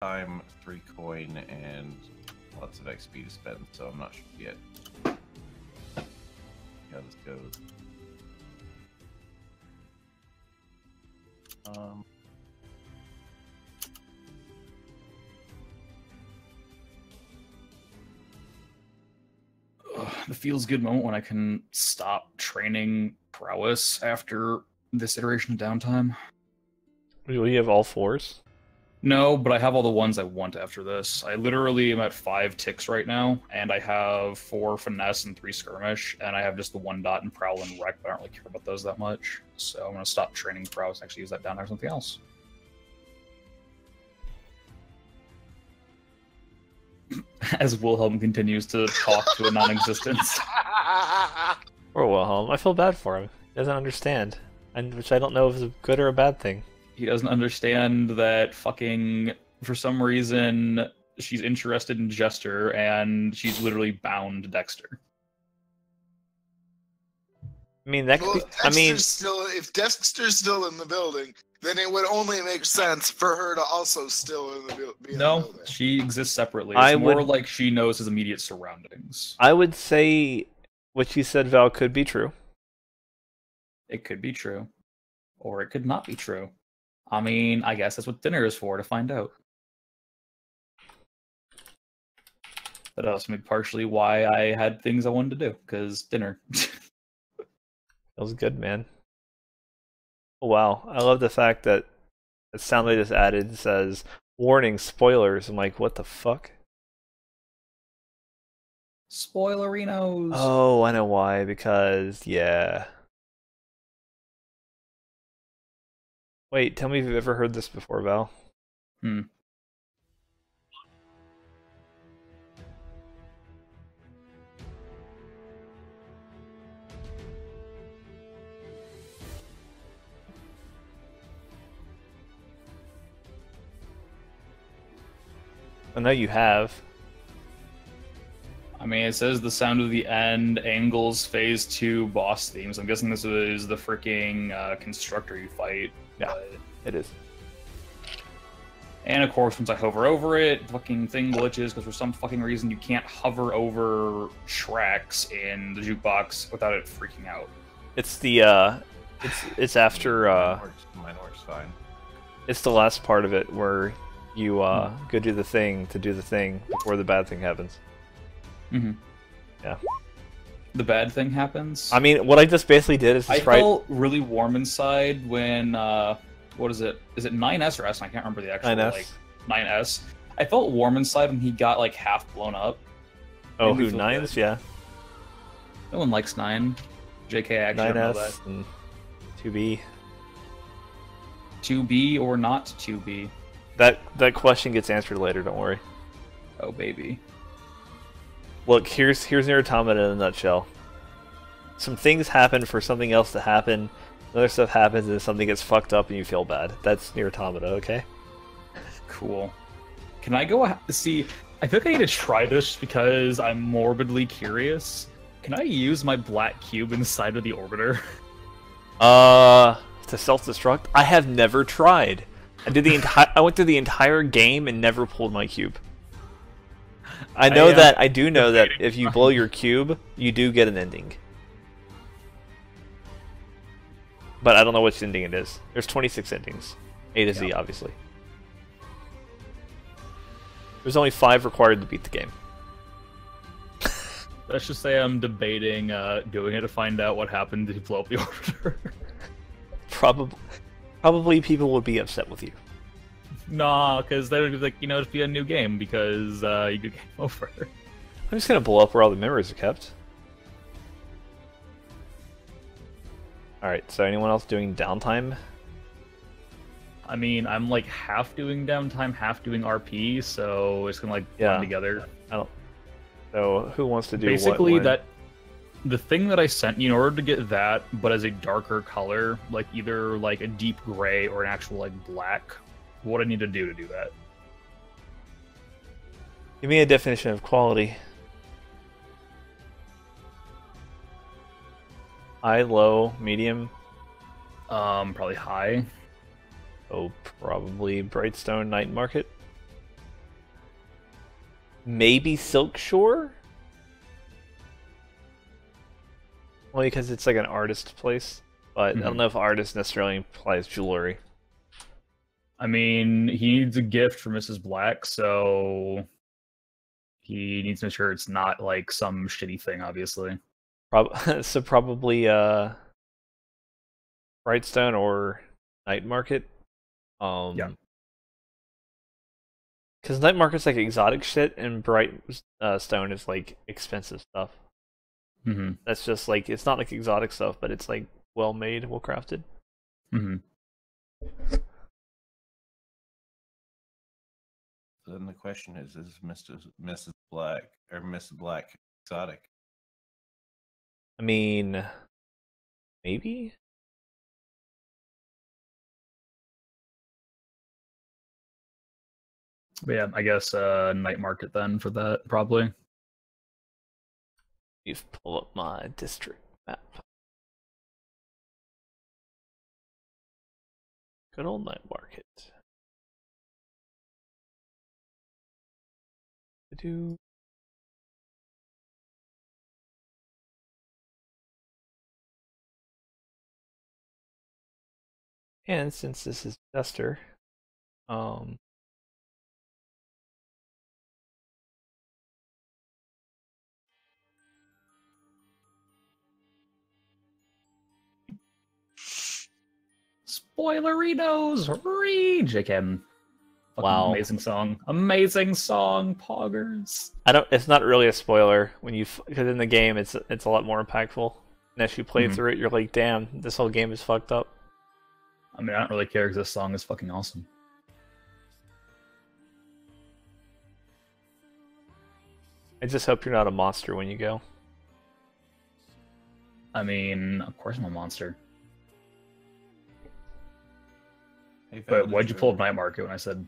time, 3 coin, and lots of XP to spend, so I'm not sure yet how this goes. The feels good moment when I can stop training prowess after this iteration of downtime. Will you have all 4s? No, but I have all the ones I want after this. I literally am at 5 ticks right now, and I have 4 finesse and 3 skirmish, and I have just the 1 dot in prowl and wreck, but I don't really care about those that much. So I'm going to stop training prowess and actually use that down there for something else. As Wilhelm continues to talk to a non-existence. Poor Wilhelm. I feel bad for him. He doesn't understand, and which I don't know if is a good or a bad thing. He doesn't understand that fucking, for some reason, she's interested in Jester, and she's literally bound Dexter. I mean, that could be, if Dexter's still in the building, then it would only make sense for her to also still be in the building. No, she exists separately. It's more like she knows his immediate surroundings. I would say what you said, Val, could be true. It could be true. Or it could not be true. I mean, I guess that's what dinner is for, to find out. That also maybe partially why I had things I wanted to do, because dinner. That was good, man. Oh, wow. I love the fact that the sound they just added says, warning, spoilers. I'm like, what the fuck? Spoilerinos! Oh, I know why. Because, yeah. Wait, tell me if you've ever heard this before, Val. I know you have. I mean, it says the sound of the end angles phase 2 boss themes. I'm guessing this is the freaking constructor you fight. Yeah, it is. And of course, once I hover over it, the fucking thing glitches because for some fucking reason you can't hover over tracks in the jukebox without it freaking out. It's the it's after Mine works fine. It's the last part of it where you go do the thing to do the thing before the bad thing happens. Mm-hmm. Yeah. The bad thing happens? I mean, what I just basically did is I felt really warm inside when, what is it? Is it 9S or S? I can't remember the actual, 9S. like, 9S. I felt warm inside when he got, like, half blown up. Oh, who, 9s? Yeah. No one likes 9. JK, I actually don't know that. 9S and 2B. 2B or not 2B? That question gets answered later, don't worry. Oh, baby. Look, here's Nier Automata in a nutshell. Some things happen for something else to happen, other stuff happens and something gets fucked up and you feel bad. That's Nier Automata, okay? Cool. Can I go see? I think I need to try this because I'm morbidly curious. Can I use my black cube inside of the orbiter? To self-destruct? I have never tried. I went through the entire game and never pulled my cube. I do know that if you blow your cube, you do get an ending. But I don't know which ending it is. There's 26 endings. A to Z, obviously. There's only 5 required to beat the game. Let's just say I'm debating doing it to find out what happened to blow up the orbiter. Probably people would be upset with you. Nah, because they would be like, it'd be a new game because you get game over. I'm just gonna blow up where all the memories are kept. Alright, so anyone else doing downtime? I mean, I'm like half doing downtime, half doing RP, so it's gonna blend together. So who wants to do basically what? The thing that I sent you in order to get that, but as a darker color, like either like a deep gray or an actual like black. What I need to do that? Give me a definition of quality. High, low, medium? Probably high. Oh, probably Brightstone Night Market? Maybe Silk Shore? Well, because it's like an artist place. But I don't know if artist necessarily implies jewelry. I mean, he needs a gift for Mrs. Black, so he needs to make sure it's not like some shitty thing, obviously. So probably Brightstone or Night Market. Yeah. Because Night Market's like exotic shit, and Stone is like expensive stuff. Mm-hmm. That's just like, it's not like exotic stuff, but it's like well made, well crafted. Mm-hmm. Then the question is Mrs. Black or Mrs. Black exotic? I mean, maybe? But yeah, I guess Night Market then for that, probably. You've pulled up my district map. Good old Night Market. And since this is Jester, Spoilerinos, rage again. Wow. Amazing song, poggers. It's not really a spoiler when because in the game it's a lot more impactful. And as you play through it, you're like, damn, this whole game is fucked up. I mean, I don't really care because this song is fucking awesome. I just hope you're not a monster when you go. I mean, of course I'm a monster. Hey, But why'd you pull up Night Market when I said...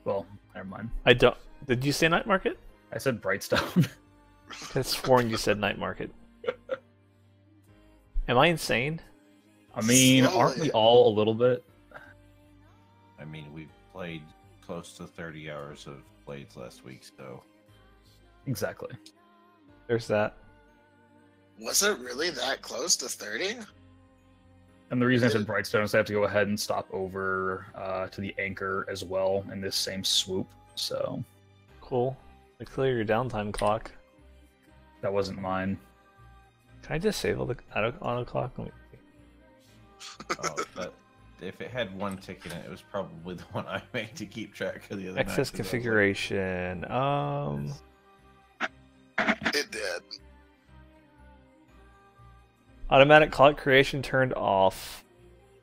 Well, never mind. I don't... Did you say Night Market? I said Brightstone. I sworn you said Night Market. Am I insane? I mean, aren't we all a little bit? I mean, we played close to 30 hours of Blades last week, so... Exactly. There's that. Was it really that close to 30? And the reason I said Brightstone is I have to go ahead and stop over to the Anchor as well in this same swoop, so... Cool. I clear your downtime clock. That wasn't mine. Can I disable the auto clock? Let me see. But if it had one tick in it, it was probably the one I made to keep track of the other. Access configuration. It did. Automatic clock creation turned off.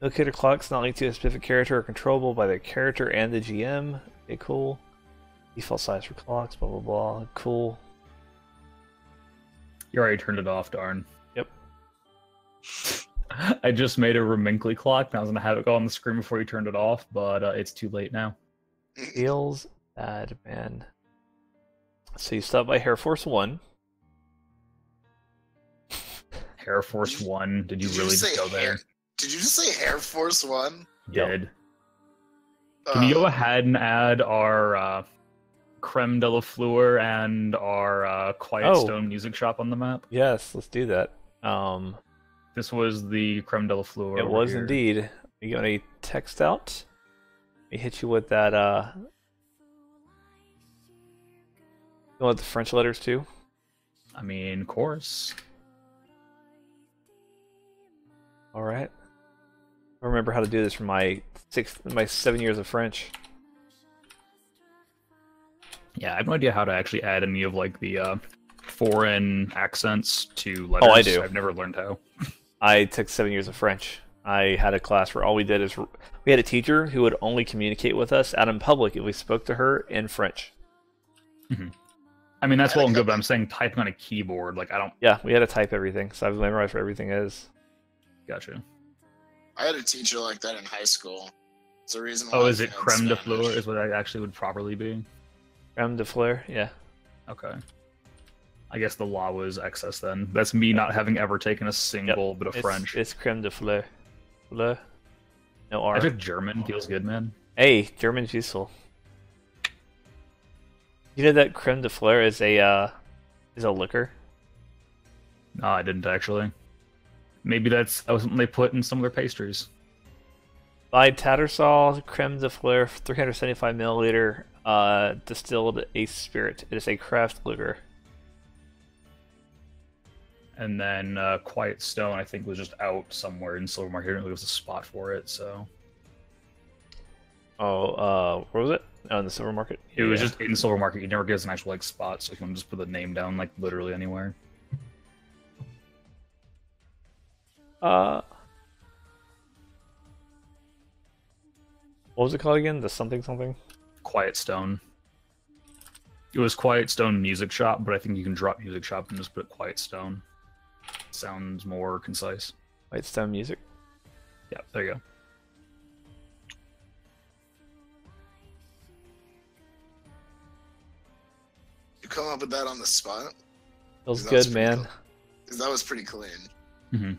Locator clocks not linked to a specific character are controllable by the character and the GM. Okay, cool. Default size for clocks, blah blah blah. Cool. You already turned it off, darn. Yep. I just made a Reminkly clock, and I was going to have it go on the screen before you turned it off, but it's too late now. Feels bad, man. So you stopped by Air Force One. Air Force One? Did you really just go there? Did you just say Air Force One? Did. Can you go ahead and add our Creme de la Fleur and our Quiet Stone music shop on the map? Yes, let's do that. This was the Creme de la Fleur. It was indeed. You got any text out? Let me hit you with that. You want the French letters too? I mean, of course. All right. I remember how to do this from my 7 years of French. Yeah, I have no idea how to actually add any of like the foreign accents to letters. Oh, I do. I've never learned how. I took 7 years of French. I had a class where all we did is we had a teacher who would only communicate with us out in public if we spoke to her in French. Mm-hmm. I mean, that's well and good, but I'm saying typing on a keyboard, like I don't... Yeah, we had to type everything, so I've memorized where everything is. Gotcha. I had a teacher like that in high school. It's the reason why. Oh, is it creme de fleur is what that actually would properly be? Creme de fleur, yeah. Okay. I guess the law was excess then. That's me not having ever taken a single bit of French. It's creme de fleur. Fleur. No R. I took German. Feels good, man. Hey, German's useful. You know that creme de fleur is a liquor? No, I didn't actually. Maybe that's something they put in some of their pastries. By Tattersall creme de fleur, 375 milliliter, distilled ace spirit. It is a craft liquor. And then Quiet Stone, I think, was just out somewhere in Silver Market. I didn't really have a spot for it, so. Oh, where was it? Oh, in the Silver Market? It was just in Silver Market. You never gives an actual spot, so you can just put the name down literally anywhere. What was it called again? The something? Quiet Stone. It was Quiet Stone Music Shop, but I think you can drop Music Shop and just put Quiet Stone. Sounds more concise. Quiet Stone Music? Yeah, there you go. You come up with that on the spot? Feels good, man. Because that was pretty clean. Mm-hmm.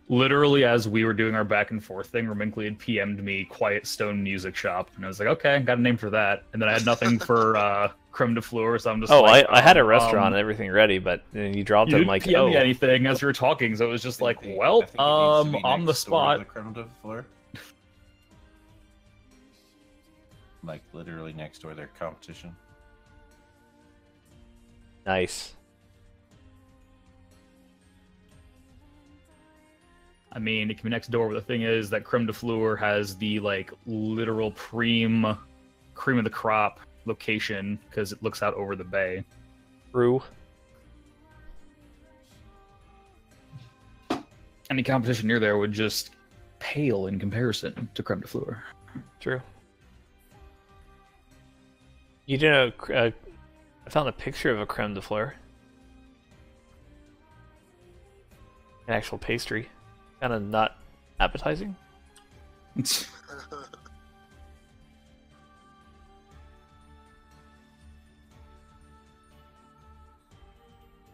Literally, as we were doing our back and forth thing, Raminkley had PM'd me Quiet Stone Music Shop, and I was like, okay, got a name for that. And then I had nothing for creme de fleur, so I'm just I had a restaurant and everything ready, but then you dropped it like, PM me anything as we were talking, so it was just on the spot. The creme de fleur. Like literally next door, their competition. Nice. I mean, it can be next door, but the thing is that creme de fleur has the literal cream of the crop location because it looks out over the bay. True. Any competition near there would just pale in comparison to creme de fleur. True. You know, I found a picture of a creme de fleur. An actual pastry. Kind of not appetizing.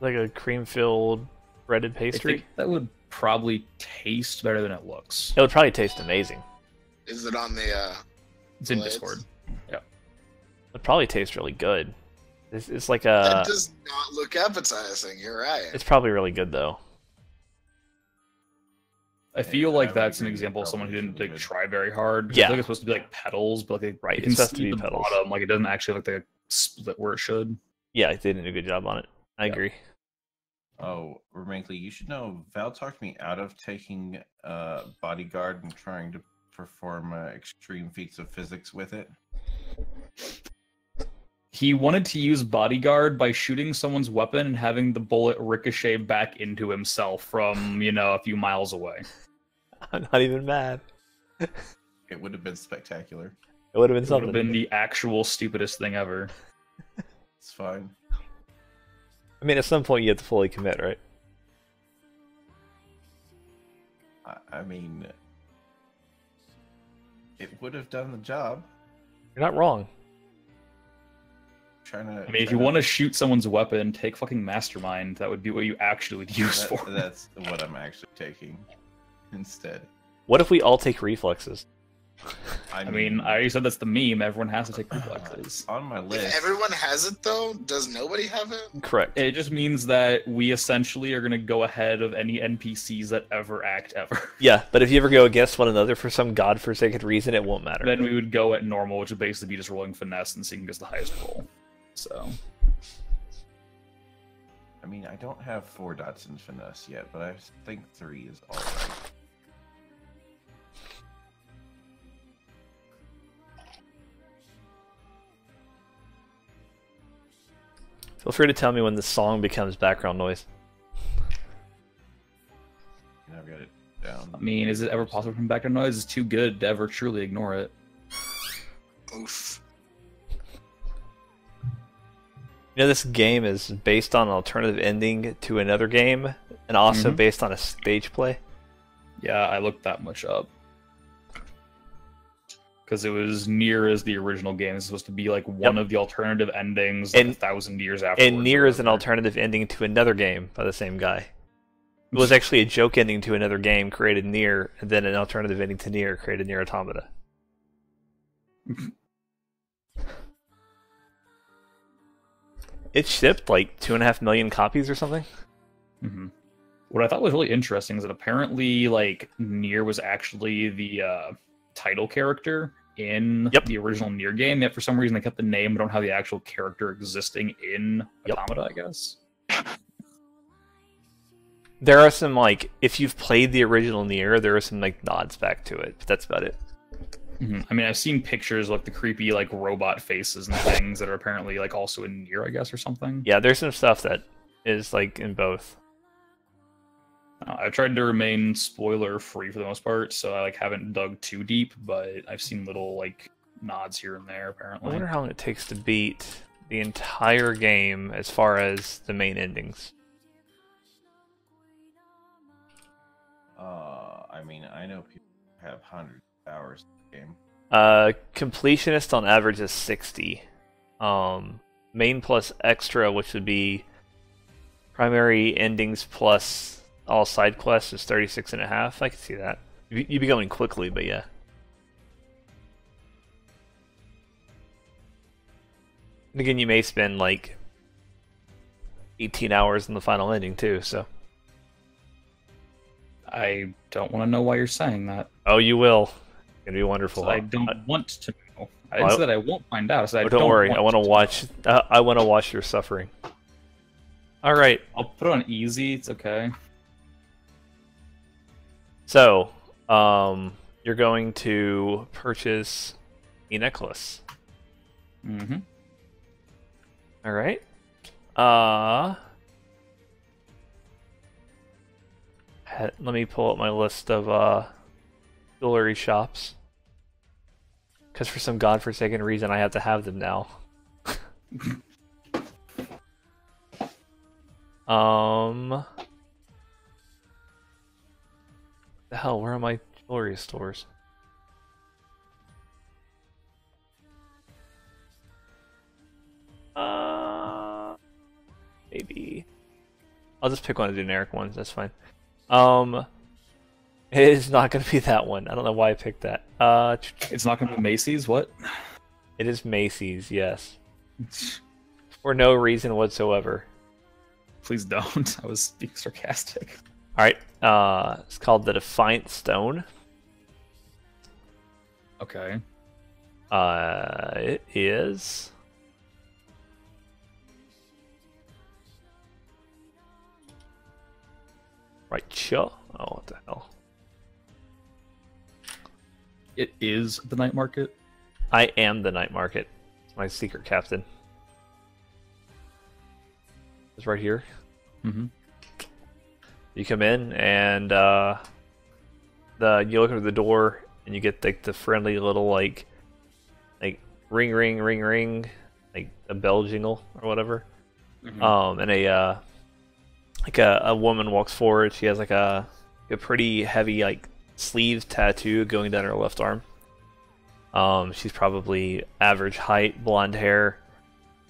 Like a cream-filled breaded pastry. I think that would probably taste better than it looks. It would probably taste amazing. Is it on the It's in blades? Discord. Yeah. It would probably taste really good. It's like a... That does not look appetizing, you're right. It's probably really good, though. I feel Yeah, like I would that's an agree. example of someone who Probably didn't really good. try very hard. Yeah. I think it's supposed to be petals, but Right, you it's can supposed to see be the petals. bottom. It doesn't actually look like a split where it should. Yeah, they did a good job on it. I Yeah. agree. Oh, Raminkley, you should know Val talked me out of taking bodyguard and trying to perform extreme feats of physics with it. He wanted to use bodyguard by shooting someone's weapon and having the bullet ricochet back into himself from, a few miles away. I'm not even mad. It would have been spectacular. It would have been It would something. have been the actual stupidest thing ever. It's fine. I mean, at some point you have to fully commit, right? I mean, it would have done the job. You're not wrong. I mean, if you want to shoot someone's weapon, take fucking Mastermind. That would be what you actually would use for. That's what I'm actually taking instead. What if we all take reflexes? I mean, I already said that's the meme. Everyone has to take reflexes. On my If list. everyone has it though, does nobody have it? Correct. It just means that we essentially are going to go ahead of any NPCs that ever act ever. Yeah, but if you ever go against one another for some godforsaken reason, it won't matter. Then we would go at normal, which would basically be just rolling finesse and seeing who gets the highest roll. So, I mean, I don't have 4 dots in finesse yet, but I think 3 is alright. Feel free to tell me when the song becomes background noise. I've got it down. I mean, is it ever possible from background noise? It's too good to ever truly ignore it. Oof. You know, this game is based on an alternative ending to another game, and also Mhm. based on a stage play. Yeah, I looked that much up. Because it was near as the original game. It's supposed to be like one of the alternative endings And- 1,000 years after. And Nier is an alternative ending to another game by the same guy. It was actually a joke ending to another game created Nier, and then an alternative ending to Nier created Nier Automata. it shipped like 2.5 million copies or something. Mm-hmm. What I thought was really interesting is that apparently, like, Nier was actually the title character in the original Nier game. Yet for some reason they kept the name, but don't have the actual character existing in Automata, I guess. There are some, like, if you've played the original Nier, there are some, like, nods back to it, but that's about it. Mm-hmm. I mean, I've seen pictures of, like, the creepy, like, robot faces and things that are apparently, like, also in Nier, I guess, or something. Yeah, there's some stuff that is, like, in both. I've tried to remain spoiler-free for the most part, so I, like, haven't dug too deep, but I've seen little, like, nods here and there, apparently. I wonder how long it takes to beat the entire game as far as the main endings. I mean, I know people have hundreds of hours in the game. Completionist on average is 60. Main plus extra, which would be primary endings plus all side quests, is 36.5. I can see that. You'd be going quickly, but yeah. And again, you may spend like 18 hours in the final ending too, so. I don't want to know why you're saying that. Oh, you will. It's gonna be wonderful. So I don't want to know. I didn't say that I won't find out. I said I don't worry. I want to watch. know. I want to watch your suffering. All right. I'll put it on easy. It's okay. So, you're going to purchase a necklace. Mm-hmm. All right. Let me pull up my list of jewelry shops. Because for some godforsaken reason, I have to have them now. The hell, where are my jewelry stores? Maybe. I'll just pick one of the generic ones, that's fine. It is not going to be that one. I don't know why I picked that. It's not going to be Macy's? What? It is Macy's, yes. For no reason whatsoever. Please don't. I was being sarcastic. Alright, it's called the Defiant Stone. Okay. It is... Right, sure. Oh, what the hell. It is the night market? I am the night market. It's my secret captain. It's right here. Mm-hmm. You come in and you look at the door and you get like the friendly little like ring ring ring ring, like a bell jingle or whatever. Mm-hmm. And a woman walks forward. She has like a pretty heavy like sleeve tattoo going down her left arm. She's probably average height, blonde hair,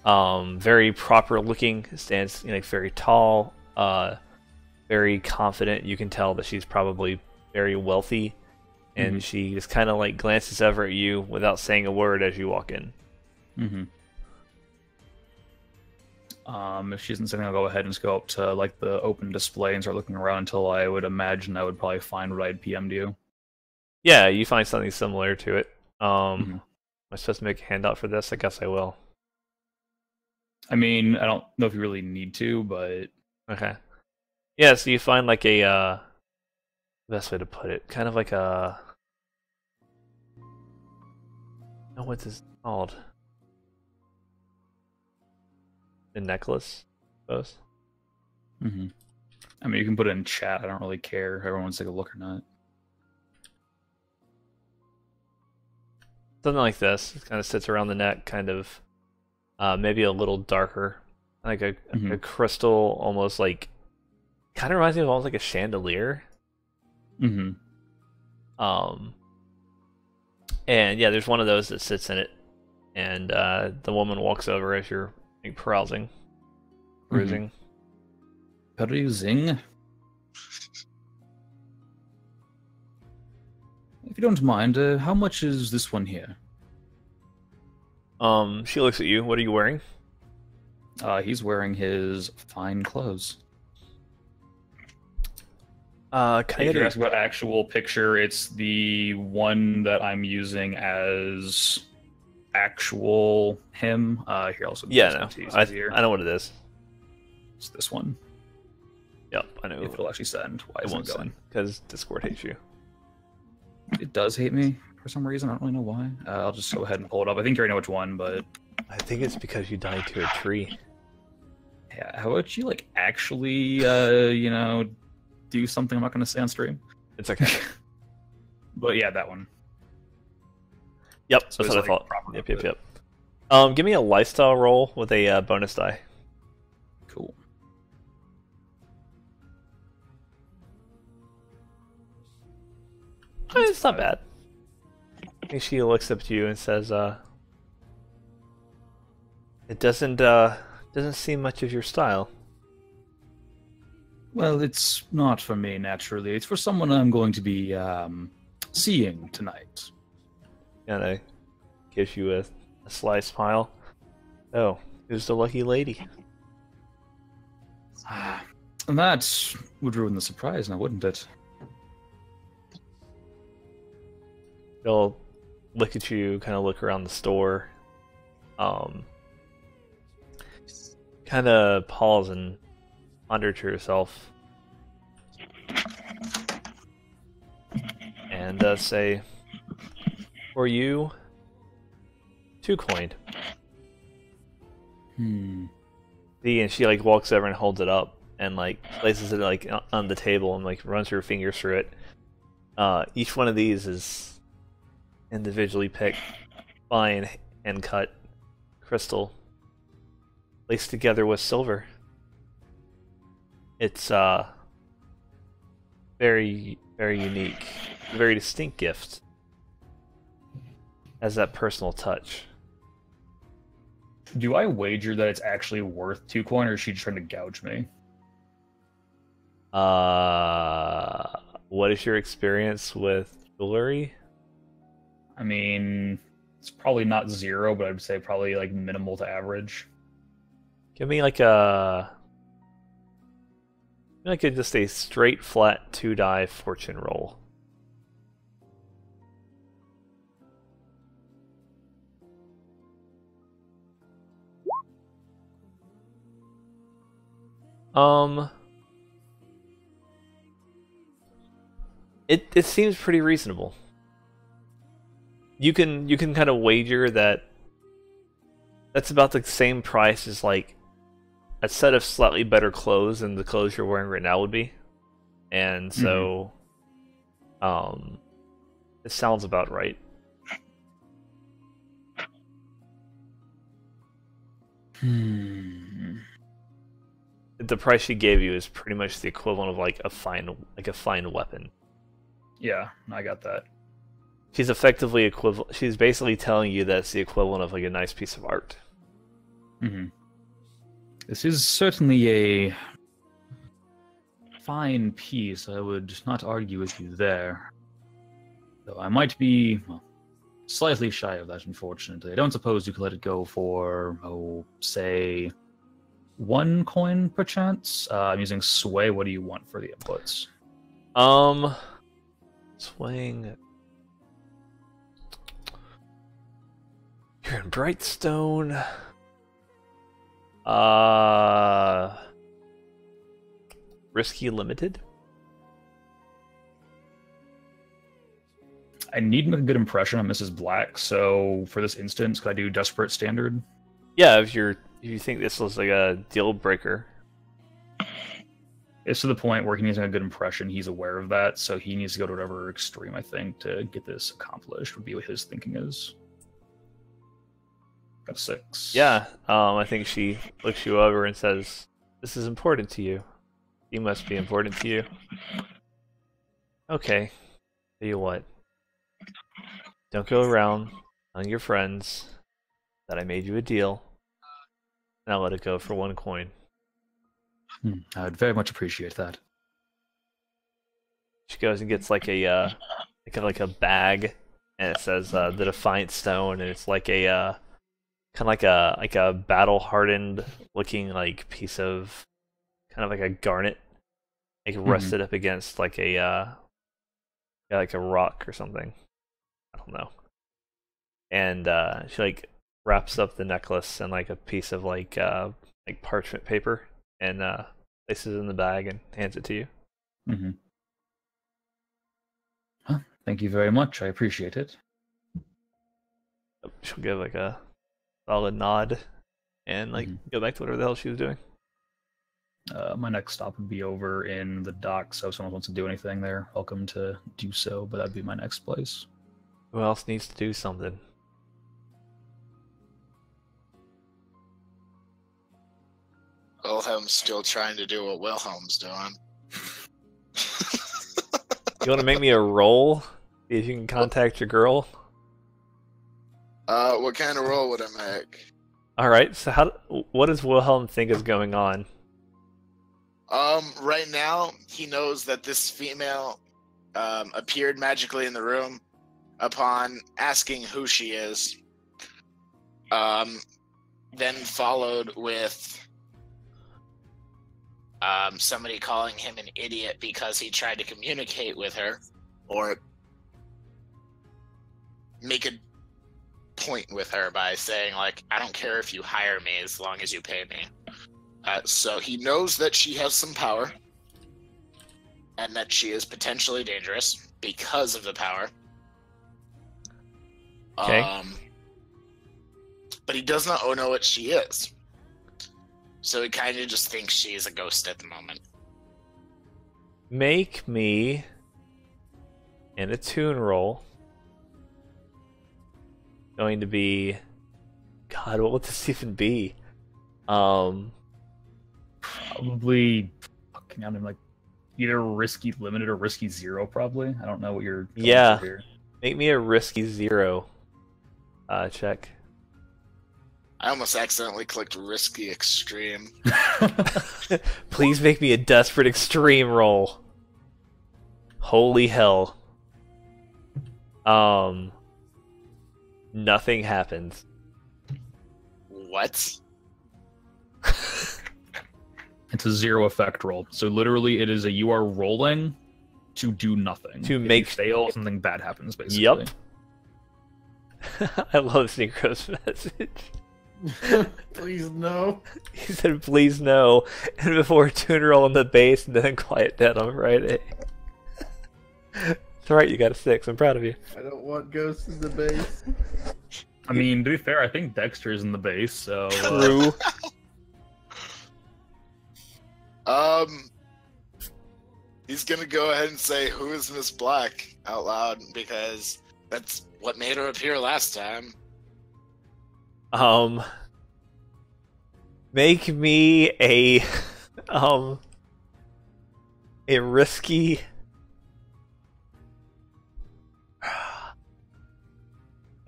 very proper looking, stands very tall, very confident. You can tell that she's probably very wealthy, and mm-hmm. she just kind of like glances over at you without saying a word as you walk in. Mm-hmm. If she isn't saying, I'll go ahead and just go up to like the open display and start looking around until I would imagine I would probably find what I'd PM'd you. Yeah, you find something similar to it. Mm-hmm. Am I supposed to make a handout for this? I guess I will. I mean, I don't know if you really need to, but... Okay. Yeah, so you find like a, best way to put it, kind of like a... Oh, what's this called? A necklace, I suppose. Mm-hmm. I mean, you can put it in chat. I don't really care if everyone wants to take a look or not. Something like this. It kind of sits around the neck, kind of maybe a little darker. Like a crystal, almost like... Kind of reminds me of almost like a chandelier. Mm-hmm. And yeah, there's one of those that sits in it. And the woman walks over as you're perusing. Perusing. If you don't mind, how much is this one here? She looks at you. What are you wearing? He's wearing his fine clothes. Can If you're asking about actual picture, it's the one that I'm using as actual him. Here, also. Yeah, no. I know what it is. It's this one. Yep, I know. If it'll actually send. Why It isn't won't it going? send, because Discord hates you. It does hate me for some reason. I don't really know why. I'll just go ahead and pull it up. I think you already know which one, but... I think it's because you died to a tree. Yeah, how about you, like, actually, you know, do something I'm not going to say on stream? It's okay. But yeah, that one. Yep, So that's what it's, I like, thought. proper Yep. Give me a lifestyle roll with a bonus die. Cool. It's not bad. And she looks up to you and says, it doesn't seem much of your style. Well, it's not for me, naturally. It's for someone I'm going to be, seeing tonight. And I gives you a sly smile. Oh, who's the lucky lady? And that would ruin the surprise now, wouldn't it? They'll look at you, kind of look around the store, kind of pause and ponder to yourself, and say, "For you, 2 coin." And she like walks over and holds it up and like places it like on the table and like runs her fingers through it. Each one of these is individually picked, fine and cut crystal, laced together with silver. It's very, very unique, very distinct gift. Has that personal touch. Do I wager that it's actually worth 2 coin, or is she just trying to gouge me? What is your experience with jewelry? I mean, it's probably not 0, but I'd say probably like minimal to average. Give me like just a straight flat 2-die fortune roll. It seems pretty reasonable. You can kind of wager that that's about the same price as like a set of slightly better clothes than the clothes you're wearing right now would be. And so it sounds about right. The price she gave you is pretty much the equivalent of like a fine weapon. Yeah, I got that. She's effectively equivalent. She's basically telling you that's the equivalent of like a nice piece of art. This is certainly a fine piece. I would not argue with you there. Though I might be slightly shy of that, unfortunately. I don't suppose you could let it go for, say, 1 coin perchance? I'm using sway. What do you want for the inputs? Swaying. You're in Brightstone. Risky limited. I need to make a good impression on Mrs. Black, so for this instance, could I do Desperate Standard? Yeah, if you think this was like a deal breaker. It's to the point where he needs to make a good impression. He's aware of that, so he needs to go to whatever extreme, I think, to get this accomplished, would be what his thinking is. Got a 6. Yeah, I think she looks you over and says, "This is important to you. He must be important to you." Okay, tell you what. Don't go around telling your friends that I made you a deal, and I'll let it go for 1 coin. I would very much appreciate that. She goes and gets like a bag, and it says the Defiant Stone, and it's like a like a battle hardened looking like piece of kind of like a garnet, like rested up against like a like a rock or something. I don't know. And she like wraps up the necklace in like a piece of like parchment paper and places it in the bag and hands it to you. Mm-hmm. Huh, thank you very much. I appreciate it. She'll give like a solid nod and like go back to whatever the hell she was doing. My next stop would be over in the dock, so if someone wants to do anything there, welcome to do so, but that'd be my next place. Who else needs to do something? Wilhelm's still trying to do what Wilhelm's doing. You want to make me a roll? See if you can contact your girl? What kind of roll would I make? Alright, so what does Wilhelm think is going on? Right now, he knows that this female appeared magically in the room upon asking who she is. Then followed with somebody calling him an idiot because he tried to communicate with her or make a point with her by saying, like, I don't care if you hire me as long as you pay me. So he knows that she has some power and that she is potentially dangerous because of the power. Okay. But he does not know what she is. So he kind of just thinks she is a ghost at the moment. Make me an attune roll. Going to be, God, what would this even be? Probably, fucking, I'm like either risky limited or risky zero. Probably. I don't know what you're. Yeah. Here. Make me a risky 0. Check. I almost accidentally clicked risky extreme. Please make me a desperate extreme roll. Holy hell. Nothing happens. What? It's a 0 effect roll. So literally, it is you are rolling to do nothing. To if make you fail, something bad happens. Basically. Yep. I love Synchro's message. Please no. He said, please no. And before tune roll on the base and then quiet down on Friday. It's alright, you got a 6. I'm proud of you. I don't want ghosts in the base. I mean, to be fair, I think Dexter's in the base, so... True. He's gonna go ahead and say, who is Miss Black out loud, because that's what made her appear last time. Make me a risky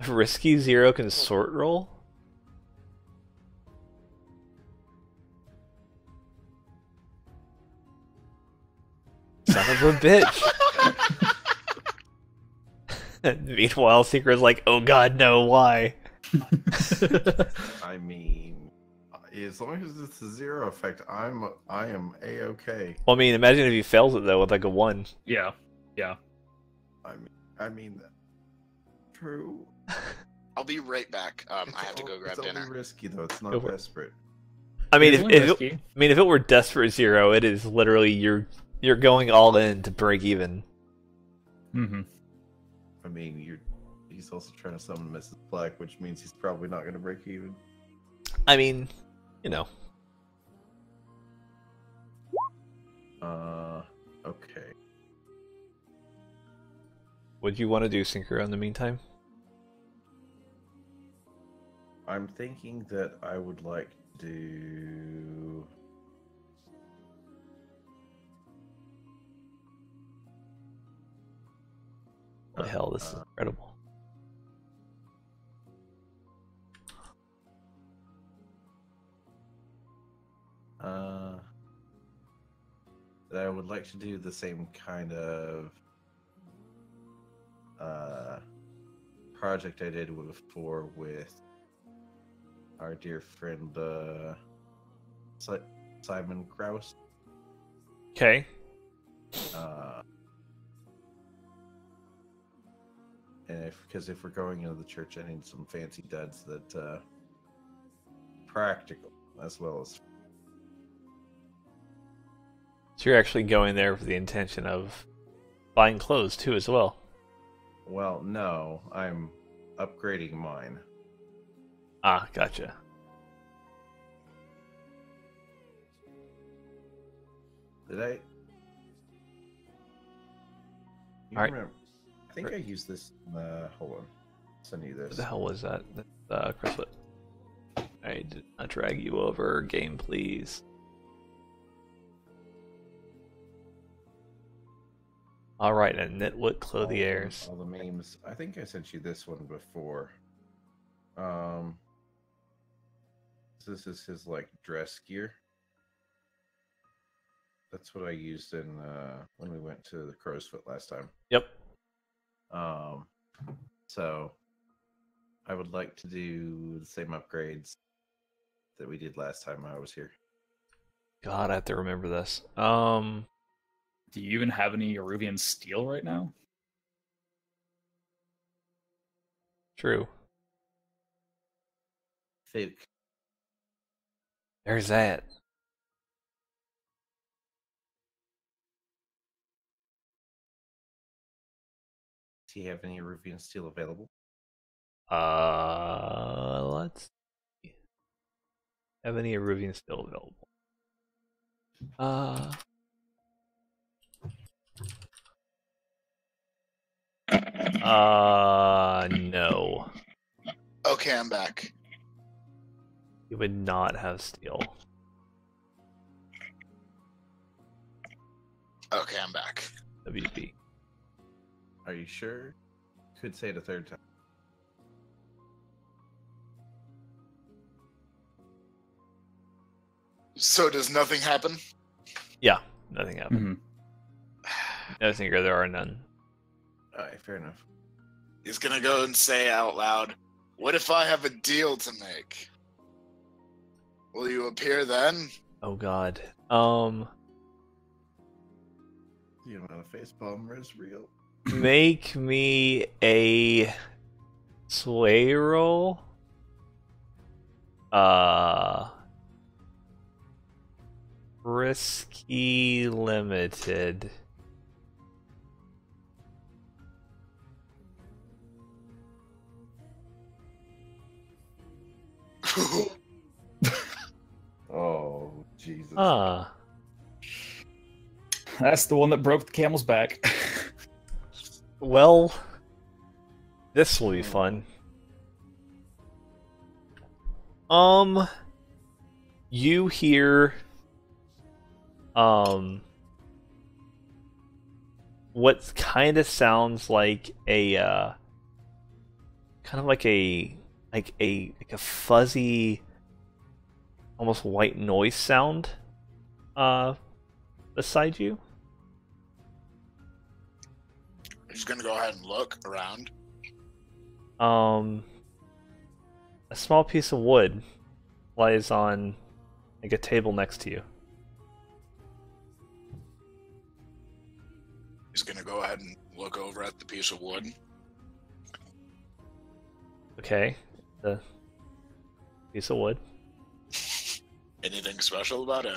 risky 0 consort roll. Son of a bitch. Meanwhile, Secret's like, oh god, no, why? I mean, as long as it's a 0 effect, I am a-okay. Well, I mean, imagine if he fails it though with like a 1. Yeah. I mean, true. I'll be right back. I have to go grab it's dinner. Only risky though. It's not desperate. I mean, It's if it were desperate 0, it is literally you're going all in to break even. Mm-hmm. I mean, he's also trying to summon Mrs. Black, which means he's probably not going to break even. I mean, you know. Okay. What do you want to do, Synchro, in the meantime? I'm thinking that I would like to do... What the hell, this is incredible. That I would like to do the same kind of project I did before with our dear friend Simon Kraus. Okay. And because if we're going into the church, I need some fancy duds that practical as well as. So you're actually going there with the intention of buying clothes too, as well. Well, no, I'm upgrading mine. Ah, gotcha. Did I? You All right. remember? I think I used this. Hold on. Send you What this. the hell was that? Cryslet. I did not drag you over. Game, please. All right, and Knitwood Clothiers. All the memes. I think I sent you this one before. This is his like dress gear. That's what I used in when we went to the Crow's Foot last time. Yep. So I would like to do the same upgrades that we did last time I was here. God, I have to remember this. Do you even have any Iruvian steel right now? True. Fake. There's that. Do you have any Iruvian steel available? Let's see. Have any Iruvian steel available? No. Okay, I'm back. You would not have steel. Okay, I'm back. WP. Are you sure? Could say it a third time. So does nothing happen? Yeah, nothing happened. Mm-hmm. Nothing here. There are none. Alright, fair enough. He's gonna go and say out loud, "What if I have a deal to make? Will you appear then?" Oh God. The amount of facepalm is real. Make me a sway roll. Risky limited. Oh, Jesus. That's the one that broke the camel's back. Well, this will be fun. You hear, what kind of sounds like a, like a fuzzy, almost white noise sound, beside you. I'm just gonna go ahead and look around. A small piece of wood lies on like a table next to you. He's gonna go ahead and look over at the piece of wood. Okay, the piece of wood. Anything special about it?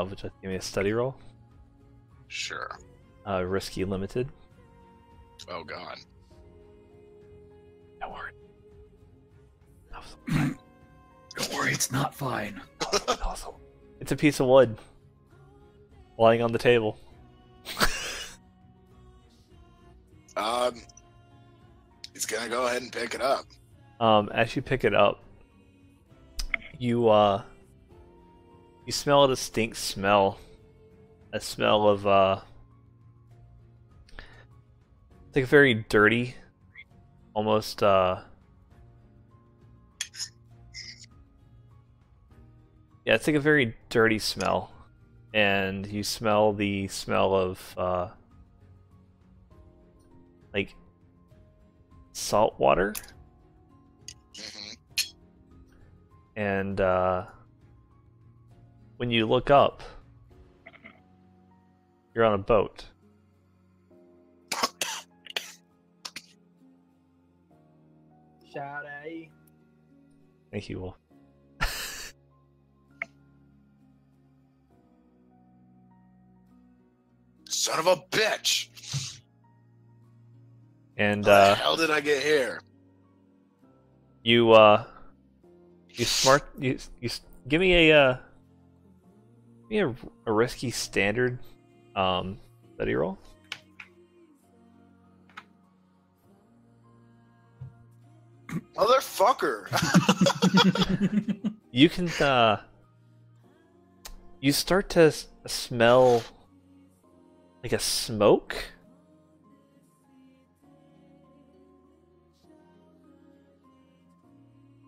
Would you give me a study roll? Sure. Risky limited. Oh God. Don't worry. Don't worry, it's not fine. Awesome. It's a piece of wood lying on the table. He's gonna go ahead and pick it up. As you pick it up, you smell a distinct smell. A smell of it's like a very dirty, almost yeah, it's like a very dirty smell. And you smell the smell of like salt water. Mm-hmm. And when you look up, you're on a boat. Shade. Thank you, Wolf. Son of a bitch! And How the hell did I get here? you give me a risky standard study roll. Motherfucker! You can you start to smell like a smoke.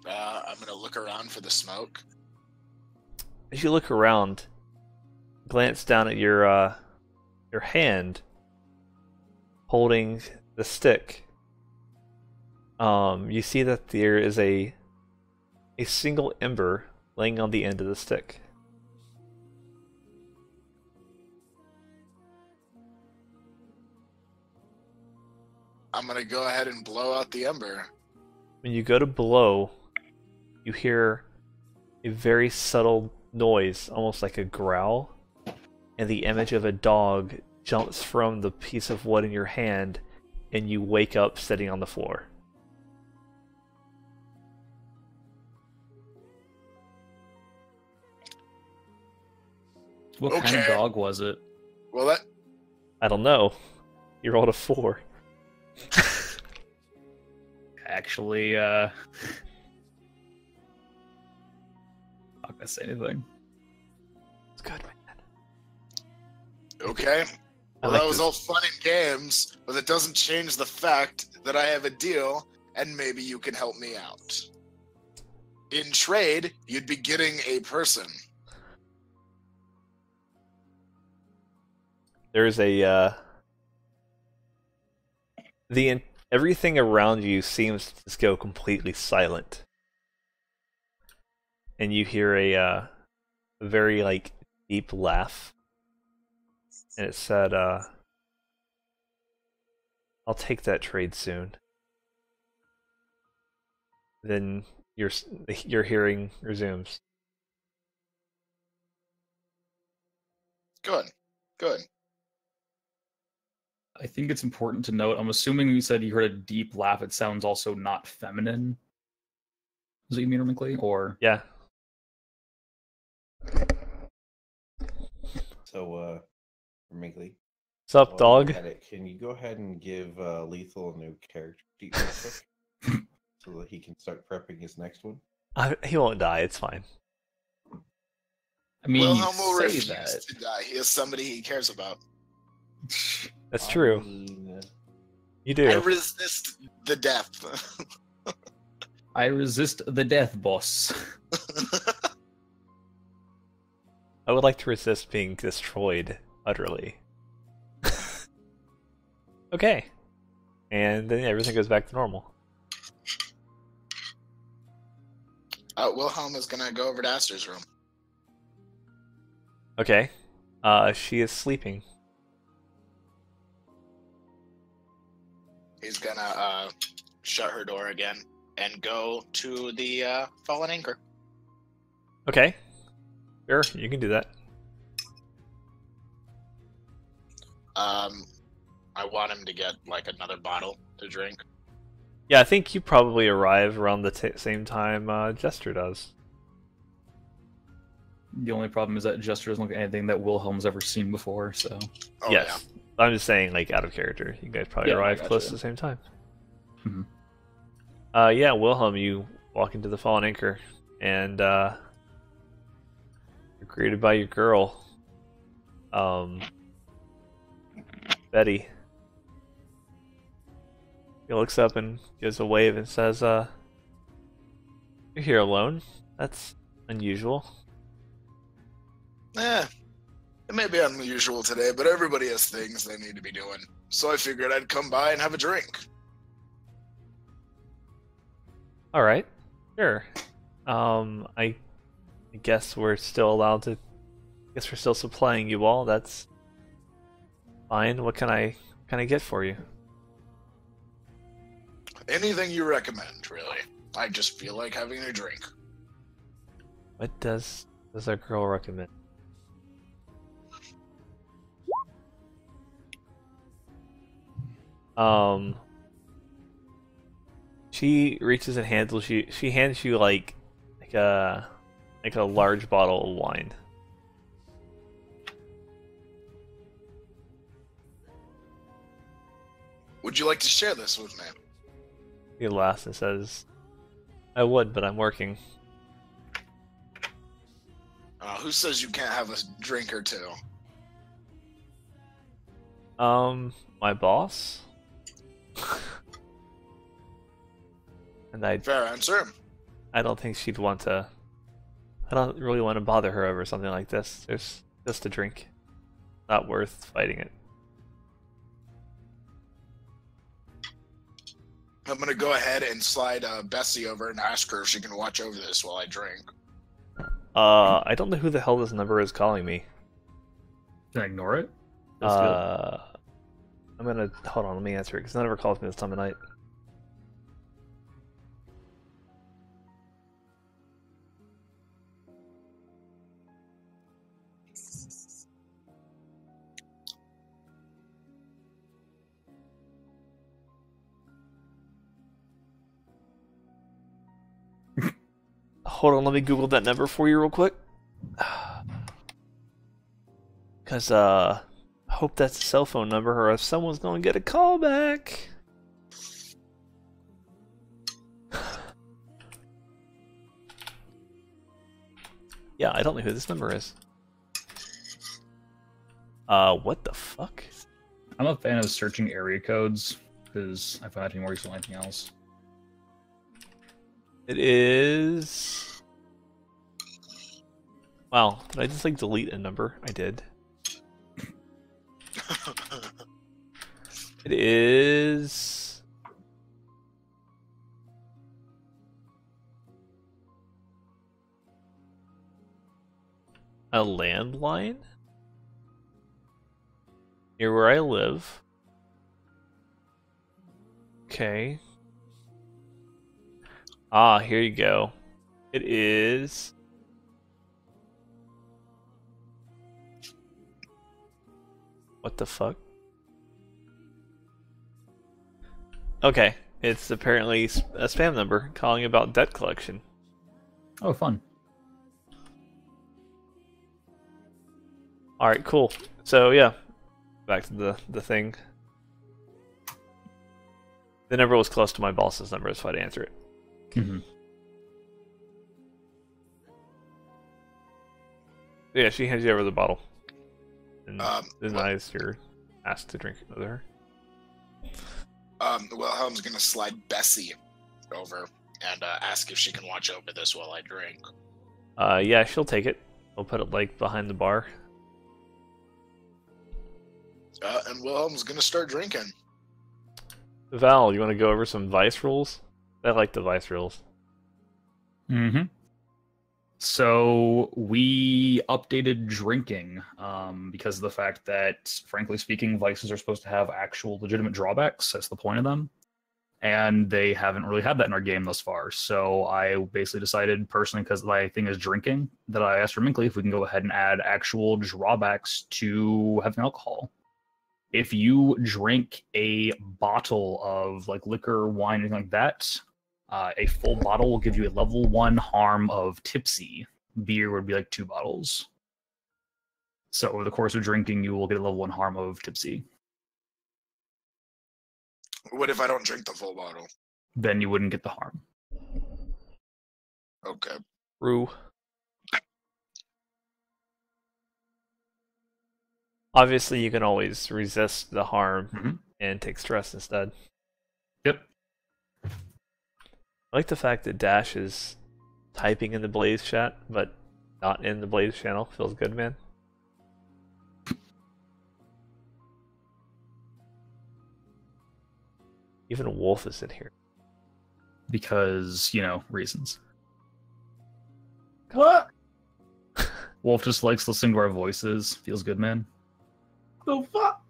I'm gonna look around for the smoke. As you look around, glance down at your hand holding the stick. You see that there is a single ember laying on the end of the stick. I'm gonna go ahead and blow out the ember. When you go to blow, you hear a very subtle noise, almost like a growl, and the image of a dog jumps from the piece of wood in your hand, and you wake up sitting on the floor. What kind of dog was it? Well, that I don't know. You rolled a 4. Actually, not gonna say anything. It's good, man. okay. Well, like that was this. all fun and games, but it doesn't change the fact that I have a deal, and maybe you can help me out. In trade, you'd be getting a person. There's everything around you seems to just go completely silent, and you hear a very like deep laugh, and it said, "I'll take that trade soon." Then your hearing resumes. Good. Good. I think it's important to note, I'm assuming you said you heard a deep laugh. It sounds also not feminine. Is that you mean, Remincly? Or Yeah. So, Mingley, What's up, while you're dog? at it, can you go ahead and give Lethal a new character sheet real quick, so that he can start prepping his next one? He won't die. It's fine. I mean, Wilhelm will you say refuse that. to die. He is somebody he cares about. That's true. You do. I resist the death. I resist the death, boss. I would like to resist being destroyed utterly. Okay. And then everything goes back to normal. Wilhelm is gonna go over to Aster's room. Okay. She is sleeping. He's gonna shut her door again and go to the fallen anchor. Okay. Sure, you can do that. I want him to get like another bottle to drink. Yeah, I think you probably arrive around the same time Jester does. The only problem is that Jester doesn't look at anything that Wilhelm's ever seen before, so... Oh, Yes. I'm just saying, like, out of character. You guys probably Yeah, I arrive gotcha. close to the same time. Mhm. Yeah, Wilhelm, you walk into the Fallen Anchor, and you're greeted by your girl, Betty. He looks up and gives a wave and says, "You're here alone? That's unusual." Yeah. It may be unusual today, but everybody has things they need to be doing. So I figured I'd come by and have a drink. Alright, sure. I guess we're still allowed to. I guess we're still supplying you all. That's fine. What can I get for you? Anything you recommend, really. I just feel like having a drink. What does our girl recommend? She reaches and handles you. She hands you like a large bottle of wine. Would you like to share this with me? He laughs and says, "I would, but I'm working." Who says you can't have a drink or two? My boss. And Fair answer. I don't think she'd want to. I don't really want to bother her over something like this. There's just a drink. Not worth fighting it. I'm gonna go ahead and slide Bessie over and ask her if she can watch over this while I drink. I don't know who the hell this number is calling me. Can I ignore it? I'm gonna hold on. Let me answer it because none of her calls me this time of night. Hold on, let me Google that number for you real quick. Because, I hope that's a cell phone number or if someone's gonna get a call back. Yeah, I don't know who this number is. What the fuck? I'm a fan of searching area codes, because I find that to be more useful than anything else. It is... Wow, did I just like delete a number? I did. It is... a landline? Near where I live. Okay. Ah, here you go. It is... What the fuck? Okay, it's apparently a spam number calling about debt collection. Oh, fun. Alright, cool. So, yeah. Back to the thing. The number was close to my boss's number, so I'd answer it. Mm-hmm. Yeah, she hands you over the bottle. And denies well, you're asked to drink with her. Wilhelm's gonna slide Bessie over and ask if she can watch over this while I drink. Yeah, she'll take it. We'll put it, like, behind the bar. And Wilhelm's gonna start drinking. Val, you want to go over some Vice rules? I like the Vice rules. Mm-hmm. So we updated drinking because of the fact that, frankly speaking, vices are supposed to have actual legitimate drawbacks. That's the point of them. And they haven't really had that in our game thus far. So I basically decided, personally, because my thing is drinking, that I asked Minkley if we can go ahead and add actual drawbacks to having alcohol. If you drink a bottle of like liquor, wine, anything like that, a full bottle will give you a level 1 harm of tipsy. Beer would be like 2 bottles. So over the course of drinking, you will get a level 1 harm of tipsy. What if I don't drink the full bottle? Then you wouldn't get the harm. Okay. Rue. Obviously, you can always resist the harm and take stress instead. Yep. I like the fact that Dash is typing in the Blaze chat, but not in the Blaze channel. Feels good, man. Even Wolf is in here. Because, you know, reasons. What? Wolf just likes listening to our voices. Feels good, man. The fuck?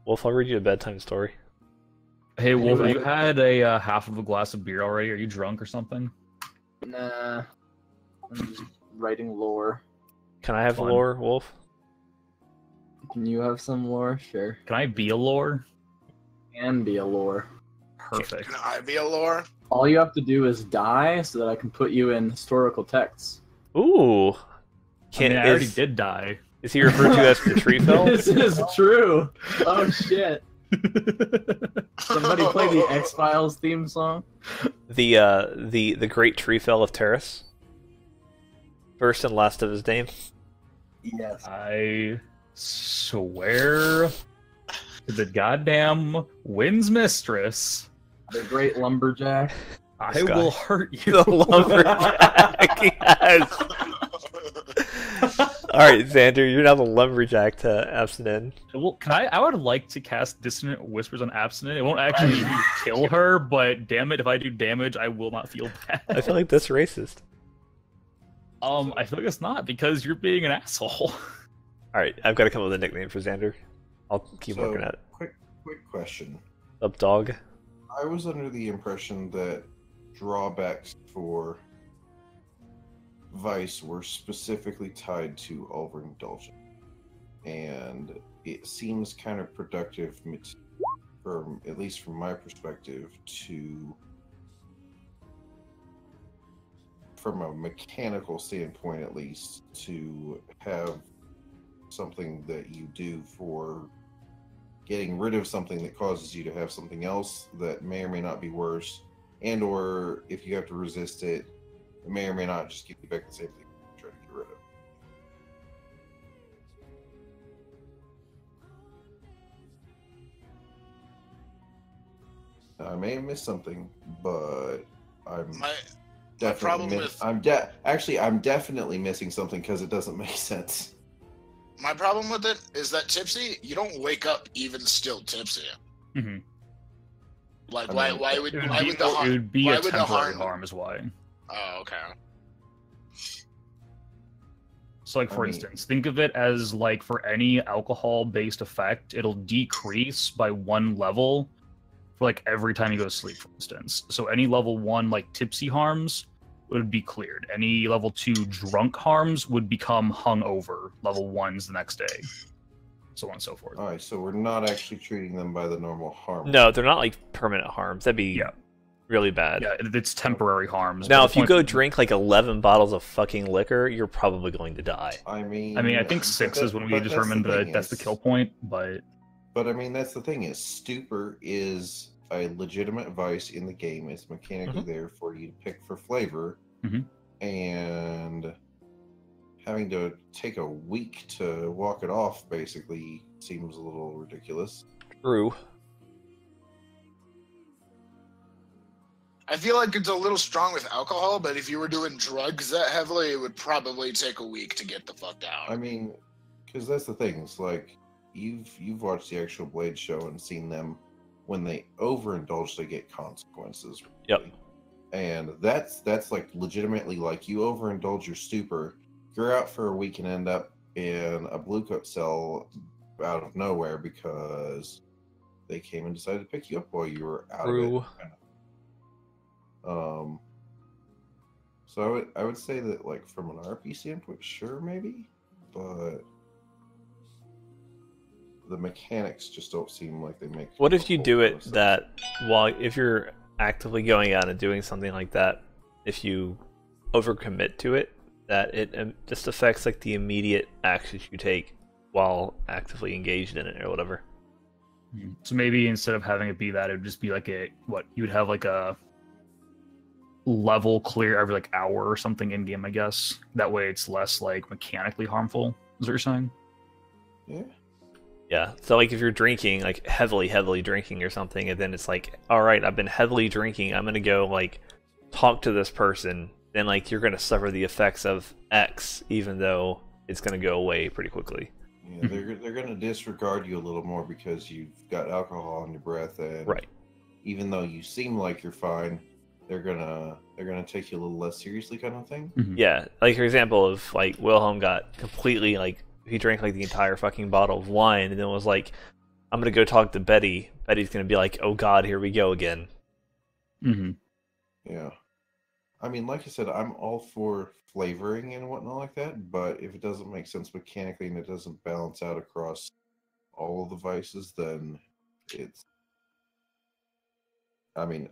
Wolf, I'll read you a bedtime story. Hey, Wolf, have you had a half of a glass of beer already? Are you drunk or something? Nah. I'm just writing lore. Can I have Fun. lore, Wolf? Can you have some lore? Sure. Can I be a lore? Can be a lore. Perfect. Can I be a lore? All you have to do is die so that I can put you in historical texts. Ooh. I mean, I already did die. Is he referred to as the tree fell? This is true. Oh shit. Somebody play the X-Files theme song. The great tree fell of Terrace. First and last of his name. Yes. I swear to the goddamn wind's mistress, The great lumberjack. I guy. will hurt you. The lumberjack. Yes. All right, Xander, you're now the lumberjack to Abstinent. Well, can I would like to cast Dissonant Whispers on Abstinent. It won't actually kill her, but damn it, if I do damage, I will not feel bad. I feel like that's racist. I feel like it's not, because you're being an asshole. All right, I've got to come up with a nickname for Xander. I'll keep working at it. Quick question. Up, dog. I was under the impression that drawbacks for Vice were specifically tied to overindulgence, and it seems kind of productive, from at least from my perspective, to, from a mechanical standpoint at least, to have something that you do for getting rid of something that causes you to have something else that may or may not be worse, and or if you have to resist it, it may or may not just give you back the same thing you're trying to get rid of. I may have missed something, but I'm I'm definitely missing something because it doesn't make sense. My problem with it is that tipsy, you don't wake up even still tipsy. Mm-hmm. Like, I mean, why would It the harm? would be why a would the temporary harm? harm is why. Oh, okay. So, like, for I mean- instance, think of it as, like, for any alcohol-based effect, it'll decrease by 1 level for, like, every time you go to sleep, for instance. So any level 1, like, tipsy harms would be cleared. Any level 2 drunk harms would become hungover level 1s the next day. So on and so forth. Alright, so we're not actually treating them by the normal harm. No, they're not like permanent harms. That'd be Yeah. really bad. Yeah, it's temporary harms. Now, but if the you point- go drink like 11 bottles of fucking liquor, you're probably going to die. I mean, I think 6 is when we determined that that's the kill point, but... But I mean, that's the thing is, stupor is a legitimate vice in the game. It's mechanically there for you to pick for flavor, and having to take a week to walk it off basically seems a little ridiculous. True. I feel like it's a little strong with alcohol, but if you were doing drugs that heavily, it would probably take a week to get the fuck down. I mean, because that's the thing. It's like you've watched the actual Blade show and seen them when they overindulge, they get consequences. Yep. Really. And that's like legitimately like you overindulge your stupor, you're out for a week and end up in a blue coat cell out of nowhere because they came and decided to pick you up while you were out True. of it. So I would say that, like, from an RP standpoint, sure, maybe, but the mechanics just don't seem like they make. What if you a do whole lot it of sense. that while if you're actively going out and doing something like that, if you overcommit to it, that it just affects like the immediate actions you take while actively engaged in it or whatever. So maybe instead of having it be that, it would just be like you would have like a level clear every like hour or something in game, I guess. That way it's less like mechanically harmful, is what you're saying? Yeah. Yeah. So like if you're drinking, like heavily drinking or something, and then it's like, all right, I've been heavily drinking, I'm gonna go like talk to this person, then like you're gonna suffer the effects of X, even though it's gonna go away pretty quickly. Yeah, they're gonna disregard you a little more because you've got alcohol in your breath, and Right. even though you seem like you're fine, they're gonna take you a little less seriously, kind of thing. Yeah, like for example, of like Wilhelm got completely like he drank like the entire fucking bottle of wine and then was like, "I'm gonna go talk to Betty." Betty's gonna be like, "Oh God, here we go again." Yeah, I mean, like I said, I'm all for flavoring and whatnot like that, but if it doesn't make sense mechanically and it doesn't balance out across all of the vices, then it's. I mean,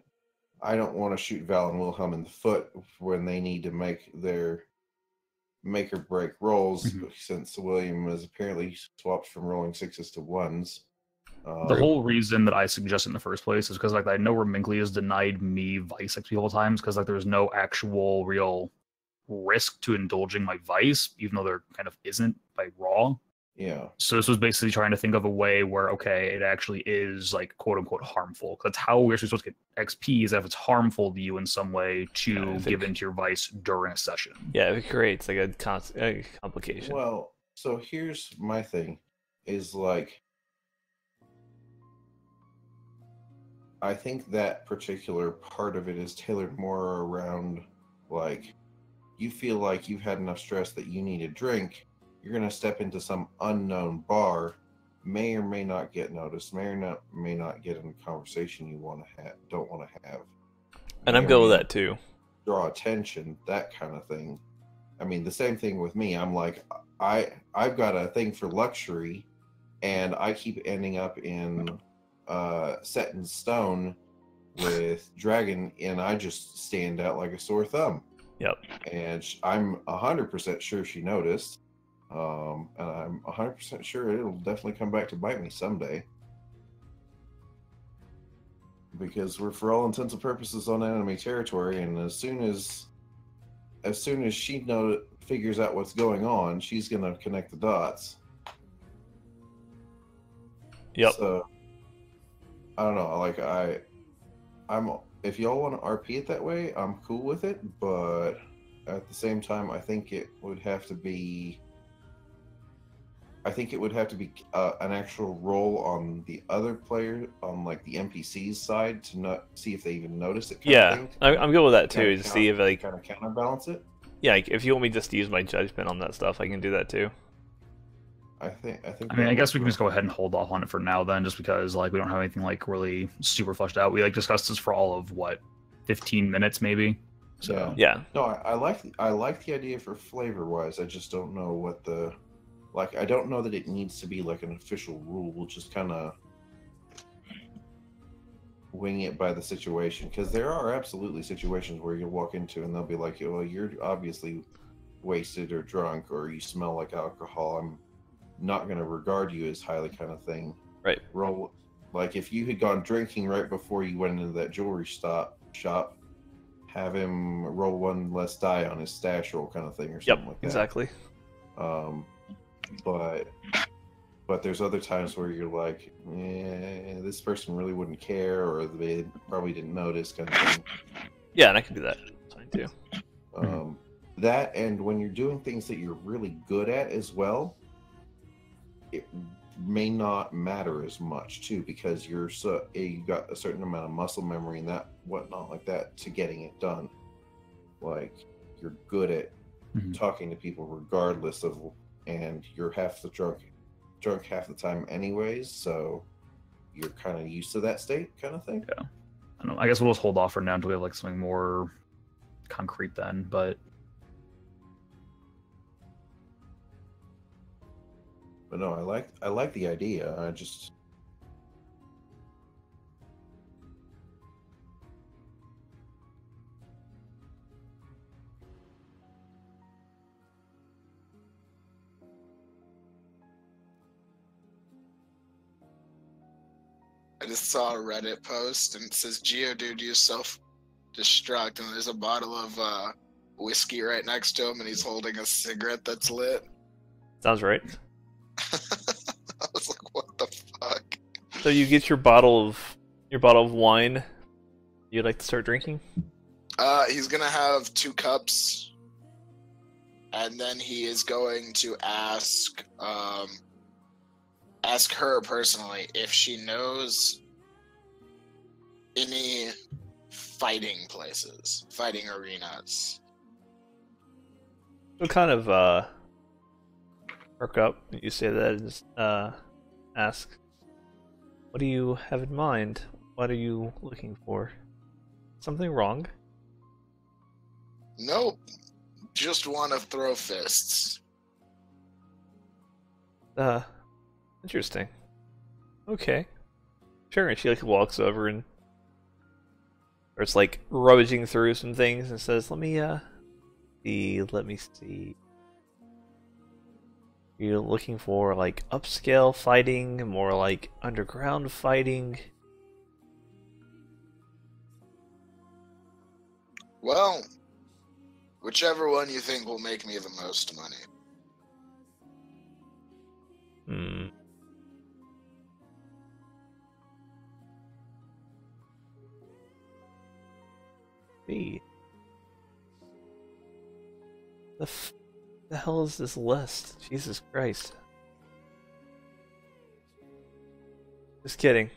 I don't want to shoot Val and Wilhelm in the foot when they need to make their make or break rolls, since William has apparently swapped from rolling 6s to 1s. The whole reason that I suggest it in the first place is because like I know Reminkly has denied me vice XP all the times because like there's no actual real risk to indulging my vice, even though there kind of isn't by raw. Yeah. So this was basically trying to think of a way where, okay, it actually is like quote unquote harmful. That's how we're supposed to get XP, is if it's harmful to you in some way to give into your vice during a session. Yeah, it creates like a complication. Well, so here's my thing, is like, I think that particular part of it is tailored more around, like, you feel like you've had enough stress that you need a drink, you're going to step into some unknown bar, may or may not get noticed, may not get in a conversation you don't want to have. And I'm good with that too. Draw attention, that kind of thing. I mean, the same thing with me. I'm like, I've got a thing for luxury, and I keep ending up in set in stone with dragon, and I just stand out like a sore thumb. Yep. And I'm 100% sure she noticed. And I'm 100% sure it'll definitely come back to bite me someday. Because we're, for all intents and purposes, on enemy territory, and as soon as she figures out what's going on, she's gonna connect the dots. Yep. So I don't know, like I'm if y'all want to RP it that way, I'm cool with it, but at the same time, I think it would have to be an actual roll on the other player, on like the NPC's side, to not see if they even notice it. Yeah, I'm good with that too. To see if like kind of counterbalance it. Yeah, like, if you want me just to use my judgment on that stuff, I can do that too. I think. I mean, I guess we can just go ahead and hold off on it for now, then, just because like we don't have anything like really super fleshed out. We like discussed this for all of what, 15 minutes maybe. So yeah. No, I like the idea for flavor wise. I just don't know what the. Like, I don't know that it needs to be like an official rule. We'll just kind of wing it by the situation, because there are absolutely situations where you'll walk into and they'll be like, well, you're obviously wasted or drunk, or you smell like alcohol. I'm not going to regard you as highly, kind of thing. Right. Roll, like if you had gone drinking right before you went into that jewelry shop, have him roll one less die on his stash roll, kind of thing, or something like that. Exactly. But there's other times where you're like, this person really wouldn't care, or they probably didn't notice, kind of thing. Yeah, and I can do that. That's fine too. That, and when you're doing things that you're really good at as well, it may not matter as much too, because you got a certain amount of muscle memory and that whatnot like that to getting it done. Like, you're good at talking to people regardless of, and you're half the drunk half the time anyways, so you're kind of used to that state, kind of thing. Yeah, I don't know. I guess we'll just hold off for now until we have like something more concrete then. But no, I like the idea. I just saw a Reddit post and it says, Geodude used self-destruct, and there's a bottle of whiskey right next to him, and he's holding a cigarette that's lit. Sounds right. I was like, what the fuck? So you get your bottle of wine. You'd like to start drinking? He's gonna have 2 cups, and then he is going to ask her personally if she knows any fighting places, fighting arenas. What kind of perk up when you say that and just ask, what do you have in mind? What are you looking for? Something wrong? Nope. Just want to throw fists. Interesting. Okay. Sure, and she like walks over and starts like rummaging through some things and says, let me see. You're looking for like upscale fighting, more like underground fighting? Well, whichever one you think will make me the most money. See. The hell is this list? Jesus Christ. Just kidding.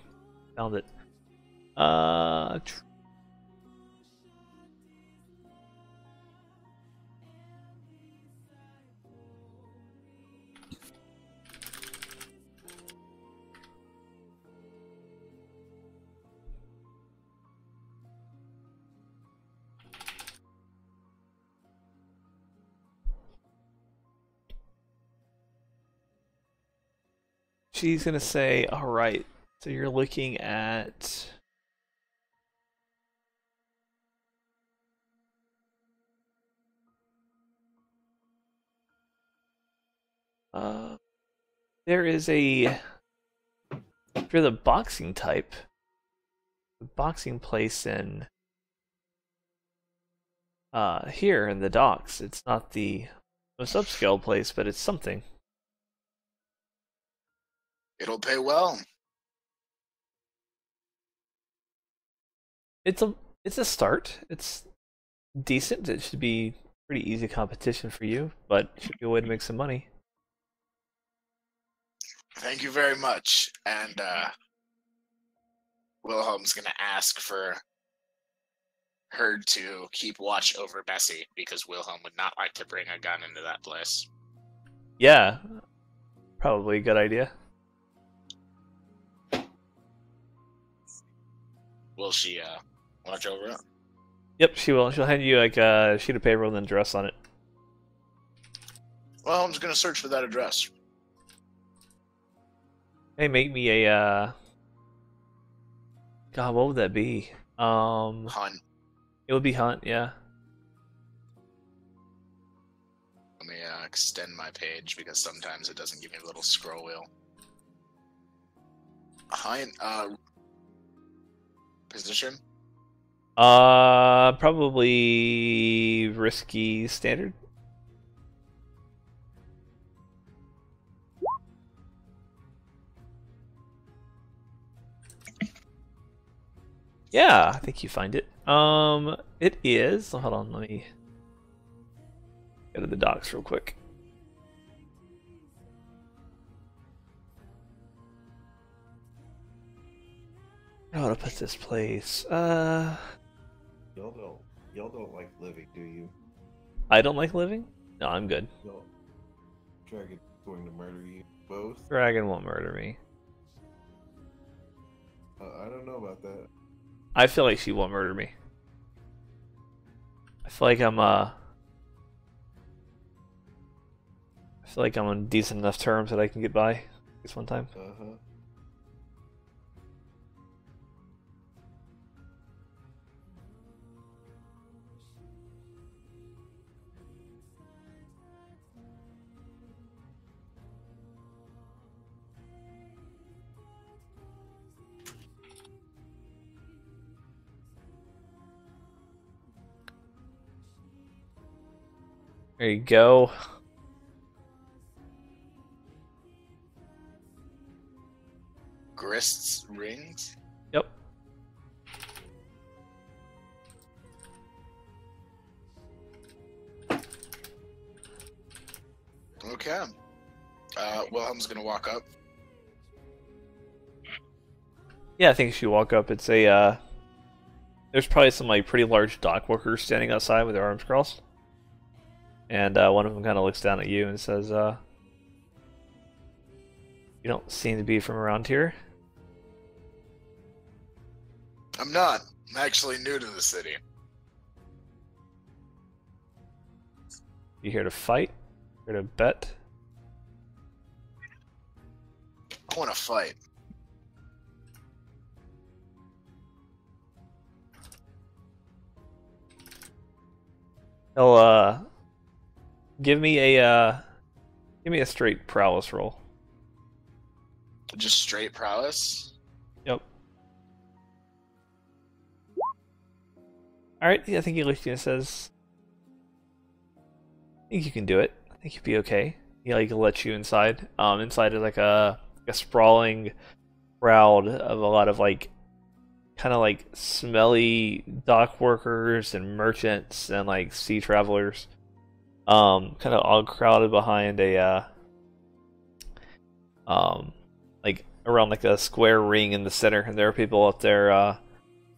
Found it. She's gonna say, alright, so you're looking at there is a, for the boxing type, the boxing place in here in the docks. It's not the most upscale place, but it's something. It'll pay well. It's a start. It's decent. It should be pretty easy competition for you, but it should be a way to make some money. Thank you very much. And Wilhelm's gonna ask for her to keep watch over Bessie because Wilhelm would not like to bring a gun into that place. Yeah, probably a good idea. Will she watch over it? Yep, she will. She'll hand you like a sheet of paper with an address on it. Well, I'm just gonna search for that address. Hey, make me a God, what would that be? Hunt. It would be Hunt, yeah. Let me extend my page because sometimes it doesn't give me a little scroll wheel. Hunt. Position? Probably risky standard. Yeah, I think you find it. It is. Hold on, let me go to the docks real quick. I want to put this place. Y'all don't like living, do you? I don't like living? No, I'm good. Y'all, Dragon's going to murder you both? Dragon won't murder me. I don't know about that. I feel like she won't murder me. I feel like I'm on decent enough terms that I can get by this one time. Uh-huh. There you go. Grist's rings? Yep. Okay. Wilhelm's gonna walk up. Yeah, I think if you walk up, it's a there's probably some like pretty large dock workers standing outside with their arms crossed, and one of them kind of looks down at you and says, "You don't seem to be from around here." I'm not. I'm actually new to the city. You here to fight? Here to bet? I want to fight. He'll give me a straight prowess roll. Just straight prowess? Yep. Alright, I think he looks at you and says, I think you can do it. I think you'll be okay. He like lets you inside. Inside is like a sprawling crowd of a lot of like kind of like smelly dock workers and merchants and like sea travelers. Kind of all crowded behind a like around like a square ring in the center, and there are people up there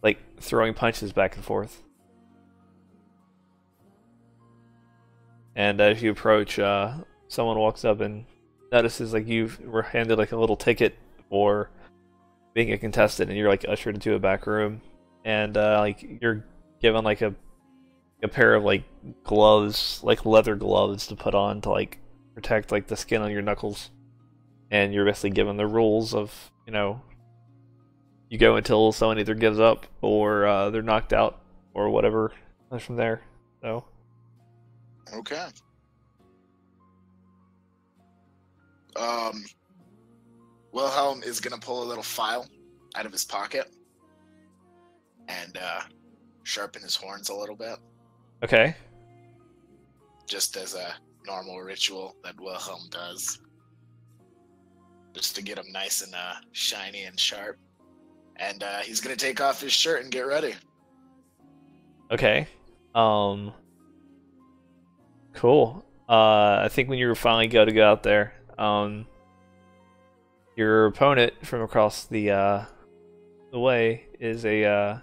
like throwing punches back and forth. And as you approach, someone walks up and notices like you were handed like a little ticket for being a contestant, and you're like ushered into a back room, and like you're given like a pair of like gloves, like leather gloves to put on to like protect like the skin on your knuckles, and you're basically given the rules of, you know, you go until someone either gives up or they're knocked out or whatever from there. So okay. Wilhelm is gonna pull a little file out of his pocket and sharpen his horns a little bit. okay. Just as a normal ritual that Wilhelm does. Just to get him nice and shiny and sharp. And he's gonna take off his shirt and get ready. Okay. Cool. I think when you finally go out there, your opponent from across the way is a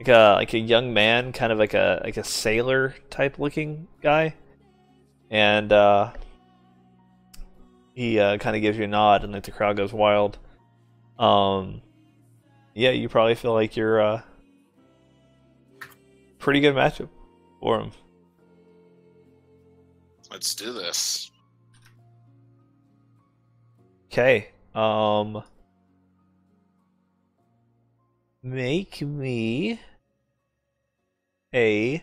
like a young man, kind of like a sailor type looking guy, and he kind of gives you a nod, and like the crowd goes wild. Yeah, you probably feel like you're pretty good matchup for him. Let's do this. Okay. Make me a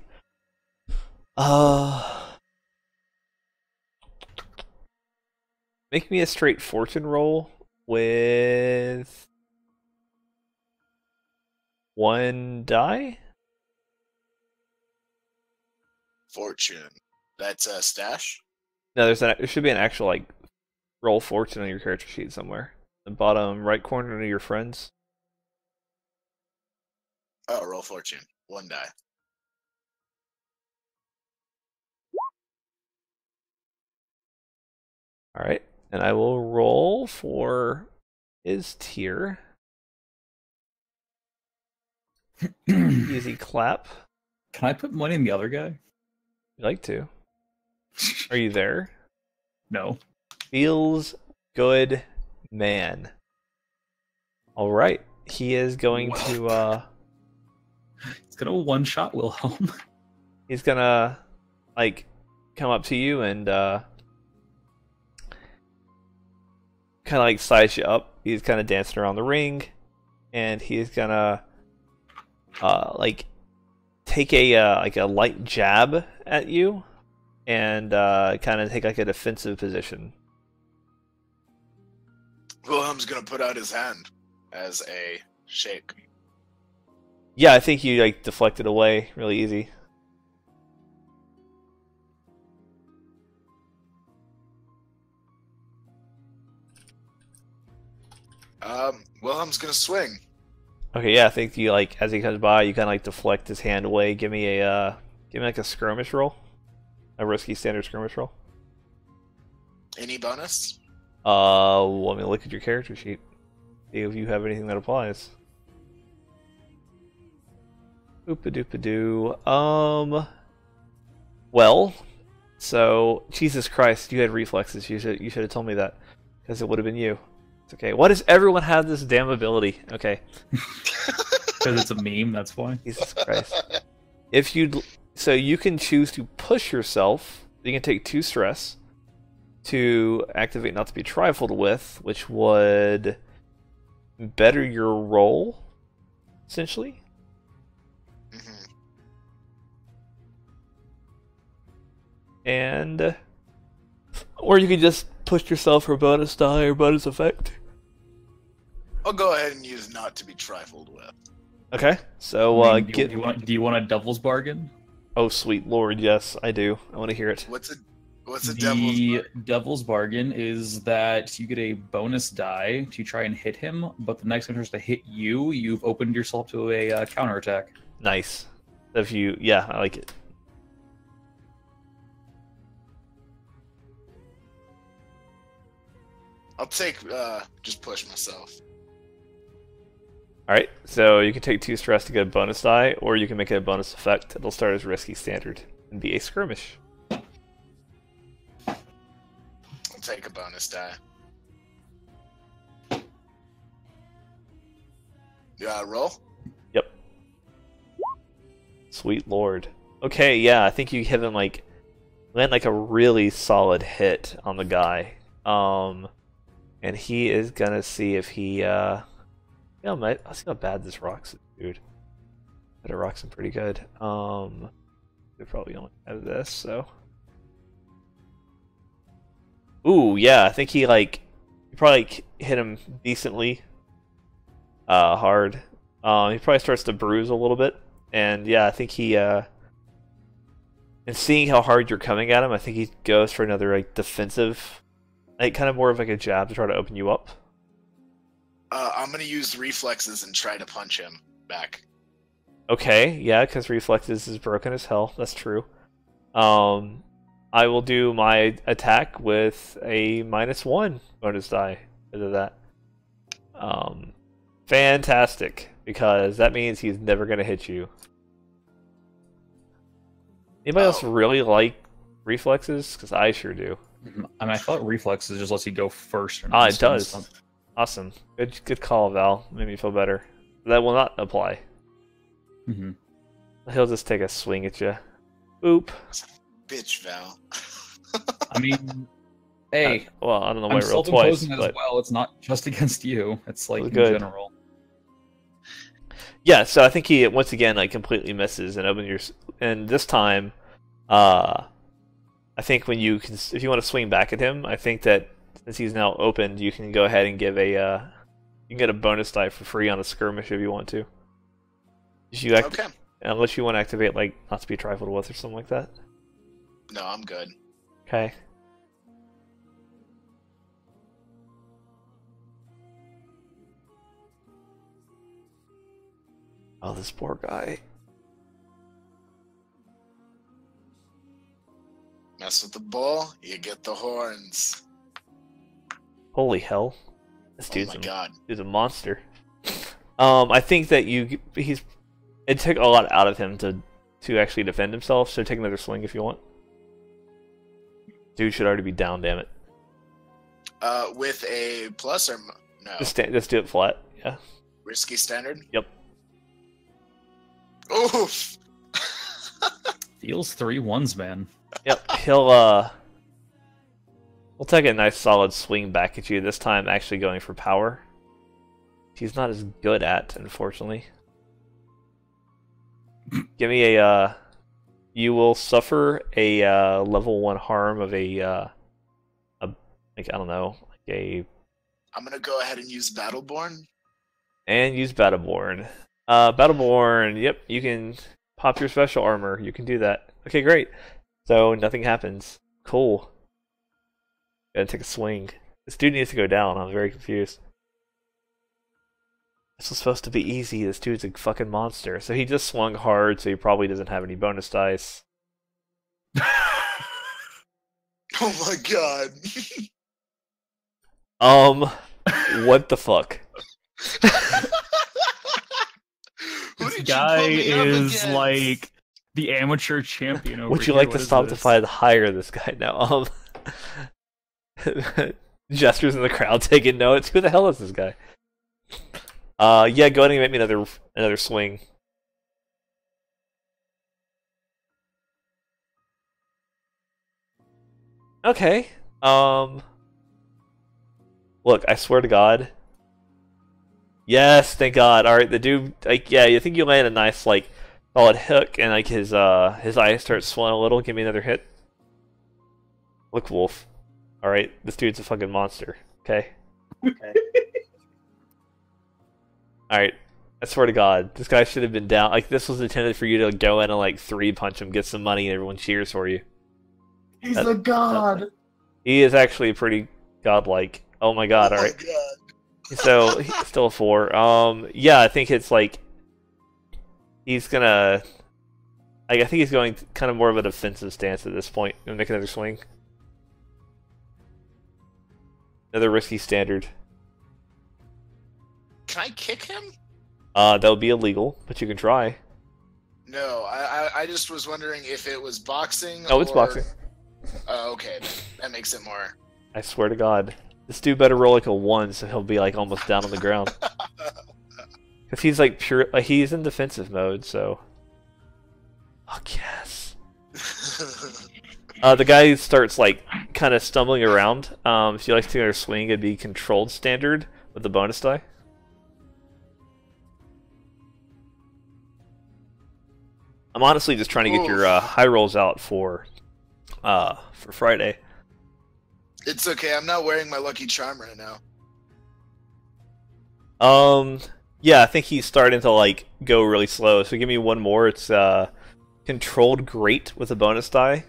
make me a straight fortune roll with 1 die. Fortune. That's a stash? No, there should be an actual like roll fortune on your character sheet somewhere. The bottom right corner of your friends. Oh, roll fortune. 1 die. Alright, and I will roll for his tier. Easy clap. Can I put money in the other guy? You'd like to. Are you there? No. Feels good, man. Alright, he is going to It's gonna one-shot Wilhelm. he's gonna like come up to you and kind of like size you up. He's kind of dancing around the ring, and he's gonna like take a like a light jab at you, and kind of take like a defensive position. Wilhelm's gonna put out his hand as a shake. Yeah, I think you like deflected away really easy. Wilhelm's gonna swing. Okay, yeah, I think you like as he comes by, you kind of like deflect his hand away. Give me like a skirmish roll, a risky standard skirmish roll. Any bonus? Let me look at your character sheet. See if you have anything that applies. Oopa-doopa-doo. Well, so Jesus Christ, you had reflexes. You should have told me that, because it would have been you. It's okay. Why does everyone have this damn ability? Okay. Because it's a meme, that's why. Jesus Christ. So you can choose to push yourself. You can take 2 stress to activate not to be trifled with, which would better your roll, essentially. And or you could just push yourself for bonus die or bonus effect. I'll go ahead and use not to be trifled with. Okay, so do you want a devil's bargain? Oh, sweet lord, yes, I do. I want to hear it. What's a The devil's bargain? devil's bargain is that you get a bonus die to try and hit him, but the next time he tries to hit you, you've opened yourself to a counterattack. Nice. Yeah, I like it. I'll take just push myself. Alright, so you can take 2 stress to get a bonus die, or you can make it a bonus effect. It'll start as risky standard and be a skirmish. I'll take a bonus die. Roll? Yep. Sweet lord. Okay, yeah, I think you hit him land a really solid hit on the guy. And he is gonna see if he mate, I'll see how bad this rocks is, dude. But it rocks him pretty good. We probably only have this, so. Ooh, yeah, I think he probably hit him decently hard. He probably starts to bruise a little bit. And yeah, I think he and seeing how hard you're coming at him, I think he goes for another defensive, kind of more of a jab to try to open you up. I'm gonna use reflexes and try to punch him back. Okay, yeah, because reflexes is broken as hell. That's true. I will do my attack with a -1 bonus die because of that. Fantastic, because that means he's never gonna hit you. Anybody else really like reflexes? Because I sure do. I mean, I thought reflexes just lets you go first. Ah, it does. Awesome. Good call, Val. Made me feel better. That will not apply. Mm-hmm. He'll just take a swing at you. Boop. Bitch, Val. I mean, hey. Well, I don't know why I'm I rolled twice. self-imposing But as well. It's not just against you. It's in good. general. Yeah, so I think he once again completely misses and opens your. And this time, I think if you want to swing back at him, I think that since he's now opened, you can go ahead and give you can get a bonus die for free on a skirmish if you want to. Okay. Unless you want to activate not to be trifled with or something like that. No, I'm good. Okay. Oh, this poor guy. Mess with the bull, you get the horns. Holy hell. This Oh my god. dude's a monster. I think that it took a lot out of him to actually defend himself, so take another swing if you want. Dude should already be down, damn it. With a plus or no? Just do it flat, yeah. Risky standard? Yep. Oof! Feels 3 1s, man. Yep, he'll take a nice solid swing back at you, this time actually going for power. He's not as good at, unfortunately. Give me a, you will suffer a level 1 harm of I don't know, I'm gonna go ahead and use Battleborn. And use Battleborn. Battleborn, yep, you can pop your special armor, you can do that. Okay, great. So nothing happens. Cool. Gotta take a swing. This dude needs to go down, I'm very confused. This was supposed to be easy, this dude's a fucking monster. So he just swung hard, so he probably doesn't have any bonus dice. Oh my god. What the fuck? Who did Why'd you guy put me up is against? like the amateur champion over Would you here. like to What is stop this? to fight hire this guy now? Gestures in the crowd taking notes. Who the hell is this guy? Yeah, go ahead and make me another swing. Okay. Look, I swear to God. Yes, thank God. All right, the dude, like, yeah, you think you land a nice, like, solid hook, and like his eyes start swelling a little. Give me another hit. Look, Wolf. All right, this dude's a fucking monster. Okay. Okay. All right. I swear to God, this guy should have been down. Like, this was intended for you to go in and like 3-punch him, get some money, and everyone cheers for you. He's a god. He is actually pretty godlike. Oh my God! All right. Oh my God. So he's still a 4. Yeah, I think it's like he's gonna. Like, I think he's going kind of more of a defensive stance at this point. Gonna make another swing. Another risky standard. Can I kick him? That would be illegal, but you can try. No, I just was wondering if it was boxing. Oh, it's or... boxing. Okay, that makes it more. I swear to God, this dude better roll like a 1, so he'll be like almost down on the ground. Because he's like pure. Like, he's in defensive mode, so. Fuck yes. The guy starts like kind of stumbling around. If you like to take another swing, it'd be controlled standard with the bonus die. I'm honestly just trying to get your high rolls out for Friday. It's okay. I'm not wearing my lucky charm right now. Yeah, I think he's starting to like go really slow. So give me one more. It's controlled great with a bonus die.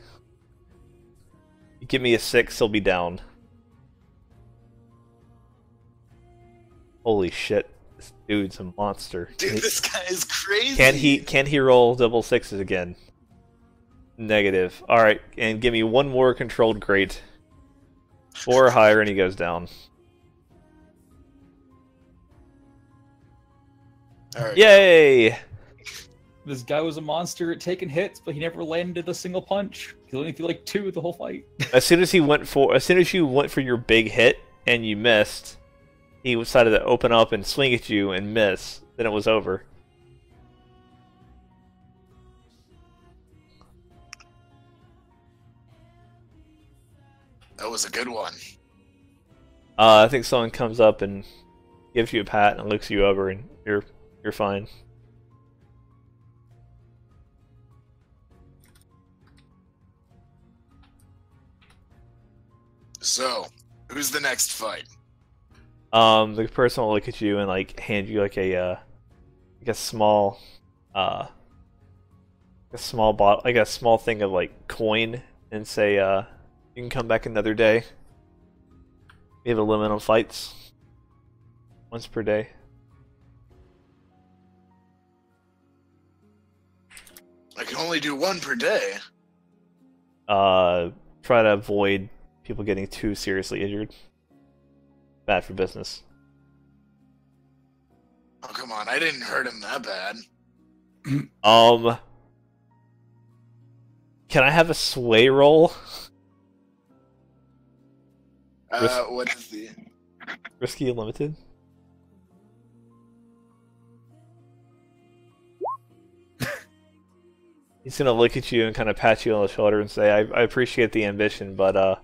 You give me a 6, he'll be down. Holy shit. This dude's a monster. Dude, this guy is crazy. Can he roll double 6s again? Negative. Alright, and give me one more controlled great. 4 or higher and he goes down. All right. Yay! This guy was a monster at taking hits, but he never landed a single punch. He only threw like 2 the whole fight. As soon as you went for your big hit and you missed, he decided to open up and swing at you and miss. Then it was over. That was a good one. I think someone comes up and gives you a pat and looks you over, and you're fine. So, who's the next fight? The person will look at you and like hand you like a small bottle, like a small thing of like coin, and say you can come back another day. We have a limit on fights. Once per day. I can only do 1 per day. Try to avoid people getting too seriously injured. Bad for business. Oh, come on. I didn't hurt him that bad. Can I have a sway roll? What is the... Risky and limited? He's gonna look at you and kind of pat you on the shoulder and say, I appreciate the ambition, but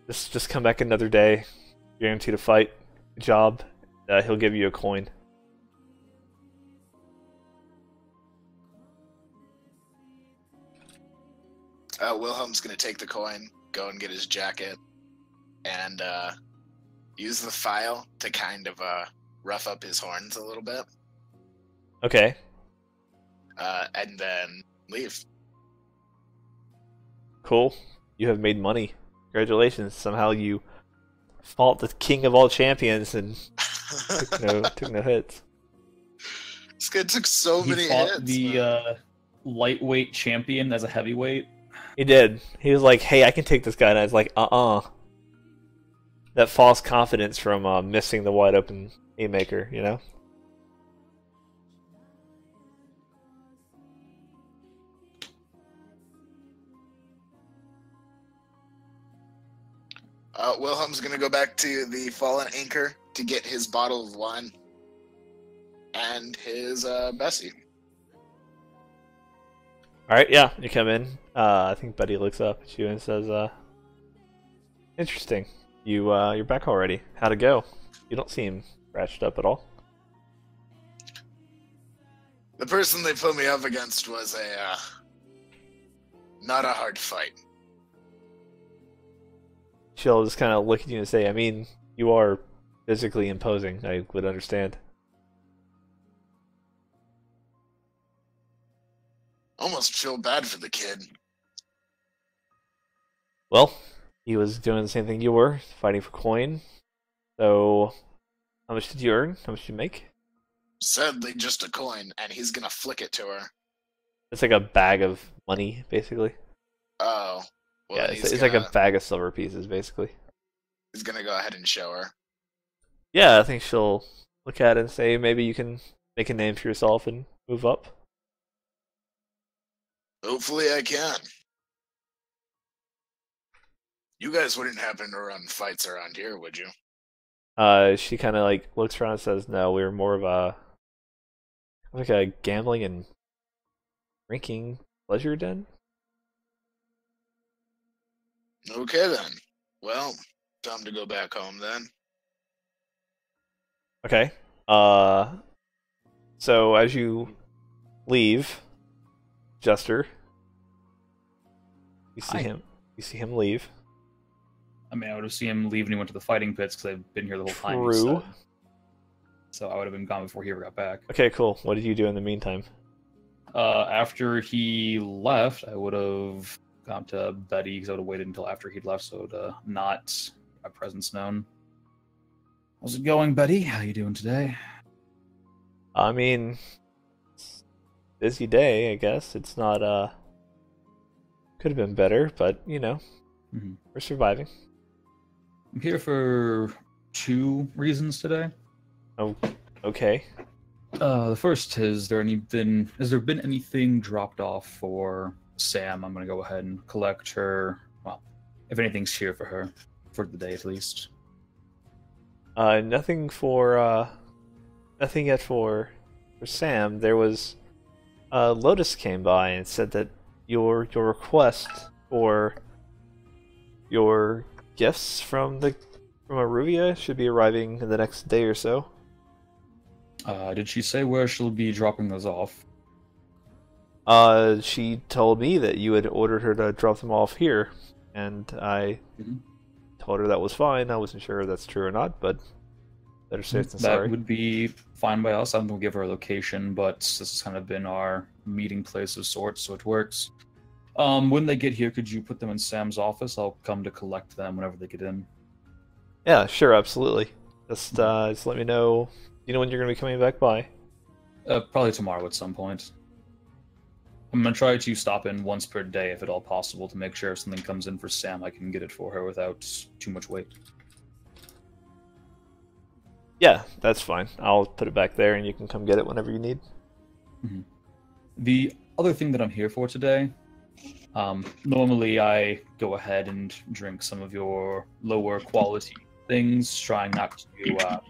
just come back another day. Guaranteed to fight. Good job. He'll give you a coin. Wilhelm's gonna take the coin, go and get his jacket, and use the file to kind of rough up his horns a little bit. Okay. And then leave. Cool. You have made money. Congratulations. Somehow you fought the king of all champions and took no hits. This guy took so He many fought hits. the lightweight champion as a heavyweight. He did. He was like, hey, I can take this guy. And I was like, That false confidence from missing the wide open haymaker, you know? Wilhelm's gonna go back to the Fallen Anchor to get his bottle of wine and his Bessie. All right, yeah, you come in. I think Betty looks up at you and says, "Interesting. You're back already. How'd it go? You don't seem scratched up at all." The person they put me up against was not a hard fight. She'll just kind of look at you and say, "I mean, you are physically imposing. I would understand." Almost feel bad for the kid. Well, he was doing the same thing you were, fighting for coin. So, how much did you earn? How much did you make? Sadly, just a coin, and he's gonna flick it to her. It's like a bag of money, basically. Oh. Well, Yeah, it's like a bag of silver pieces, basically. He's gonna go ahead and show her. Yeah, I think she'll look at it and say, maybe you can make a name for yourself and move up. Hopefully I can. You guys wouldn't happen to run fights around here, would you? She kind of like looks around and says, "No, we're more of a gambling and drinking pleasure den." Okay then. Well, time to go back home then. Okay. So as you leave, Jester, you see Hi. him. You see him leave. I mean, I would have seen him leave when he went to the fighting pits because I've been here the whole time. he True. said. So I would have been gone before he ever got back. Okay, cool. What did you do in the meantime? After he left, I would have gone to Betty because I would have waited until after he'd left, so to not my presence known. How's it going, Betty? How you doing today? I mean, it's a busy day, I guess. It's not, could have been better, but, you know, we're surviving. I'm here for 2 reasons today. Oh, okay. The first is, has there been anything dropped off for Sam? I'm gonna go ahead and collect her. Well, if anything's here for her, for the day at least. Nothing yet for Sam. There was, Lotus came by and said that your request for your gifts from Iruvia should be arriving in the next day or so. Did she say where she'll be dropping those off? She told me that you had ordered her to drop them off here, and I told her that was fine. I wasn't sure if that's true or not, but better safe than sorry. That would be fine by us. I'm going to give her a location, but this has kind of been our meeting place of sorts, so it works. When they get here, could you put them in Sam's office? I'll come to collect them whenever they get in. Yeah, sure, absolutely. Just let me know. You know when you're going to be coming back by? Probably tomorrow at some point. I'm going to try to stop in once per day, if at all possible, to make sure if something comes in for Sam, I can get it for her without too much wait. Yeah, that's fine. I'll put it back there, and you can come get it whenever you need. The other thing that I'm here for today, normally I go ahead and drink some of your lower quality things, trying not to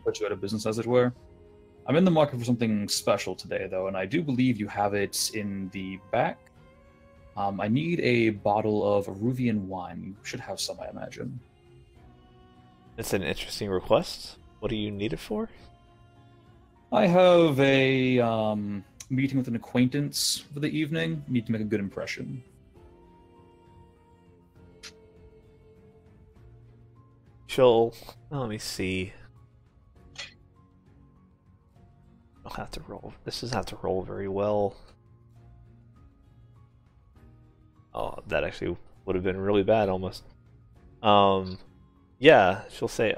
put you out of business, as it were. I'm in the market for something special today, though, and I do believe you have it in the back. I need a bottle of Iruvian wine. You should have some, I imagine. It's an interesting request. What do you need it for? I have a meeting with an acquaintance for the evening. Need to make a good impression. Let me see. I'll have to roll. This doesn't have to roll very well. Oh, that actually would have been really bad almost. Yeah, she'll say,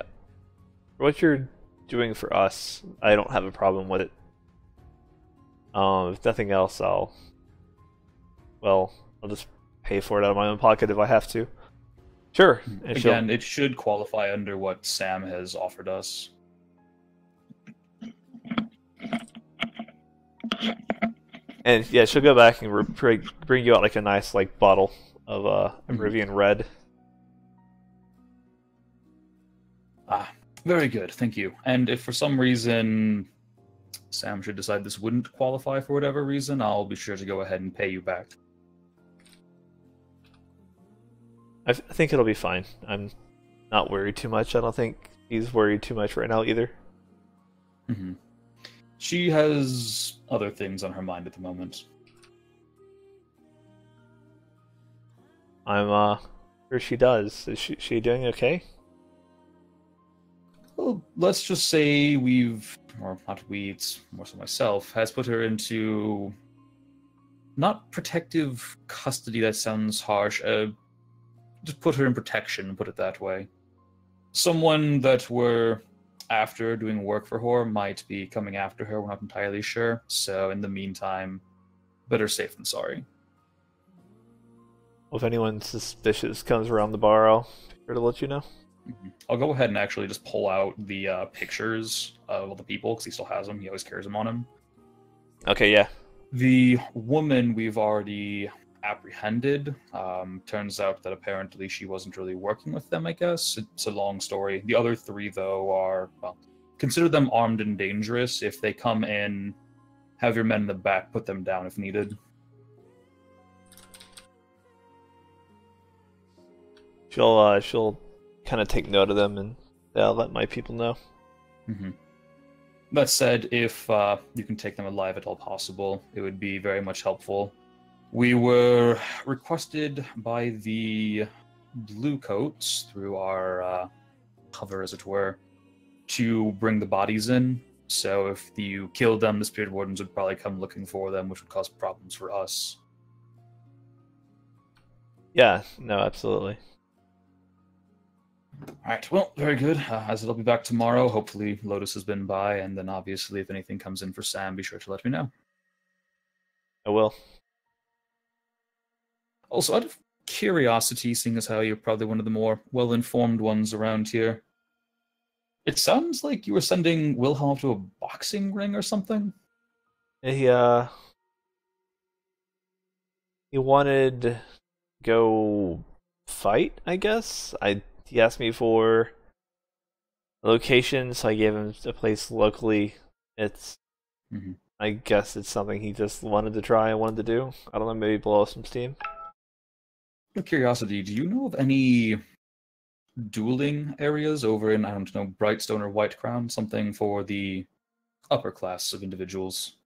what you're doing for us, I don't have a problem with it. If nothing else, I'll just pay for it out of my own pocket if I have to. Sure. And again, it should qualify under what Sam has offered us. And yeah, she'll go back and bring you out like a nice bottle of Iruvian Red. Ah, very good, thank you. And if for some reason Sam should decide this wouldn't qualify for whatever reason, I'll be sure to go ahead and pay you back. I think it'll be fine. I'm not worried too much. I don't think he's worried too much right now either. Mm-hmm. She has other things on her mind at the moment. I'm sure she does. Is she doing okay? Well, let's just say or not we, it's more so myself, has put her into not protective custody, that sounds harsh, just put her in protection, put it that way. Someone that we're after doing work for her might be coming after her, we're not entirely sure. So in the meantime, better safe than sorry. Well, if anyone suspicious comes around the bar, I'll be sure to let you know. Mm-hmm. I'll go ahead and actually just pull out the pictures of all the people, because he still has them, he always carries them on him. Okay, yeah. The woman we've already apprehended. Turns out that apparently she wasn't really working with them, I guess. It's a long story. The other three, though, are, well, consider them armed and dangerous. If they come in, have your men in the back put them down if needed. She'll kind of take note of them and I'll let my people know. Mm-hmm. That said, if you can take them alive at all possible, it would be very much helpful. We were requested by the Bluecoats, through our cover, as it were, to bring the bodies in. So if you killed them, the Spirit Wardens would probably come looking for them, which would cause problems for us. Yeah, no, absolutely. Alright, well, very good. As it'll be back tomorrow, hopefully Lotus has been by, and then obviously if anything comes in for Sam, be sure to let me know. I will. Also, out of curiosity, seeing as how you're probably one of the more well-informed ones around here, it sounds like you were sending Wilhelm to a boxing ring or something? He wanted to go fight, I guess. He asked me for a location, so I gave him a place locally. It's I guess it's something he just wanted to try and wanted to do. I don't know, maybe blow some steam. Out of curiosity, do you know of any dueling areas over in, I don't know, Brightstone or White Crown? Something for the upper class of individuals.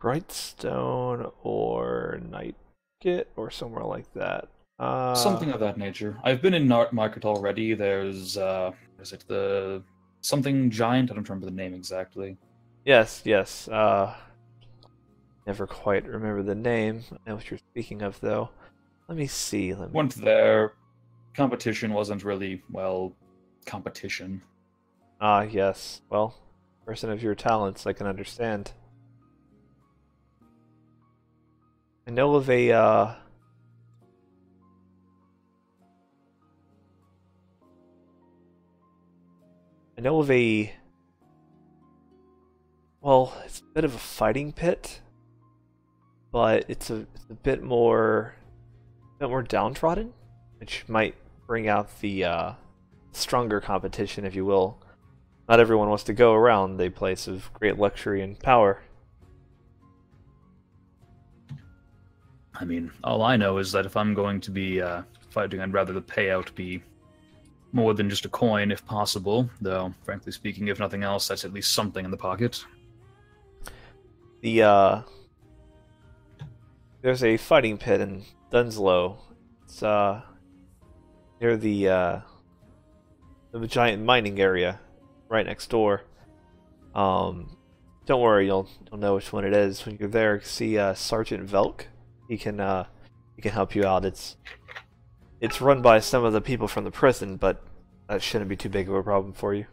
Brightstone or Nightgate or somewhere like that. Something of that nature. I've been in Market already. There's, is it the something giant? I don't remember the name exactly. Yes. Never quite remember the name. I know what you're speaking of, though. Let me see. Went there. Competition wasn't really, well, competition. Ah, yes. Well, person of your talents, I can understand. I know of a, well, it's a bit of a fighting pit, but it's a bit more downtrodden, which might bring out the stronger competition, if you will. Not everyone wants to go around a place of great luxury and power. I mean, all I know is that if I'm going to be fighting, I'd rather the payout be more than just a coin, if possible. Though, frankly speaking, if nothing else, that's at least something in the pocket. There's a fighting pit in Dunslow. It's near the giant mining area right next door. Don't worry, you'll know which one it is when you're there. See Sergeant Velk. He can help you out. It's run by some of the people from the prison, but that shouldn't be too big of a problem for you.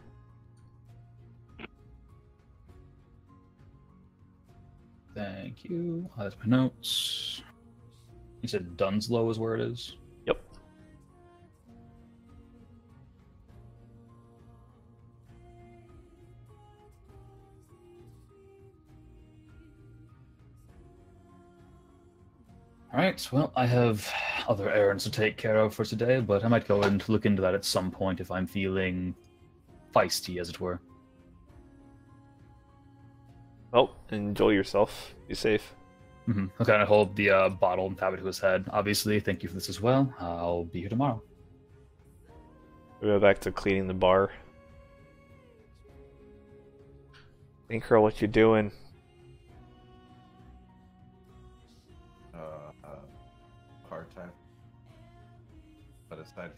Thank you. That's my notes. You said Dunslow is where it is? Yep. Alright, well, I have other errands to take care of for today, but I might go and look into that at some point if I'm feeling feisty, as it were. Well, enjoy yourself. Be safe. I'll kind of hold the bottle and tap it to his head. Obviously, thank you for this as well. I'll be here tomorrow. We go back to cleaning the bar. Think, girl, what you doing? Hard time. But aside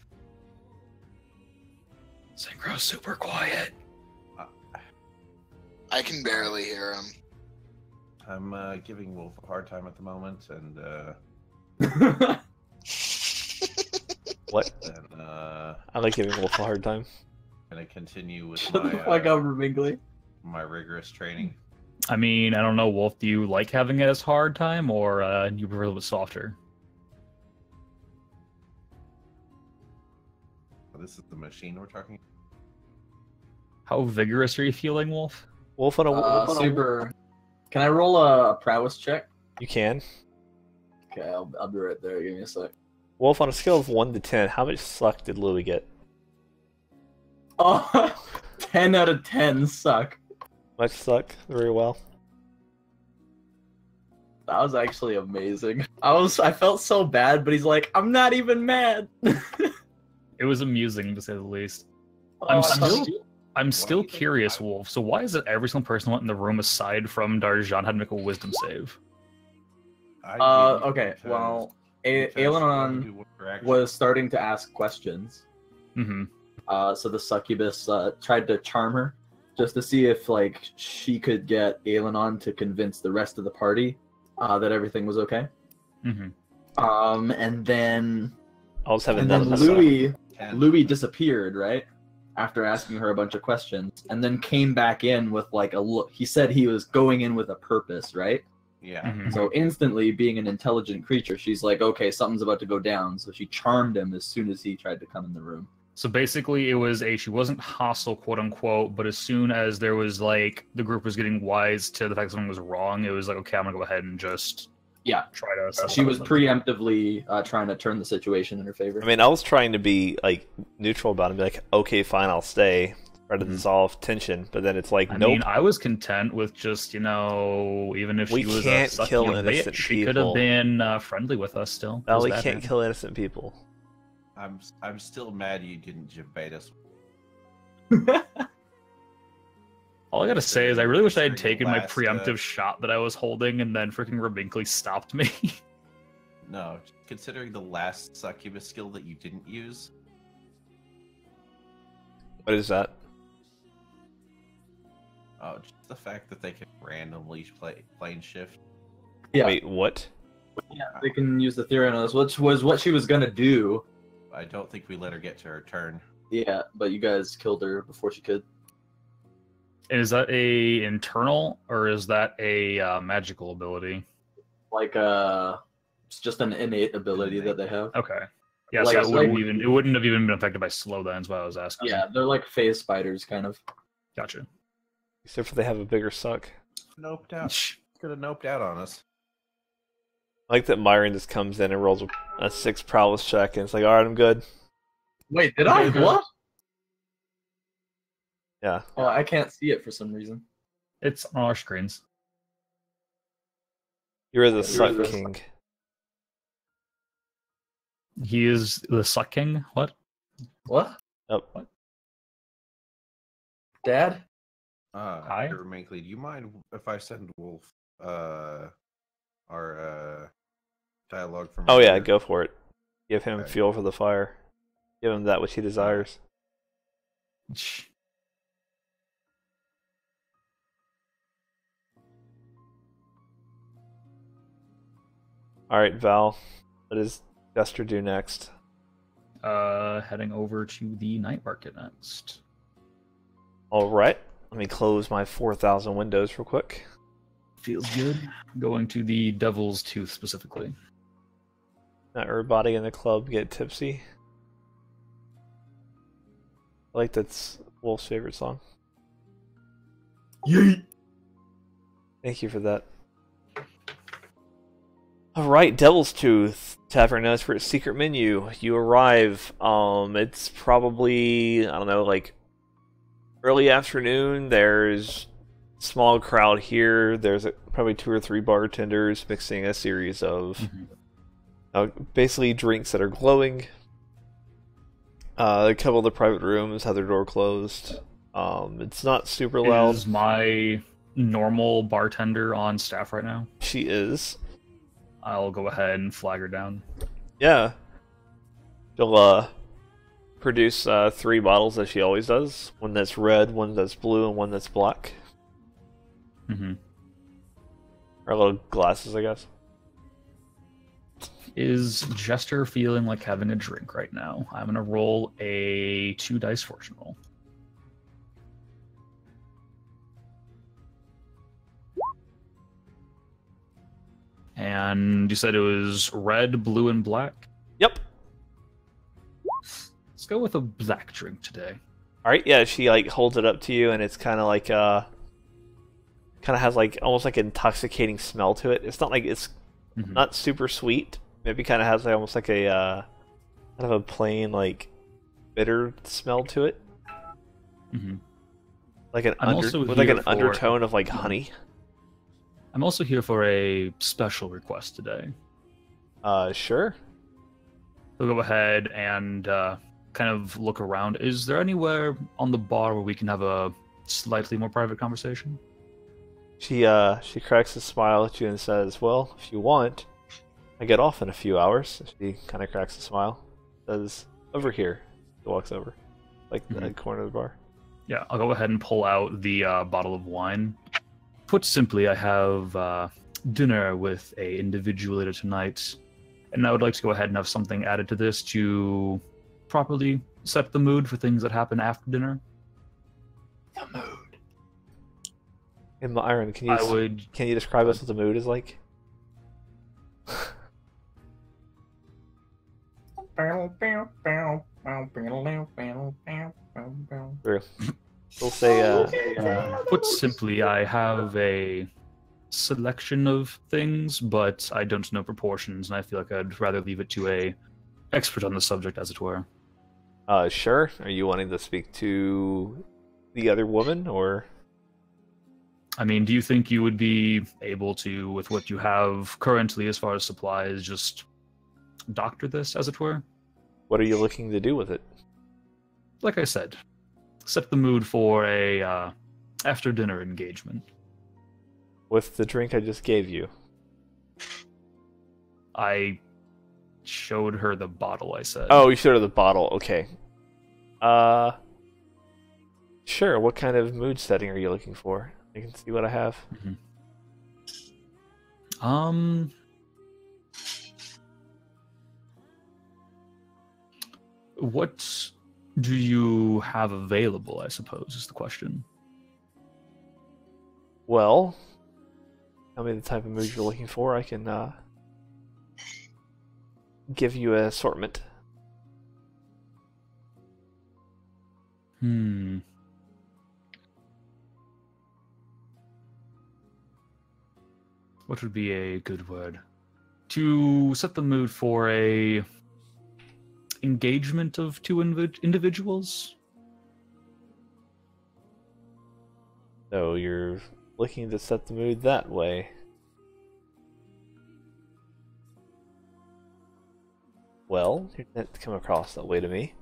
Synchro's super quiet. I can barely hear him. I'm giving Wolf a hard time at the moment, and What? then I like giving Wolf a hard time. gonna continue with Shut the fuck up, Mingley. my rigorous training. I mean, I don't know, Wolf, do you like having it as hard time, or you prefer a little bit softer? This is the machine we're talking. How vigorous are you feeling, Wolf? Wolf on a Super. Can I roll a prowess check? You can. Okay, I'll be right there. Give me a sec. Wolf, on a scale of 1 to 10, how much suck did Louis get? Oh, 10 out of 10 suck. Much suck. Very well. That was actually amazing. I felt so bad, but he's like, I'm not even mad. It was amusing, to say the least. Oh, I'm still curious, Wolf. So why is it every single person went in the room aside from Darjan had to make a wisdom save? Okay, well, Aelenon was starting to ask questions. So the succubus tried to charm her, just to see if like she could get Aelenon to convince the rest of the party that everything was okay. And then Louis disappeared, right? After asking her a bunch of questions, and then came back in with like a look. He said he was going in with a purpose, right? Yeah. So instantly, being an intelligent creature, she's like, okay, something's about to go down. So she charmed him as soon as he tried to come in the room. So basically, she wasn't hostile, quote unquote, but as soon as there was like the group was getting wise to the fact something was wrong, it was like, okay, I'm gonna go ahead and just try to. She was preemptively trying to turn the situation in her favor. I mean, I was trying to be like neutral about it, be like, okay, fine, I'll stay, try to dissolve tension. But then it's like, I nope. mean, I was content with just even if she was can't a sucky kill bitch, innocent she could have been friendly with us still. We can't kill innocent people. I'm still mad you didn't debate us. All I gotta say is I really wish I had taken my preemptive shot that I was holding, and then freaking Rabinkley stopped me. No, considering the last succubus skill that you didn't use. What is that? Oh, just the fact that they can randomly plane shift. Yeah. Wait, what? Yeah, they can use the theory on us, which was what she was gonna do. I don't think we let her get to her turn. Yeah, but you guys killed her before she could. And is that a internal or is that a magical ability? Like it's just an innate ability that they have. Okay. Yeah, Like- so it wouldn't have even been affected by slow then, is what I was asking. Yeah, they're like phase spiders, kind of. Gotcha. Except for they have a bigger suck. Noped out. Could have noped out on us. I like that Myron just comes in and rolls a 6 prowess check, and it's like, alright, I'm good. Wait, did I? What? Yeah. Oh, I can't see it for some reason. It's on our screens. You're the suck king. He is the suck king? What? What? Oh. What? Dad? Hi? Minkley, do you mind if I send Wolf our dialogue from? Oh yeah, earlier? go for it. Give him Okay. fuel for the fire. Give him that which he desires. Alright, Val. What does Jester do next? Heading over to the night market next. Alright. Let me close my 4,000 windows real quick. Feels good. Going to the Devil's Tooth specifically. Not everybody in the club get tipsy. I like that's Wolf's favorite song. Yeet. Thank you for that. Alright, Devil's Tooth. Tavern knows for its secret menu. You arrive. It's probably, I don't know, like early afternoon. There's a small crowd here. There's probably 2 or 3 bartenders mixing a series of basically drinks that are glowing. A couple of the private rooms have their door closed. It's not super loud. Is my normal bartender on staff right now? She is. I'll go ahead and flag her down. Yeah. She'll produce 3 bottles as she always does. One that's red, one that's blue, and one that's black. Or little glasses, I guess. Is Jester feeling like having a drink right now? I'm gonna roll a 2 dice fortune roll. And you said it was red, blue, and black? Yep. Let's go with a black drink today. Alright, yeah, she like holds it up to you and it's kinda like kinda has like almost like an intoxicating smell to it. It's not like it's not super sweet. Maybe kinda has like almost like a kind of a plain like bitter smell to it. Like an undertone of like honey. I'm also here for a special request today. Sure. We'll go ahead and kind of look around. Is there anywhere on the bar where we can have a slightly more private conversation? She cracks a smile at you and says, "Well, if you want, I get off in a few hours." She kind of cracks a smile. Says, "Over here." She walks over, like the corner of the bar. Yeah, I'll go ahead and pull out the bottle of wine. Put simply, I have dinner with a individual later tonight, and I would like to go ahead and have something added to this to properly set the mood for things that happen after dinner. The mood. In Myron, can you describe us what the mood is like? True. We'll say, Put simply, I have a selection of things, but I don't know proportions, and I feel like I'd rather leave it to a expert on the subject, as it were. Sure. Are you wanting to speak to the other woman, or? I mean, do you think you would be able to, with what you have currently as far as supplies, just doctor this, as it were? What are you looking to do with it? Like I said, set the mood for a after-dinner engagement. With the drink I just gave you? I showed her the bottle, I said. Oh, you showed her the bottle. Okay. Sure. What kind of mood setting are you looking for? I can see what I have. What do you have available, I suppose, is the question. Well, tell me the type of mood you're looking for. I can give you an assortment. What would be a good word? To set the mood for a engagement of 2 individuals? So you're looking to set the mood that way. Well, you didn't come across that way to me.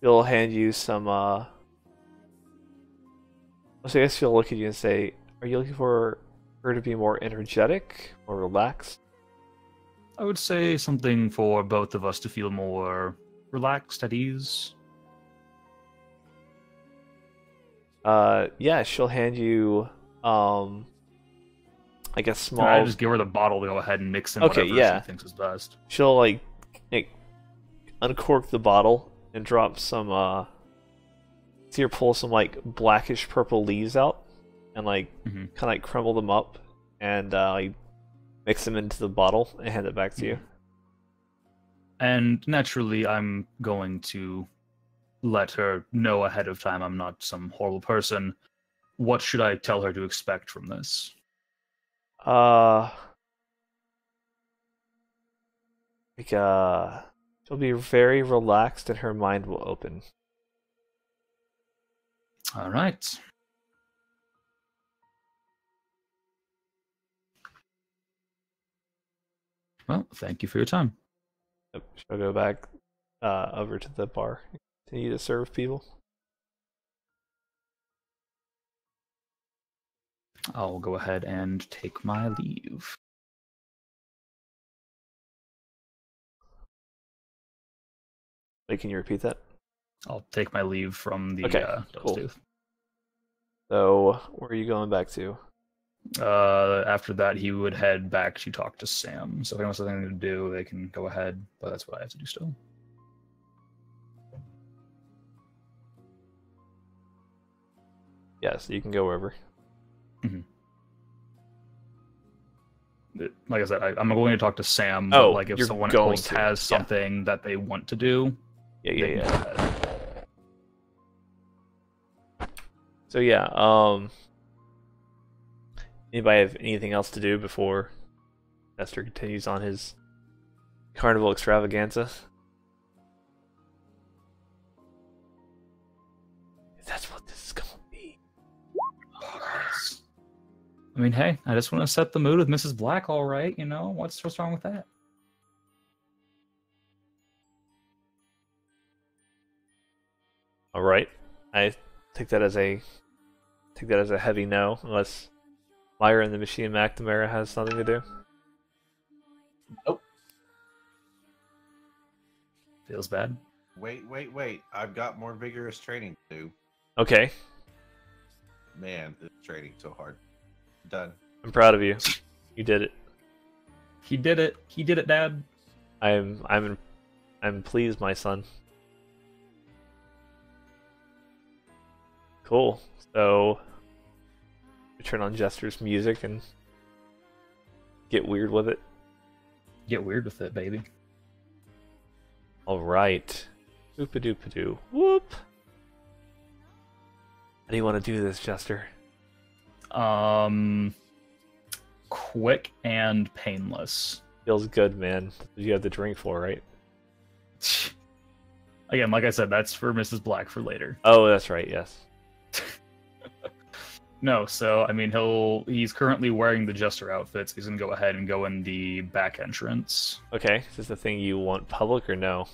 She'll hand you some, so I guess she'll look at you and say, are you looking for her to be more energetic or relaxed? I would say something for both of us to feel more relaxed, at ease. Yeah, she'll hand you, like a small... I just give her the bottle to go ahead and mix in whatever she thinks is best. She'll, like, uncork the bottle and drop some, see her pull some, like, blackish purple leaves out and, like, kind of, like, crumble them up and, like, mix them into the bottle and hand it back to you. And naturally, I'm going to let her know ahead of time I'm not some horrible person. What should I tell her to expect from this? She'll be very relaxed and her mind will open. All right. Well, thank you for your time. She'll go back over to the bar. Continue to serve people. I'll go ahead and take my leave. Wait, can you repeat that? I'll take my leave from the cool. Tooth. So, where are you going back to? After that, he would head back to talk to Sam. So if anyone has something to do, they can go ahead. But that's what I have to do still. Yes, you can go wherever. Mm-hmm. Like I said, I'm going to talk to Sam. But like if someone else has something that they want to do, yeah. So yeah, anybody have anything else to do before Nestor continues on his carnival extravaganza? That's what this is gonna be. I mean, hey, I just want to set the mood with Mrs. Black, all right? You know, what's wrong with that? All right, I take that as a heavy no, unless Myra and the Machine McNamara has something to do. Nope. Feels bad. Wait. I've got more vigorous training to do. Okay. Man, this training's so hard. Done. I'm proud of you. You did it. He did it. He did it, Dad. I'm pleased, my son. Cool. So we turn on Jester's music and get weird with it. Get weird with it, baby. All right. Oop-a-doop-a-doo. Whoop. How do you want to do this, Jester? Quick and painless. Feels good, man. You have the drink for, right? Again, like I said, that's for Mrs. Black for later. Oh, that's right, yes. No, so I mean he's currently wearing the Jester outfits. He's gonna go ahead and go in the back entrance. Okay, is this the thing you want public or no?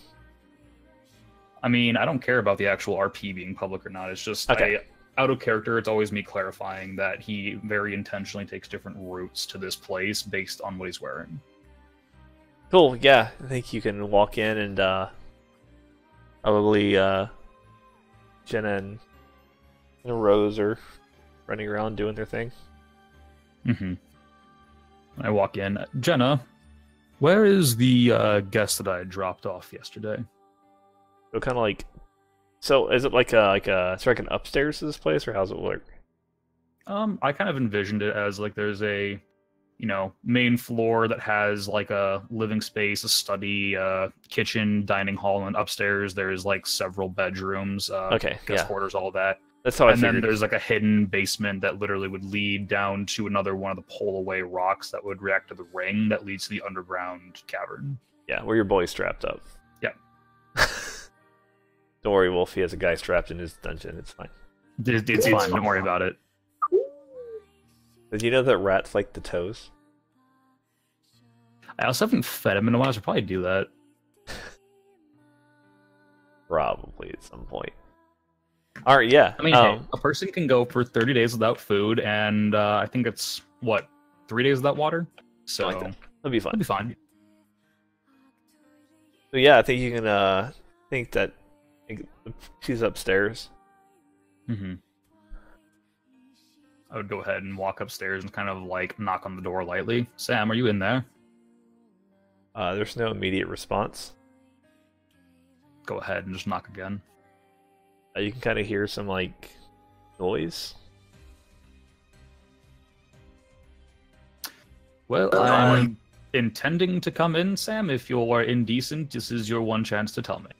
I mean, I don't care about the actual RP being public or not. It's just out of character, it's always me clarifying that he very intentionally takes different routes to this place based on what he's wearing. Cool, yeah. I think you can walk in and probably Jenna and Rose are running around doing their thing. Mm-hmm. I walk in. Jenna, where is the guest that I dropped off yesterday? So kind of like, so is it like an upstairs to this place, or how's it work? I kind of envisioned it as like there's a, main floor that has like a living space, a study, kitchen, dining hall, and upstairs there's like several bedrooms, guest quarters, all that. That's how I figured. And then there's like a hidden basement that literally would lead down to another one of the pull-away rocks that would react to the ring that leads to the underground cavern. Yeah, where your boy's strapped up. Yeah. Don't worry, Wolf. He has a guy strapped in his dungeon. It's fine. It's fine. Don't worry about it. Did you know that rats like the toes? I also haven't fed him in a while. I should probably do that. Probably at some point. All right, yeah. I mean, hey, a person can go for 30 days without food, and I think it's, 3 days without water? So like that. It'll be fine. It'll be fine. So yeah, I think you can think that she's upstairs. Mm-hmm. I would go ahead and walk upstairs and kind of like knock on the door lightly. Sam, are you in there? There's no immediate response. Go ahead and just knock again. You can kind of hear some like noise. Well, I'm intending to come in, Sam. If you're indecent, this is your one chance to tell me.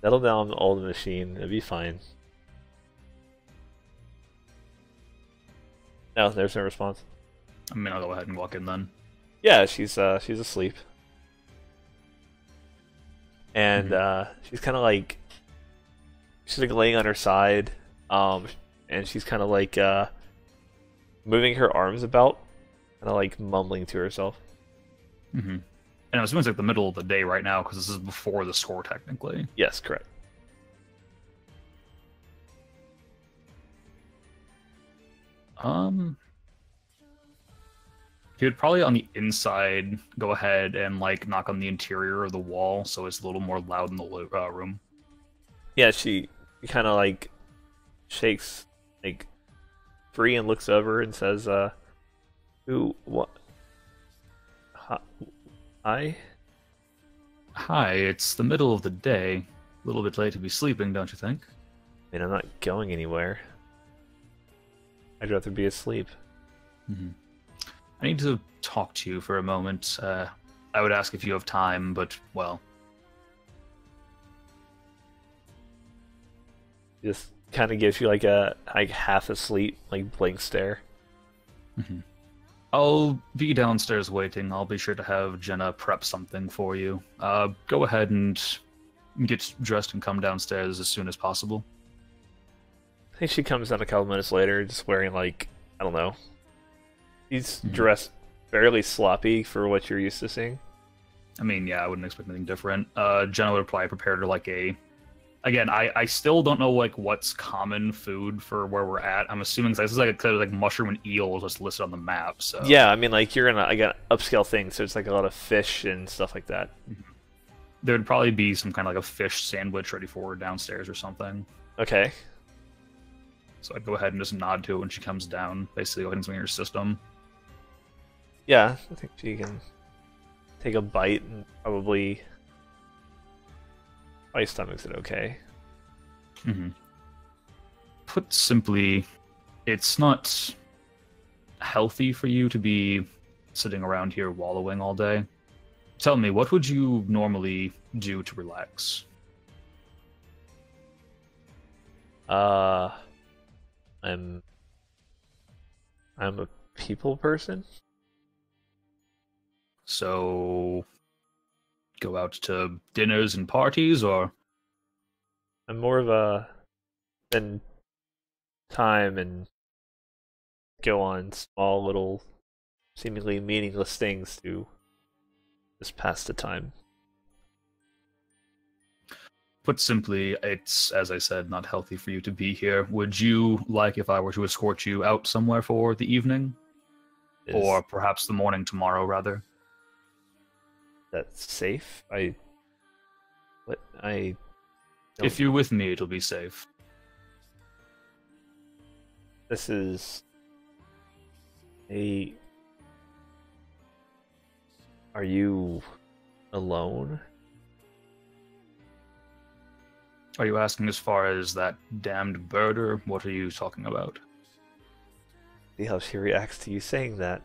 Settle down, old machine. It'll be fine. No, there's no response. I mean, I'll go ahead and walk in then. Yeah, she's asleep. And she's kind of like laying on her side, and she's kind of like moving her arms about, kind of like mumbling to herself. And I'm assuming it's like the middle of the day right now because this is before the score, technically. Yes, correct. He would probably on the inside go ahead and like knock on the interior of the wall so it's a little more loud in the room. Yeah, she kind of like shakes like free and looks over and says, "Who? What? Hi? Hi, it's the middle of the day. A little bit late to be sleeping, don't you think?" I mean, I'm not going anywhere. I'd rather be asleep. I need to talk to you for a moment. I would ask if you have time, but, well... Just kind of gives you like a half asleep, like blank stare. I'll be downstairs waiting. I'll be sure to have Jenna prep something for you. Go ahead and get dressed and come downstairs as soon as possible. I think she comes down a couple minutes later, just wearing like, I don't know. She's dressed fairly sloppy for what you're used to seeing. I mean, yeah, I wouldn't expect anything different. Jenna would probably prepare her like a... Again, I still don't know like what's common food for where we're at. I'm assuming this is like mushroom and eel is what's listed on the map. So yeah, I mean like you're in I got upscale things, so it's like a lot of fish and stuff like that. There would probably be some kind of like a fish sandwich ready for her downstairs or something. Okay. So I'd go ahead and just nod to it when she comes down. Basically, go ahead and swing her system. Yeah, I think she can take a bite and probably stomachs it okay. Put simply, it's not healthy for you to be sitting around here wallowing all day. Tell me, what would you normally do to relax? I'm a people person. So, go out to dinners and parties, or? I'm more of a spend time and go on small little, seemingly meaningless things to just pass the time. Put simply, it's, as I said, not healthy for you to be here. Would you like if I were to escort you out somewhere for the evening? Or perhaps the morning tomorrow, rather? That's safe? If you're with me, it'll be safe. This is Are you alone? Are you asking as far as that damned bird, or what are you talking about? See how she reacts to you saying that.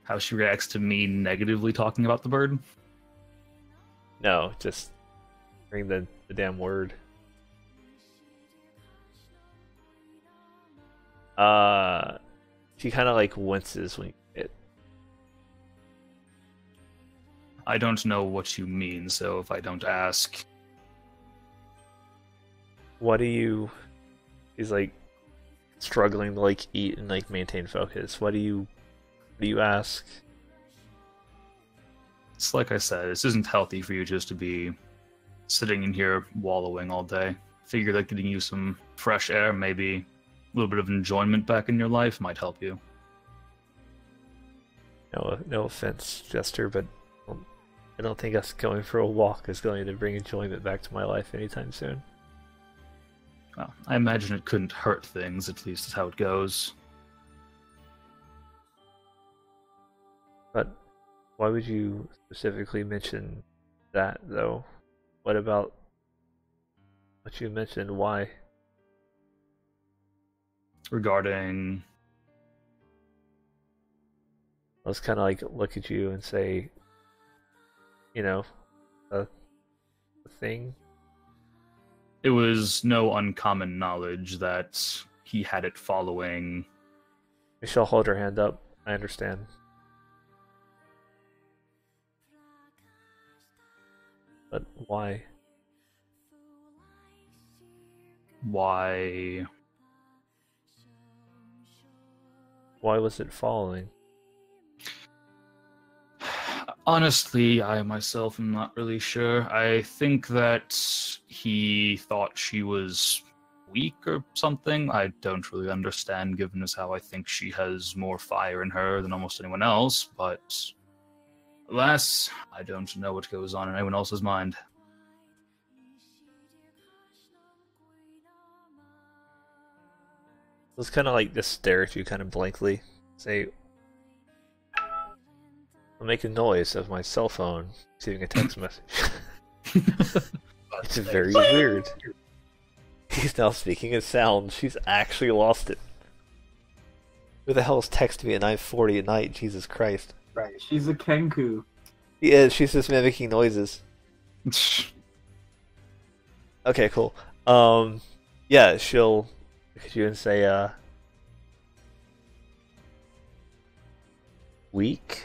How she reacts to me negatively talking about the bird? No, just hearing the damn word. She kind of like winces when you say it. I don't know what you mean, so if I don't ask... What do you... He's like struggling to like eat and like maintain focus. What do you ask? It's like I said, this isn't healthy for you just to be sitting in here wallowing all day. Figure that getting you some fresh air, maybe a little bit of enjoyment back in your life might help you. No offense, Jester, but I don't think us going for a walk is going to bring enjoyment back to my life anytime soon. Well, I imagine it couldn't hurt things, at least is how it goes. But why would you specifically mention that, though? What about what you mentioned? Why? Regarding... Let's kind of like look at you and say, you know, a thing? It was no uncommon knowledge that he had it following. Michelle, hold her hand up. I understand. But why? Why? Why was it following? Honestly, I myself am not really sure. I think that he thought she was weak or something. I don't really understand, given as how I think she has more fire in her than almost anyone else, but alas, I don't know what goes on in anyone else's mind. It's kind of like just stare at you kind of blankly. Say, I'll make a noise of my cell phone receiving a text message. It's very weird. He's now speaking in sound. She's actually lost it. Who the hell is texting me at 9:40 at night? Jesus Christ. Right, she's a Kenku. Yeah, she's just mimicking noises. Okay, cool. Yeah, she'll look at you and say, weak?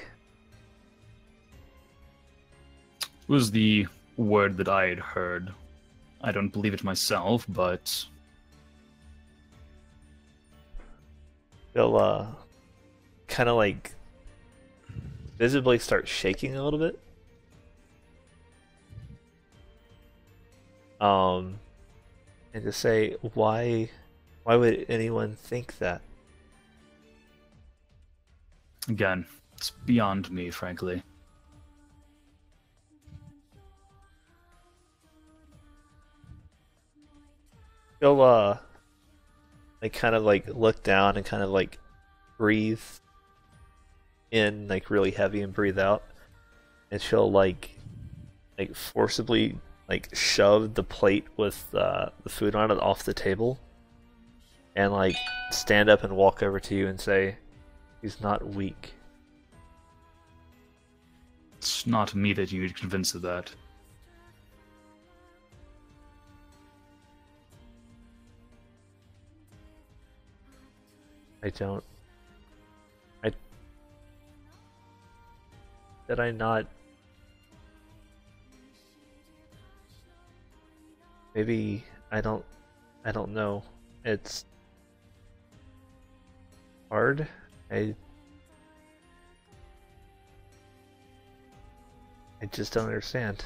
Was the word that I had heard. I don't believe it myself, but She'll, kind of like visibly start shaking a little bit. And to say, why would anyone think that? again, it's beyond me, frankly. She'll, like, kind of, like, look down and kind of, like, breathe in, like, really heavy and breathe out. And she'll, like forcibly, like, shove the plate with, the food on it off the table. And, like, stand up and walk over to you and say, he's not weak. It's not me that you need to convince of that. I don't. Did I not? Maybe I don't know. It's hard. I just don't understand.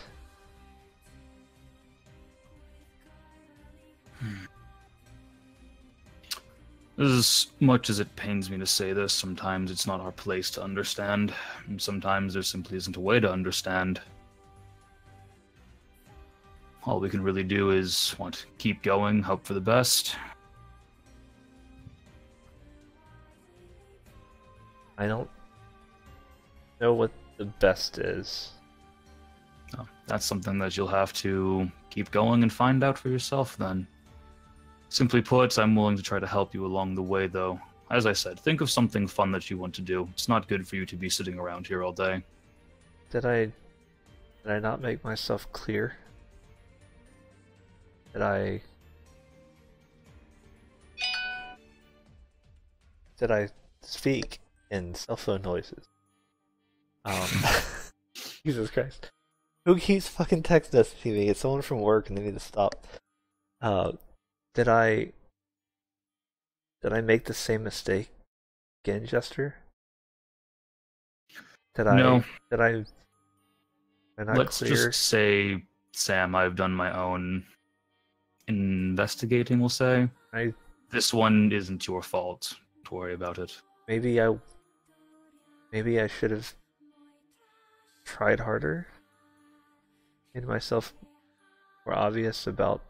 As much as it pains me to say this, sometimes it's not our place to understand, and sometimes there simply isn't a way to understand. All we can really do is, keep going, hope for the best. I don't know what the best is. Oh, that's something that you'll have to keep going and find out for yourself then. Simply put, I'm willing to try to help you along the way, though. As I said, think of something fun that you want to do. It's not good for you to be sitting around here all day. Did I not make myself clear? Did I speak in cell phone noises? Jesus Christ. Who keeps fucking text messaging me? It's someone from work and they need to stop. Did I make the same mistake again, Jester? No. Did I not Let's clear? just say, Sam, I've done my own investigating, we'll say. This one isn't your fault. Don't worry about it. Maybe I should have tried harder. Made myself more obvious about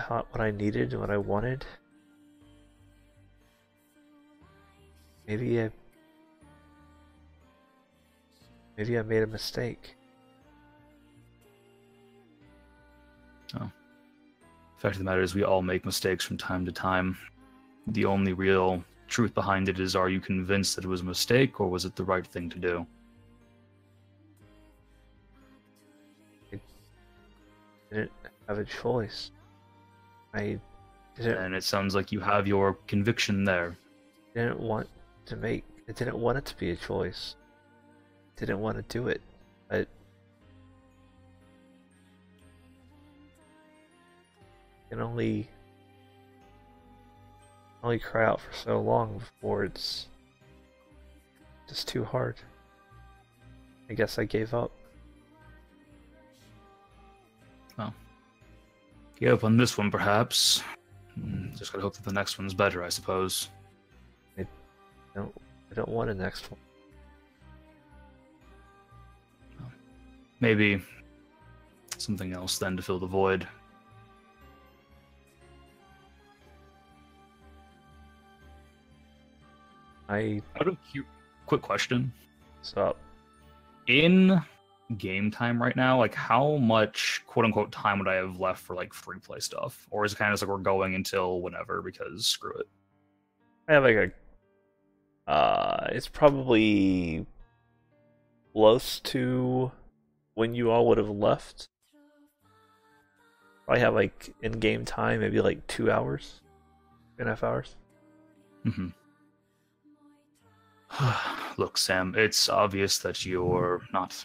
what I needed and what I wanted. Maybe I made a mistake. Oh. The fact of the matter is we all make mistakes from time to time. The only real truth behind it is, are you convinced that it was a mistake, or was it the right thing to do? didn't have a choice. I didn't. And it sounds like you have your conviction there. Didn't want to make. I didn't want it to be a choice. Didn't want to do it, but I can only cry out for so long before it's just too hard. I guess I gave up. Well, give up on this one, perhaps. Just gotta hope that the next one's better, I suppose. I don't want a next one. Maybe something else then to fill the void. Quick question. What's up? In game time right now, like how much quote-unquote time would I have left for like free play stuff? Or is it kind of just like we're going until whenever because screw it? I have like a it's probably close to when you all would have left. I have like in-game time, maybe like 2 hours, 2.5 hours. Mm-hmm. Look, Sam, it's obvious that you're not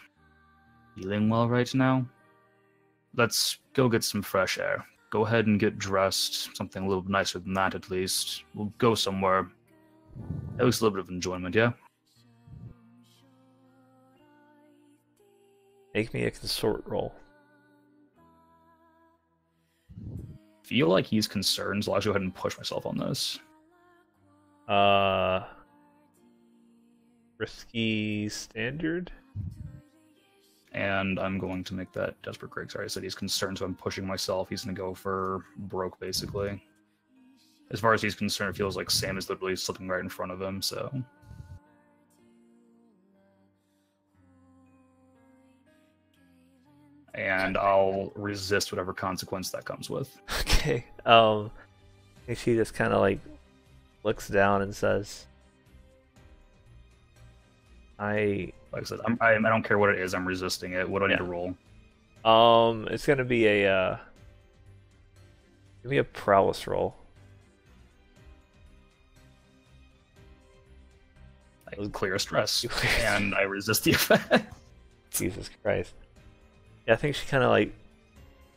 feeling well right now. Let's go get some fresh air. Go ahead and get dressed. Something a little bit nicer than that, at least. We'll go somewhere. At least a little bit of enjoyment, yeah? Make me a consort roll. Feel like he's concerned, so I'll go ahead and push myself on this. Risky standard? And I'm going to make that desperate Craig. Sorry, I said he's concerned, so I'm pushing myself. He's going to go for broke, basically. As far as he's concerned, it feels like Sam is literally slipping right in front of him, so... And I'll resist whatever consequence that comes with. Okay. I think she just kind of like looks down and says, like I said, I don't care what it is. I'm resisting it. What do I need to roll? It's gonna be a give me a prowess roll. I clear stress, and I resist the effect. Jesus Christ! Yeah, I think she kind of like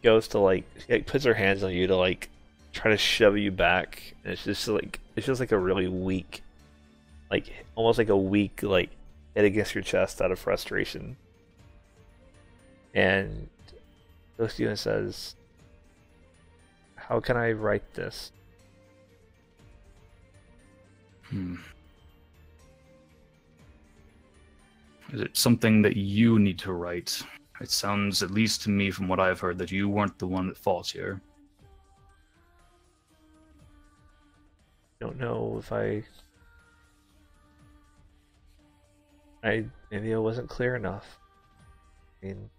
goes to like she like puts her hands on you to like try to shove you back, and it's just like a really weak, like almost like a weak like hit against your chest out of frustration. And goes to you and says, "How can I write this?" Is it something that you need to write? It sounds, at least to me from what I've heard, that you weren't the one at fault here. Don't know if maybe I wasn't clear enough. I mean,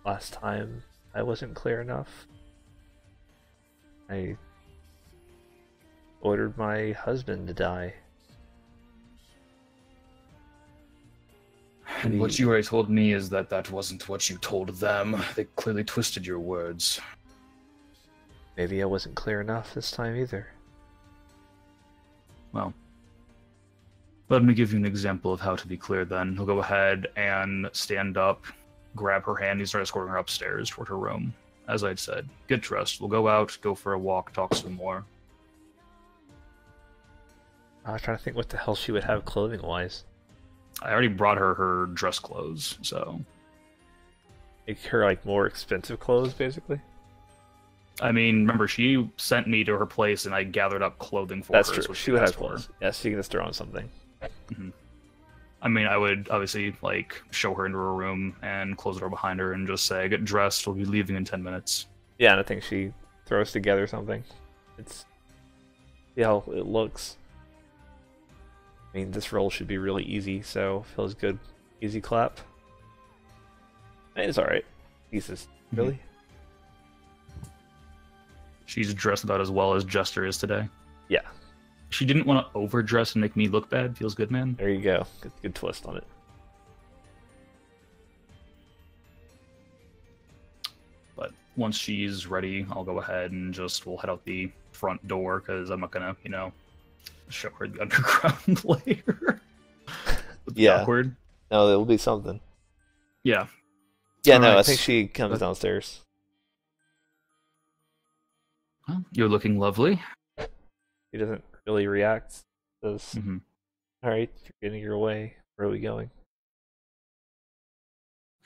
last time I wasn't clear enough. I ordered my husband to die. And what you already told me is that that wasn't what you told them. They clearly twisted your words. Maybe I wasn't clear enough this time either. Well, let me give you an example of how to be clear then. He'll go ahead and stand up, grab her hand, and start escorting her upstairs toward her room. As I'd said, get dressed. We'll go out, go for a walk, talk some more. I was trying to think what the hell she would have clothing-wise. I already brought her her dress clothes, so... Make her, like, more expensive clothes, basically? I mean, remember, she sent me to her place and I gathered up clothing for That's her. true. She would have clothes. Yes, she can just throw on something. Mm-hmm. I mean, I would obviously, like, show her into her room and close the door behind her and just say, get dressed, we'll be leaving in 10 minutes. Yeah, and I think she throws together something. It's... See how it looks. I mean, this roll should be really easy, so feels good. Easy clap. I mean, it's alright. Jesus. Really? She's dressed about as well as Jester is today. Yeah. She didn't want to overdress and make me look bad. Feels good, man. There you go. Good twist on it. But once she's ready, I'll go ahead and we'll head out the front door, because I'm not gonna, show her the underground layer. Yeah. Awkward. No, it will be something. Yeah. Yeah, All no, right. I think she comes downstairs. Well, you're looking lovely. He doesn't really react. Says, Mm-hmm. All right, you're getting your way. Where are we going?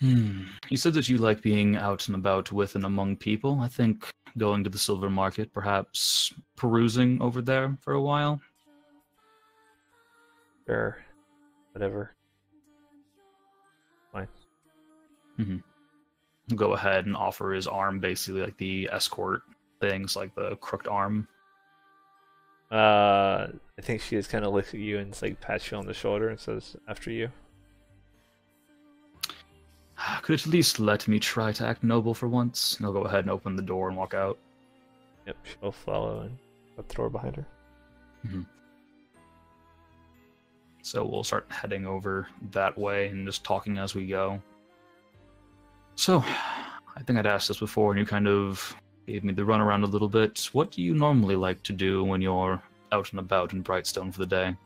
You said that you like being out and about with and among people. I think going to the silver market, perhaps perusing over there for a while. Sure. Whatever. Fine. Mm-hmm. Go ahead and offer his arm, basically like the escort things, like the crooked arm. I think she just kind of looks at you and like pats you on the shoulder and says, "After you." Could at least let me try to act noble for once. And I'll go ahead and open the door and walk out. Yep, she'll follow and shut the door behind her. Mm-hmm. So we'll start heading over that way and just talking as we go. So, I think I'd asked this before, and you kind of gave me the runaround a little bit. What do you normally like to do when you're out and about in Brightstone for the day?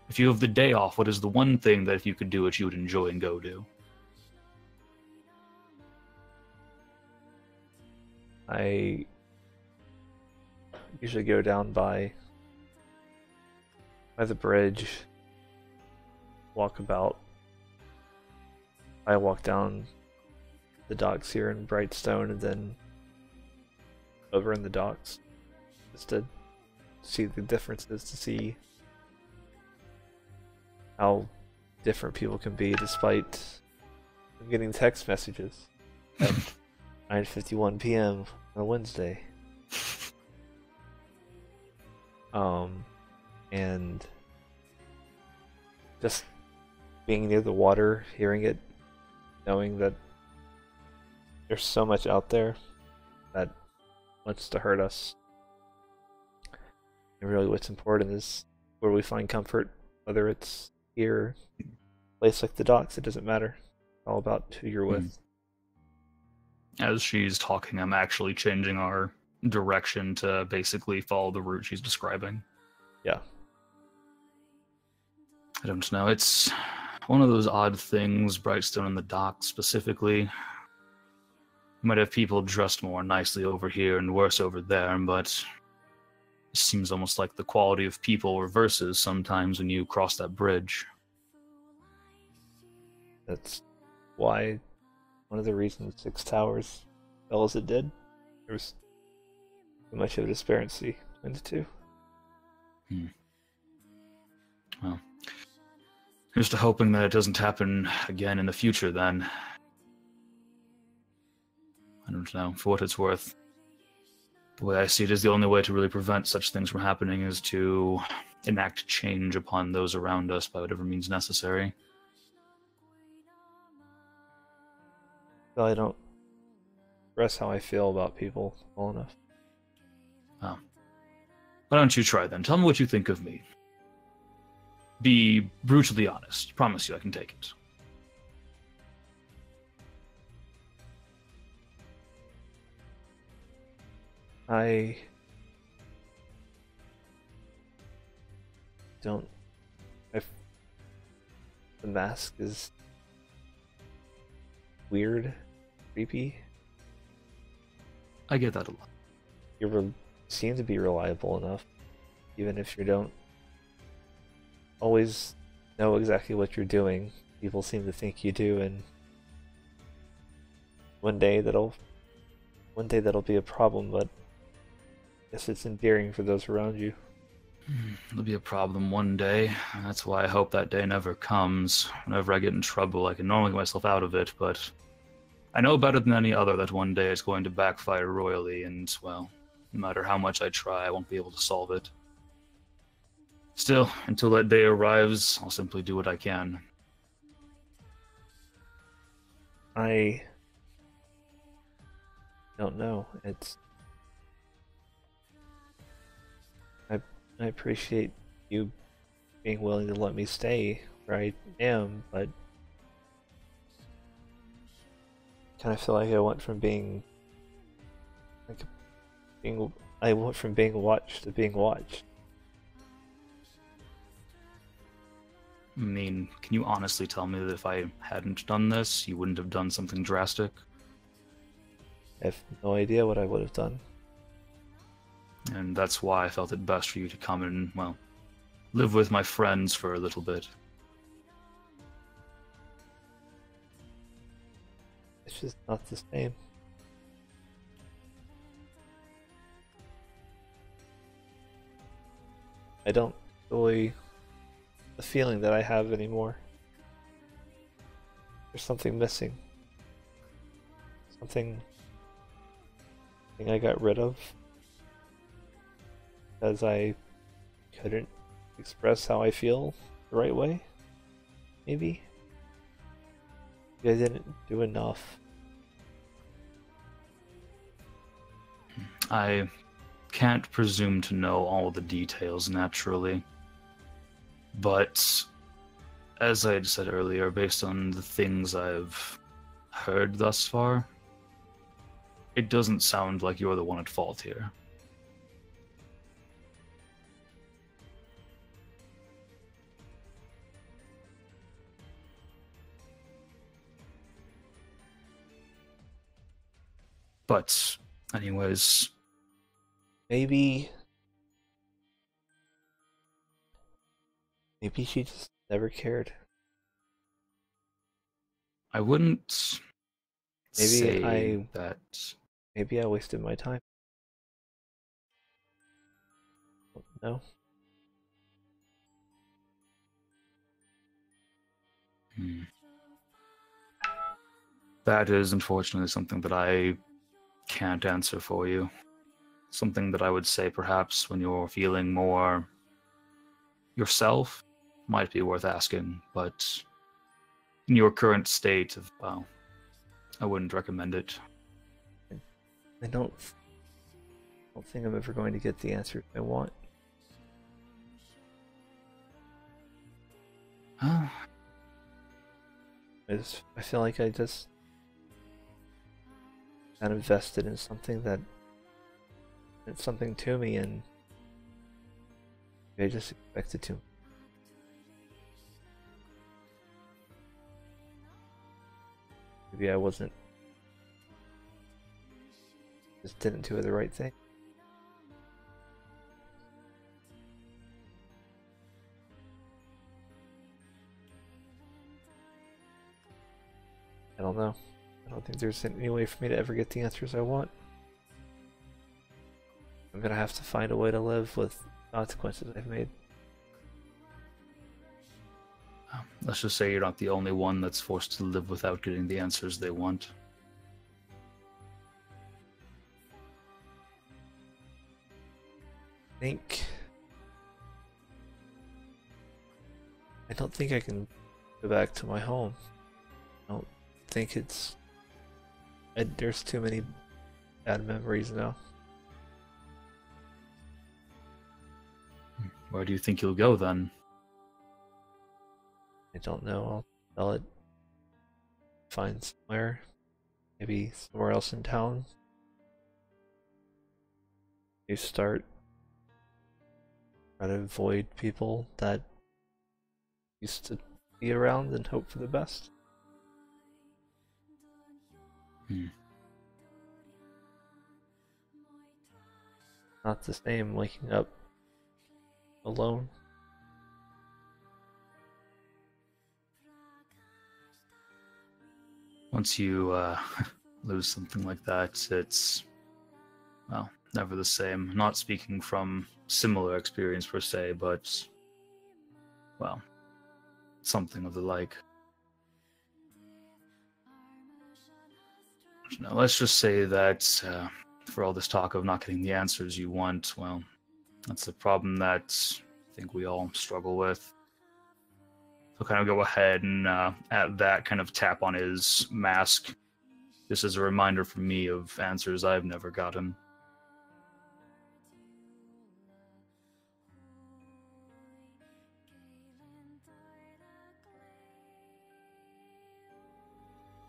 If you have the day off, what is the one thing that if you could do it, you would enjoy and go do? I usually go down by the bridge, walk about. I walk down the docks here in Brightstone and then over in the docks just to see the differences, to see how different people can be despite getting text messages at 9:51 p.m. on a Wednesday. And just being near the water, hearing it, knowing that there's so much out there that wants to hurt us. And really what's important is where we find comfort, whether it's here, a place like the docks, it doesn't matter. It's all about who you're with. As she's talking, I'm actually changing our direction to basically follow the route she's describing. Yeah. I don't know. It's one of those odd things, Brightstone and the docks specifically. You might have people dressed more nicely over here and worse over there, but it seems almost like the quality of people reverses sometimes when you cross that bridge. That's why one of the reasons Six Towers fell as it did. There was too much of a disparity between the two. Well, here's to hoping that it doesn't happen again in the future, then. I don't know, for what it's worth. The way I see it is the only way to really prevent such things from happening is to enact change upon those around us by whatever means necessary. Well, I don't express how I feel about people well enough. Oh. Why don't you try then? Tell me what you think of me. Be brutally honest. Promise you I can take it. I don't. The mask is weird, creepy. I get that a lot. You seem to be reliable enough, even if you don't always know exactly what you're doing. People seem to think you do, and one day that'll be a problem, but I guess it's endearing for those around you. It'll be a problem one day. That's why I hope that day never comes. Whenever I get in trouble, I can normally get myself out of it, but I know better than any other that one day it's going to backfire royally, and, well, no matter how much I try, I won't be able to solve it. Still, until that day arrives, I'll simply do what I can. I don't know. I appreciate you being willing to let me stay where I am, but I kind of feel like I went from being Like I went from being watched to being watched. I mean, can you honestly tell me that if I hadn't done this, you wouldn't have done something drastic? I have no idea what I would have done. And that's why I felt it best for you to come and, well, live with my friends for a little bit. It's just not the same. I don't enjoy the feeling that I have anymore. There's something missing. Something I got rid of because I couldn't express how I feel the right way. Maybe I didn't do enough. I can't presume to know all the details naturally, but as I had said earlier, based on the things I've heard thus far, it doesn't sound like you're the one at fault here. But, anyways... Maybe she just never cared. I wouldn't say that... Maybe I wasted my time. No. That is unfortunately something that I can't answer for you. Something that I would say perhaps when you're feeling more yourself might be worth asking, but in your current state of, well, I wouldn't recommend it. I don't think I'm ever going to get the answer I want. I feel like I just got invested in something that meant something to me, and I just expected to. Maybe I wasn't. Just didn't do the right thing. I don't know. I don't think there's any way for me to ever get the answers I want. I'm gonna have to find a way to live with consequences I've made. Let's just say you're not the only one that's forced to live without getting the answers they want. I don't think I can go back to my home. I don't think it's... there's too many bad memories now. Where do you think you'll go then? I don't know. I'll find somewhere. Maybe somewhere else in town. You start trying to avoid people that used to be around and hope for the best. Not the same waking up alone. Once you lose something like that, it's, well, never the same. Not speaking from similar experience per se, but, well, something of the like. Now, let's just say that for all this talk of not getting the answers you want, well, that's a problem that I think we all struggle with. So kind of go ahead and at that kind of tap on his mask, just as a reminder for me of answers I've never gotten.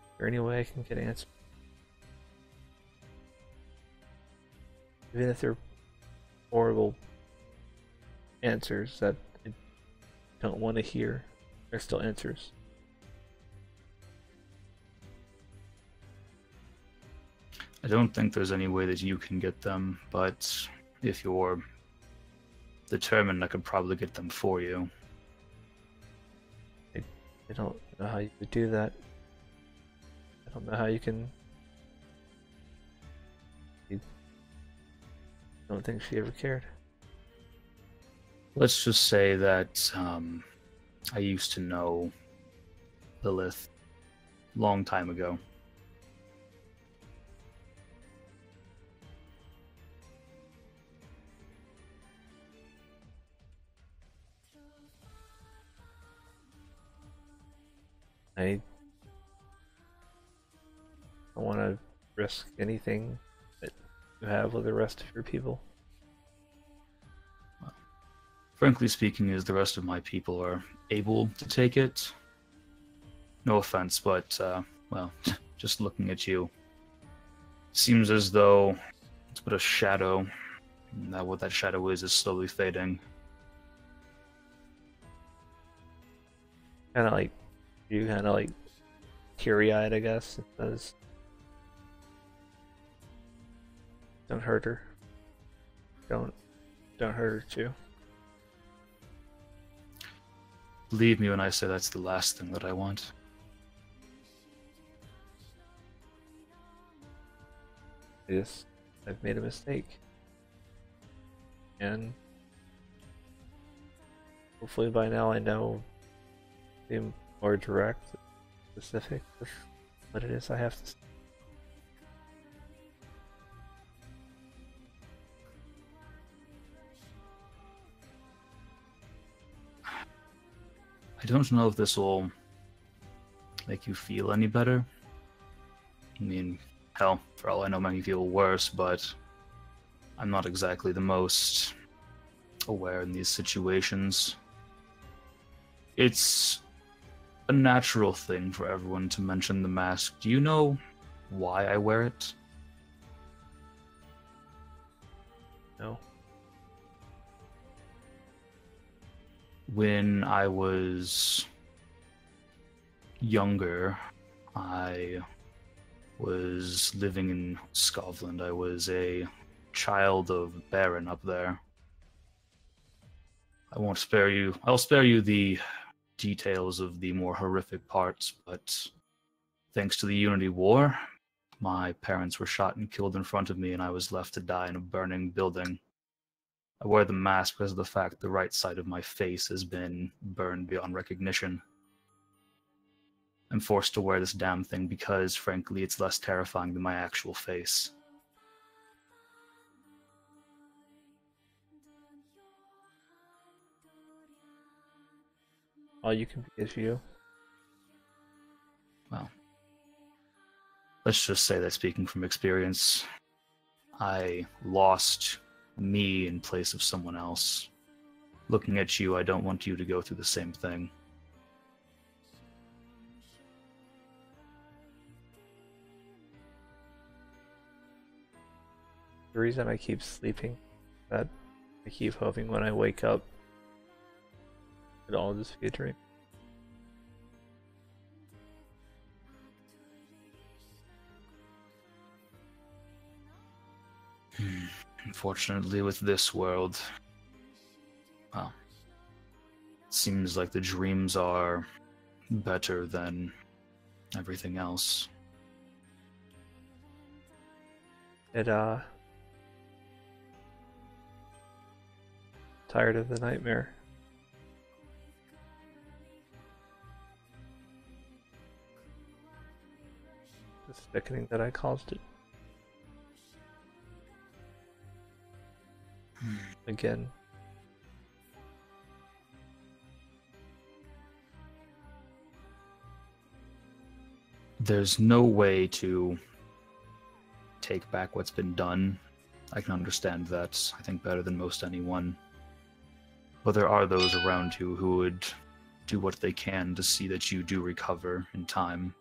Is there any way I can get answers? Even if they're horrible answers that I don't want to hear, they're still answers. I don't think there's any way that you can get them, but if you're determined, I could probably get them for you. I don't know how you could do that. I don't know how you can... I don't think she ever cared. Let's just say that I used to know Lilith long time ago. I don't want to risk anything that you have with the rest of your people. Frankly speaking, as the rest of my people are able to take it. No offense, but, well, just looking at you, seems as though it's but a shadow, and that what that shadow is slowly fading. Kind of like, you kind of like teary-eyed, I guess. It says, don't hurt her. Don't hurt her too. Believe me when I say that's the last thing that I want. I've made a mistake. And hopefully by now I know be more direct, specific with what it is I have to say. I don't know if this will make you feel any better. I mean, hell, for all I know, make you feel worse, but I'm not exactly the most aware in these situations. It's a natural thing for everyone to mention the mask. Do you know why I wear it? No. When I was younger, I was living in Scotland. I was a child of Baron up there. I won't spare you. I'll spare you the details of the more horrific parts, but thanks to the Unity War, my parents were shot and killed in front of me, and I was left to die in a burning building. I wear the mask because of the fact the right side of my face has been burned beyond recognition. I'm forced to wear this damn thing because, frankly, it's less terrifying than my actual face. All you can be is you. Well, let's just say that speaking from experience, I lost me in place of someone else. Looking at you, I don't want you to go through the same thing. The reason I keep sleeping, that I keep hoping when I wake up, it'll all just be a dream. Unfortunately, with this world, well, it seems like the dreams are better than everything else. Tired of the nightmare. The sickening that I caused it. Again. There's no way to take back what's been done. I can understand that, I think, better than most anyone. But there are those around you who would do what they can to see that you do recover in time.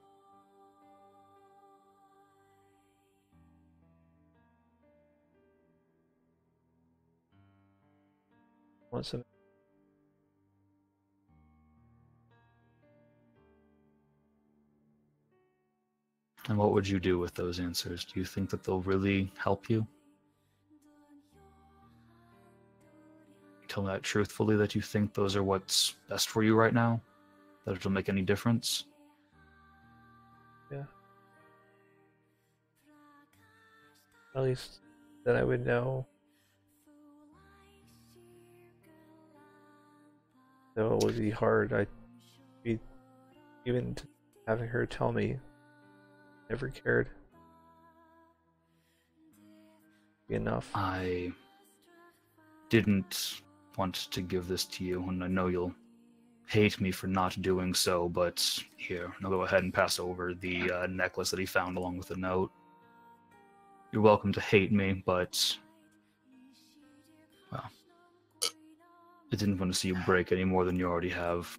Want some? And what would you do with those answers? Do you think that they'll really help you? Tell me that truthfully, that you think those are what's best for you right now? That it'll make any difference? Yeah. At least that I would know. Though it would be hard, I'd be even having her tell me never cared. Be enough. I didn't want to give this to you, and I know you'll hate me for not doing so, but here, I'll go ahead and pass over the necklace that he found along with the note. You're welcome to hate me, but, well, I didn't want to see you break any more than you already have.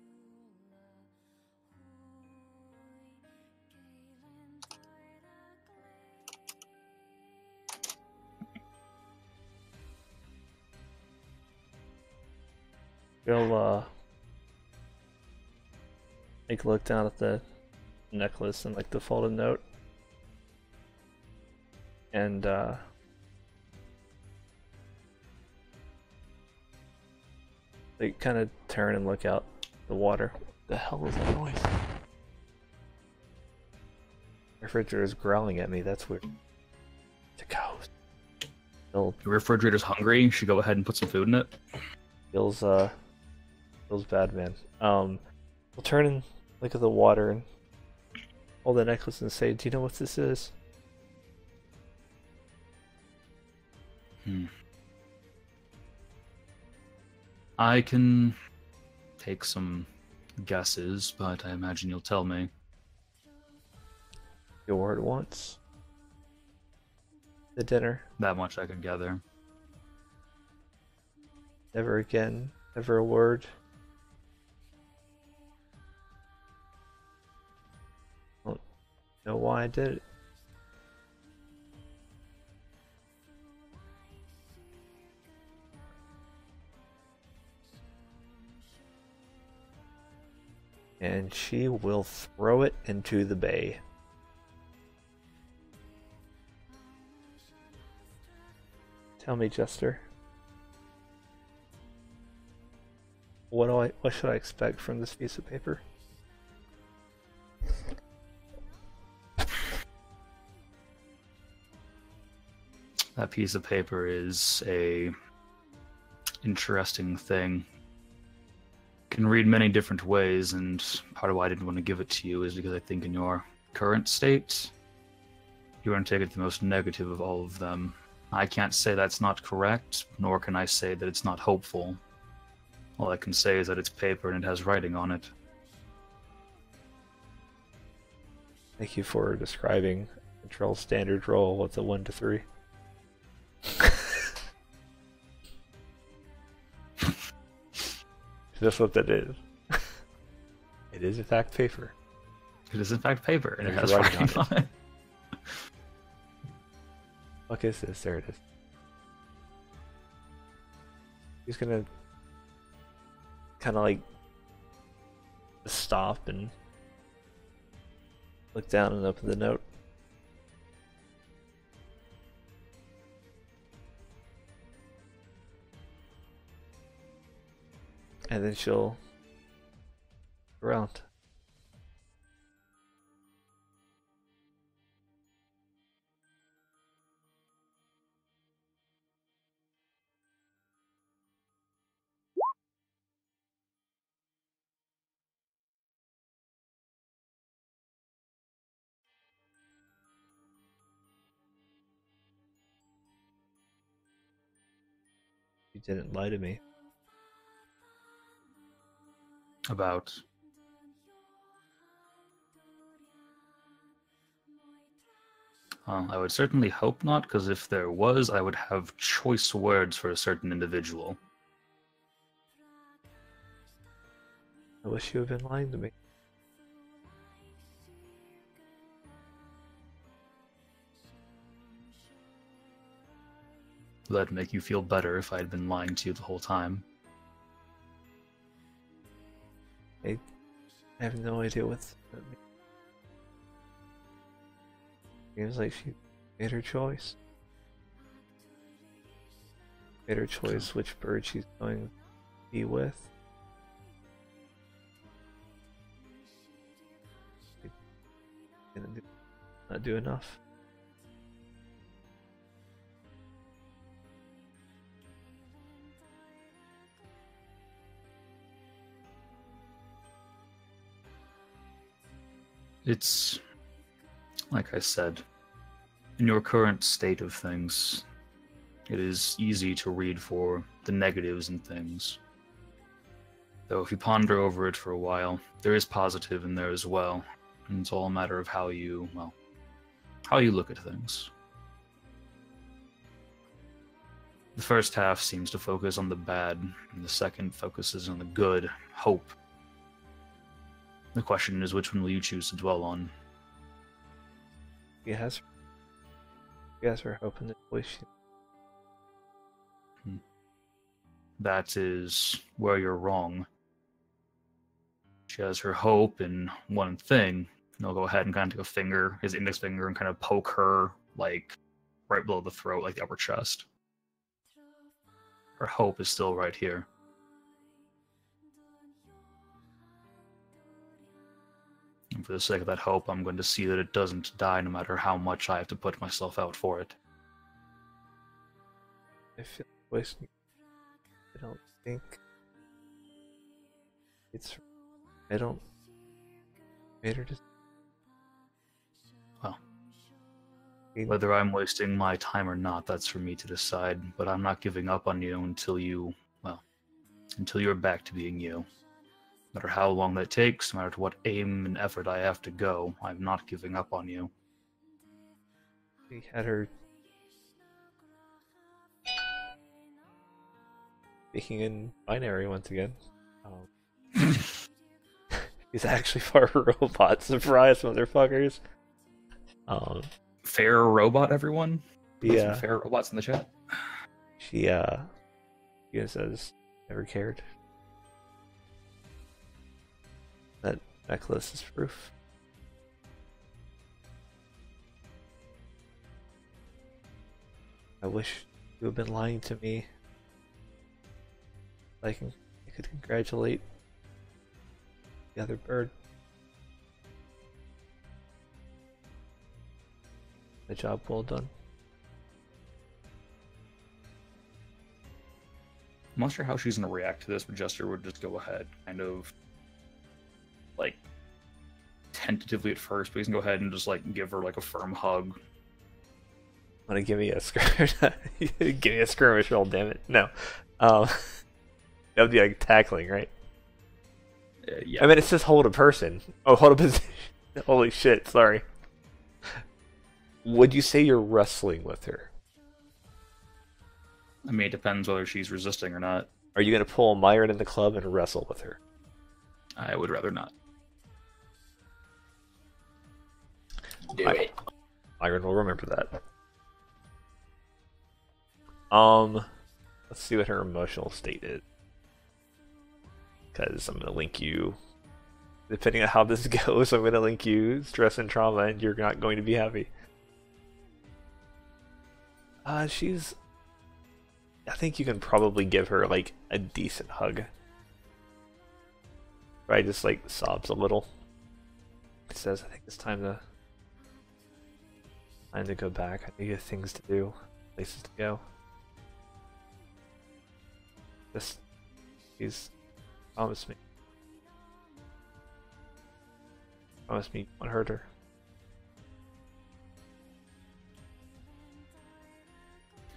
He'll take a look down at the necklace and like the folded note, and they kind of turn and look out the water. What the hell is that noise? The refrigerator is growling at me. That's weird. The cows. The refrigerator's hungry. You should go ahead and put some food in it. Feels bad, man. We'll turn and look at the water and hold the necklace and say, "Do you know what this is?" I can take some guesses, but I imagine you'll tell me. Your word once. The dinner. That much I can gather. Never again. Never a word. I don't know why I did it. And she will throw it into the bay. Tell me, Jester. What should I expect from this piece of paper? That piece of paper is a interesting thing. Can read many different ways, and part of why I didn't want to give it to you is because I think in your current state, you're going to take it the most negative of all of them. I can't say that's not correct, nor can I say that it's not hopeful. All I can say is that it's paper and it has writing on it. Thank you for describing control standard roll with a 1 to 3. That's what that is. It is in fact paper. It is in fact paper, and it has There's writing on it. What is this? There it is. He's gonna kind of like stop and look down and open the note. And then she'll go around. You didn't lie to me. About. I would certainly hope not, because if there was, I would have choice words for a certain individual. I wish you had been lying to me. That'd make you feel better if I had been lying to you the whole time. I have no idea what's. Seems like she made her choice. Made her choice which bird she's going to be with. Not do enough. It's like I said, in your current state of things, it is easy to read for the negatives in things. Though if you ponder over it for a while, there is positive in there as well. And it's all a matter of how you, well, how you look at things. The first half seems to focus on the bad, and the second focuses on the good, hope. The question is, which one will you choose to dwell on? She has her hope in the voice. That is where you're wrong. She has her hope in one thing. He'll go ahead and kind of take a finger, his index finger, and kind of poke her, like, right below the throat, like the upper chest. Her hope is still right here. And for the sake of that hope, I'm going to see that it doesn't die, no matter how much I have to put myself out for it. I feel wasting. I don't think it's. I don't. Made her just. Well, whether I'm wasting my time or not, that's for me to decide. But I'm not giving up on you until you, well, until you're back to being you. No matter how long that takes, no matter to what aim and effort I have to go, I'm not giving up on you. We had her. Speaking in binary once again. He's actually for a robot. Surprise, motherfuckers. Fair robot, everyone? Yeah. Some fair robots in the chat? She says, never cared. That necklace is proof. I wish you had been lying to me. I could congratulate the other bird. The job well done. I'm not sure how she's going to react to this, but Jester would just go ahead, kind of, like, tentatively at first, but he's going to go ahead and just, like, give her, like, a firm hug. Want to give me a skirmish? Give me a skirmish roll, damn it. No. That would be like tackling, right? Yeah. I mean, it says hold a person. Oh, hold a position. Holy shit, sorry. Would you say you're wrestling with her? I mean, it depends whether she's resisting or not. Are you going to pull Myron in the club and wrestle with her? I would rather not. Do it. Myron will remember that. Let's see what her emotional state is. Because I'm going to link you, depending on how this goes, I'm going to link you stress and trauma, and you're not going to be happy. I think you can probably give her, like, a decent hug. Right, just, like, sobs a little. It says, I think it's time to go back. I think you have things to do, places to go. Just, please, promise me. Promise me you won't hurt her.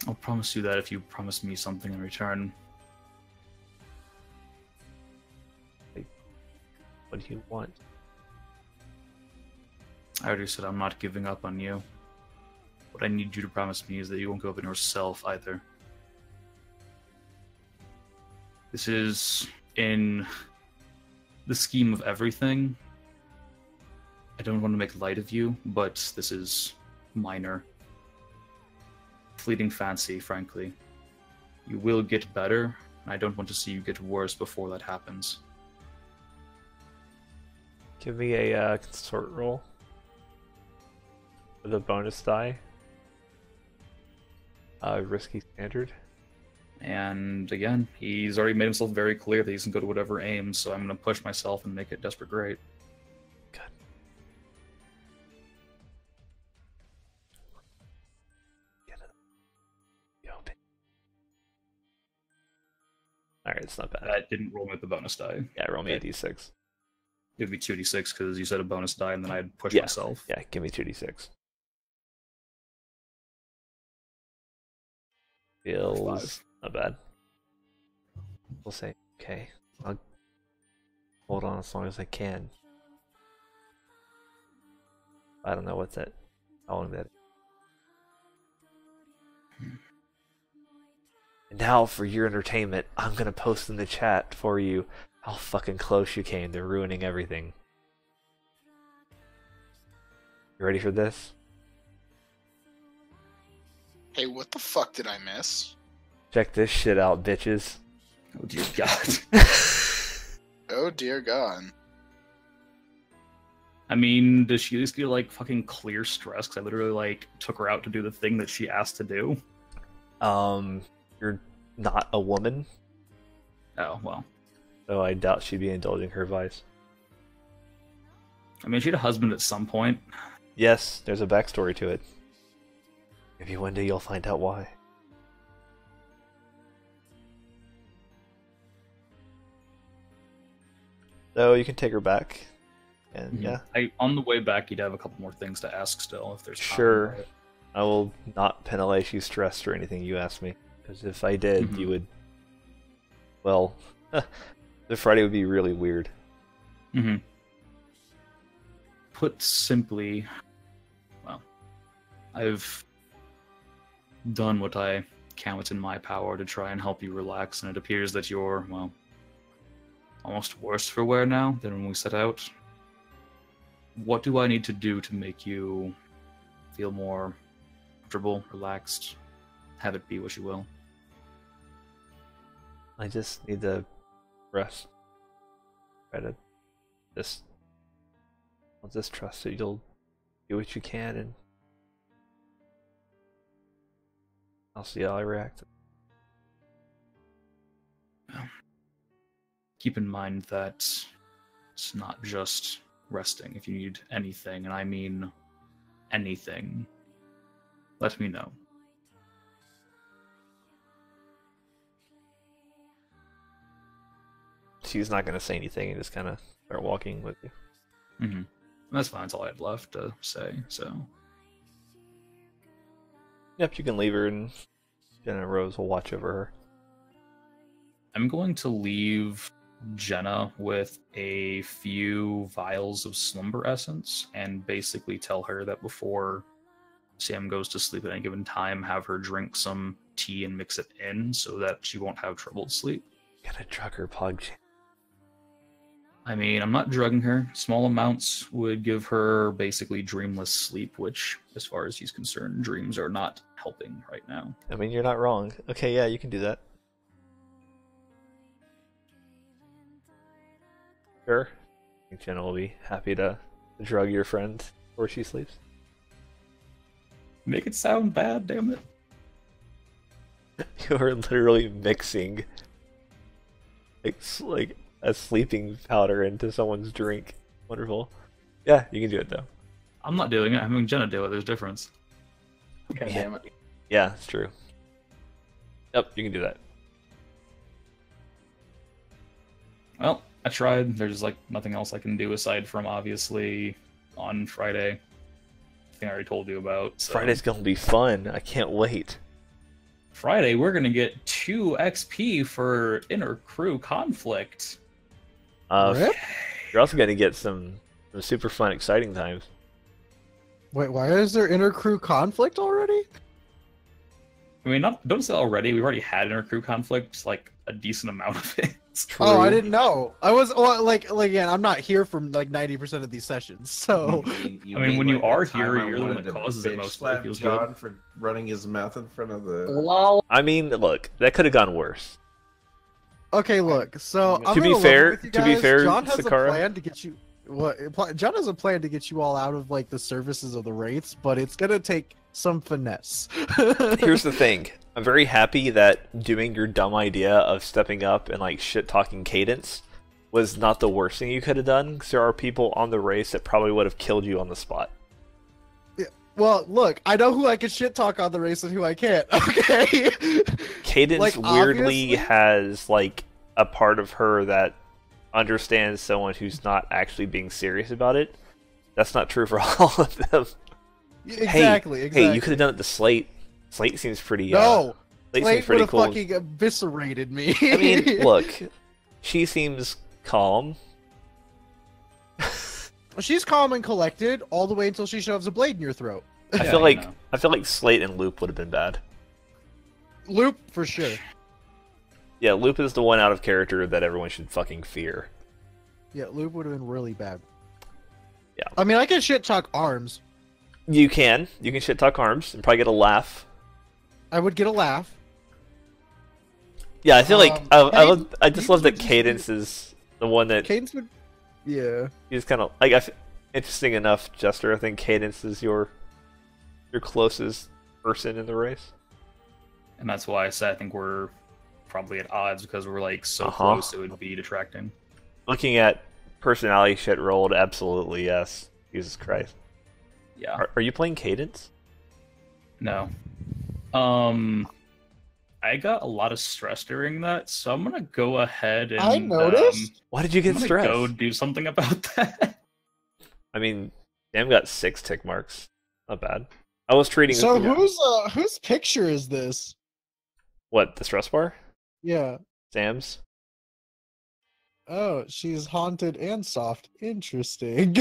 I'll promise you that if you promise me something in return. What do you want? I already said I'm not giving up on you. What I need you to promise me is that you won't give up on yourself either. This is in the scheme of everything. I don't want to make light of you, but this is minor. Fleeting fancy, frankly. You will get better, and I don't want to see you get worse before that happens. Give me a consort roll with a bonus die. Risky standard. And again, he's already made himself very clear that he can go to whatever aim, so I'm going to push myself and make it desperate great. Good. Get it. Open. Alright, it's not bad. That didn't roll me with the bonus die. Yeah, roll me a d6. It'd be 2d6 because you said a bonus die and then I'd push Yeah. myself. Yeah, give me 2d6. Feels 5. not bad. We'll say, okay, I'll hold on as long as I can. I don't know what's that. How long that is. And now for your entertainment, I'm gonna post in the chat for you how fucking close you came to ruining everything. You ready for this? Hey, what the fuck did I miss? Check this shit out, bitches. Oh dear God. Oh dear God. I mean, does she at least get like fucking clear stress? Because I literally like took her out to do the thing that she asked to do. You're not a woman, Oh well. so I doubt she'd be indulging her vice. I mean, she had a husband at some point. Yes, there's a backstory to it. Maybe one day you'll find out why. So you can take her back, and yeah, On the way back, you'd have a couple more things to ask still, if there's time. sure. I will not penalize you stressed or anything you ask me, because if I did, you would. Well, the Friday would be really weird. Put simply, well, I've done what I can within my power to try and help you relax, and it appears that you're, well, almost worse for wear now than when we set out. What do I need to do to make you feel more comfortable, relaxed, have it be what you will? I just need to rest. Try to just. I'll just trust that you'll do what you can, and I'll see how I react. Keep in mind that it's not just resting. If you need anything, and I mean anything, let me know. She's not going to say anything and just kind of start walking with you. That's fine. That's all I had left to say. So, Yep, you can leave her, and Jenna and Rose will watch over her. I'm going to leave Jenna with a few vials of slumber essence and basically tell her that before Sam goes to sleep at any given time, have her drink some tea and mix it in so that she won't have troubled sleep. Gotta drug her, Pog. I mean, I'm not drugging her. Small amounts would give her basically dreamless sleep, which, as far as he's concerned, dreams are not helping right now. I mean, you're not wrong. Okay, yeah, you can do that. Sure. I think Jenna will be happy to drug your friend before she sleeps. Make it sound bad, damn it. You're literally mixing like a sleeping powder into someone's drink. Wonderful. Yeah, you can do it though. I'm not doing it. I'm having Jenna do it. There's a difference. God damn it. Yeah, it's true. Yep, you can do that. Well, I tried. There's like nothing else I can do aside from obviously on Friday. Thing I already told you about. So. Friday's gonna be fun. I can't wait. Friday, we're gonna get 2 XP for inner crew conflict. You're also gonna get some super fun, exciting times. Wait, why is there inter-crew conflict already? I mean, don't say already. We've already had inner crew conflict, like a decent amount of it. True. Oh, I didn't know. I was like again, I'm not here for like 90% of these sessions, so. I mean, when you are here, you're the one that causes it most. Slap Feels John good. for running his mouth in front of the. Lol. I mean, look, that could have gone worse. Okay, look. So I'm To be gonna level fair- with you to be guys. fair, John has Sakara- a plan to get you. John has a plan to get you all out of like the services of the wraiths, but it's gonna take some finesse. Here's the thing. I'm very happy that doing your dumb idea of stepping up and like shit-talking Cadence was not the worst thing you could have done, because there are people on the race that probably would have killed you on the spot. Yeah, well, look, I know who I can shit talk on the race and who I can't. Okay. Cadence like, weirdly obviously... has like a part of her that understands someone who's not actually being serious about it. That's not true for all of them. Exactly. Hey, you could have done it to Slate. Slate seems pretty. No, Slate Slate seems pretty would have cool. fucking eviscerated me. I mean, look, she seems calm. She's calm and collected all the way until she shoves a blade in your throat. I feel like Slate and Loop would have been bad. Loop for sure. Yeah, Loop is the one out of character that everyone should fucking fear. Yeah, Loop would have been really bad. Yeah. I mean, I can shit talk Arms. You can shit talk Arms and probably get a laugh. I would get a laugh. Yeah, I feel like I just love that would just Cadence is the one that Cadence would. Yeah. he's kind of like interesting enough, Jester. I think Cadence is your closest person in the race, And that's why I said I think we're probably at odds, because we're like so close it would be detracting. Looking at personality shit rolled, absolutely yes. Jesus Christ. Yeah. Are you playing Cadence? No. I got a lot of stress during that, so I'm gonna go ahead and. I noticed. Why did you get I'm gonna stressed? go do something about that. I mean, Sam got 6 tick marks. Not bad. I was treating. So whose picture is this? What, the stress bar? Yeah. Sam's. Oh, she's haunted and soft. Interesting.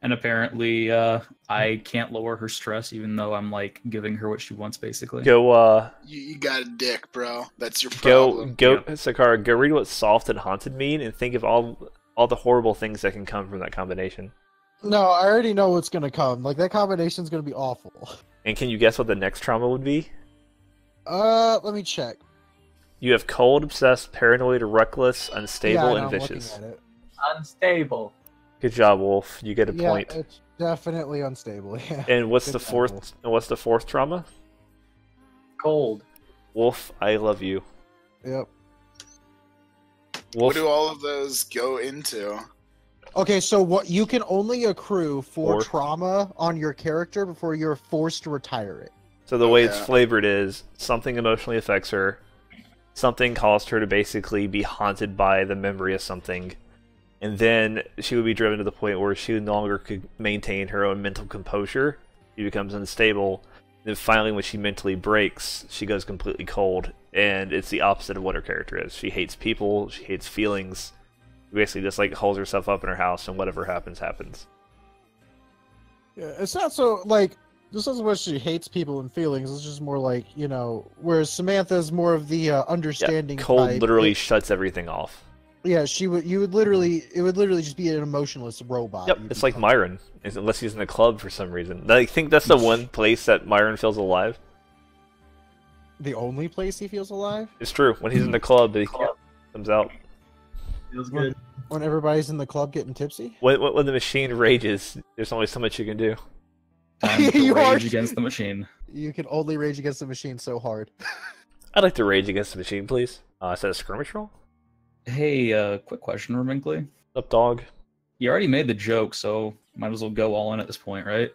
And apparently, I can't lower her stress, even though I'm like giving her what she wants, basically. Go. You got a dick, bro. That's your problem. Go, Sakara. Go read what soft and haunted mean, and think of all the horrible things that can come from that combination. No, I already know what's gonna come. Like, that combination's gonna be awful. And can you guess what the next trauma would be? Let me check. You have cold, obsessed, paranoid, reckless, unstable, Yeah, and I'm vicious. looking at it. Unstable. Good job, Wolf. You get a Yeah, point. it's definitely unstable. Yeah. And what's Good the job, fourth? Wolf. And what's the fourth trauma? Cold. Wolf, I love you. Yep. Wolf, What do all of those go into? Okay, so what you can only accrue Four. trauma on your character before you're forced to retire it. so the way it's Yeah. flavored is something emotionally affects her. Something caused her to basically be haunted by the memory of something. And then she would be driven to the point where she no longer could maintain her own mental composure. She becomes unstable. And then finally, when she mentally breaks, she goes completely cold. And it's the opposite of what her character is. She hates people. She hates feelings. She basically just like holds herself up in her house, and whatever happens, happens. Yeah, it's not so like this isn't what she hates people and feelings. It's just more like, you know, whereas Samantha's more of the understanding. Yeah, cold type. literally shuts everything off. Yeah, it would literally just be an emotionless robot. Yep, it's like Myron, unless he's in a club for some reason. I think that's the one place that Myron feels alive. The only place he feels alive? It's true. When he's in the club, he comes out. Feels good. When everybody's in the club getting tipsy? When the machine rages, there's only so much you can do. Time to You rage are- against the machine. You can only rage against the machine so hard. I'd like to rage against the machine, please. Is that a skirmish roll? Hey, quick question, Reminkly. Up, dog. You already made the joke, so might as well go all in at this point, right?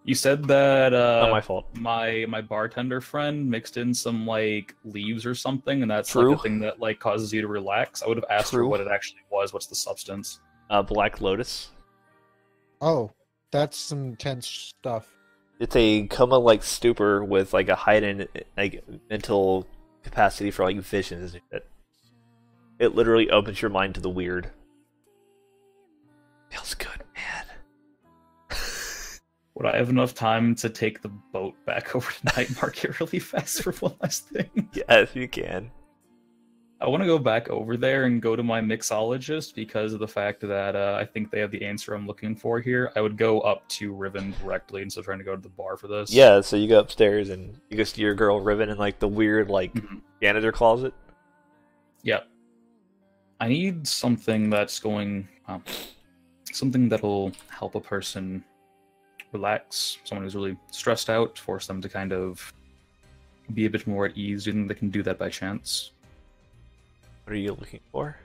You said that Not my fault. my bartender friend mixed in some like leaves or something, and that's True. like a thing that like causes you to relax. I would have asked her True. what it actually was. What's the substance? Black Lotus. Oh, that's some intense stuff. It's a coma-like stupor with like a heightened like mental capacity for like visions and shit. It literally opens your mind to the weird. Feels good, man. Would I have enough time to take the boat back over to Night Market really fast for one last thing? Yes, you can. I want to go back over there and go to my mixologist because of the fact that I think they have the answer I'm looking for here. I would go up to Riven directly instead of trying to go to the bar for this. Yeah, so you go upstairs and you go see your girl Riven in like the weird like janitor closet. Yep. I need something that's something that'll help a person relax. Someone who's really stressed out, force them to kind of be a bit more at ease. Do you think they can do that by chance? What are you looking for?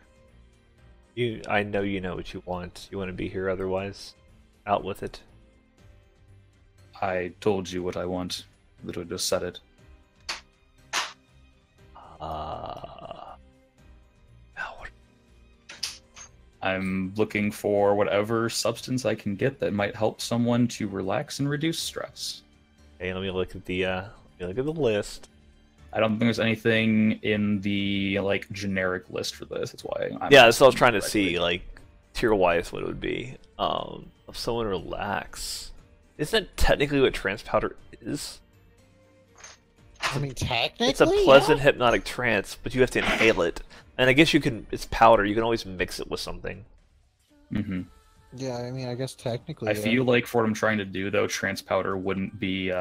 I know you know what you want. You want to be here otherwise. Out with it. I told you what I want. Literally just said it. I'm looking for whatever substance I can get that might help someone to relax and reduce stress. Okay, let me look at the list. I don't think there's anything in the like generic list for this. That's why I'm that's what I was trying to see, like tier-wise what it would be. Of someone relax. Isn't that technically what trance powder is? I mean, technically, it's a pleasant hypnotic trance, but you have to inhale it. And I guess you can. It's powder. You can always mix it with something. Mm-hmm. Yeah, I mean, I guess technically. I feel like for what I'm trying to do, though, trance powder wouldn't be.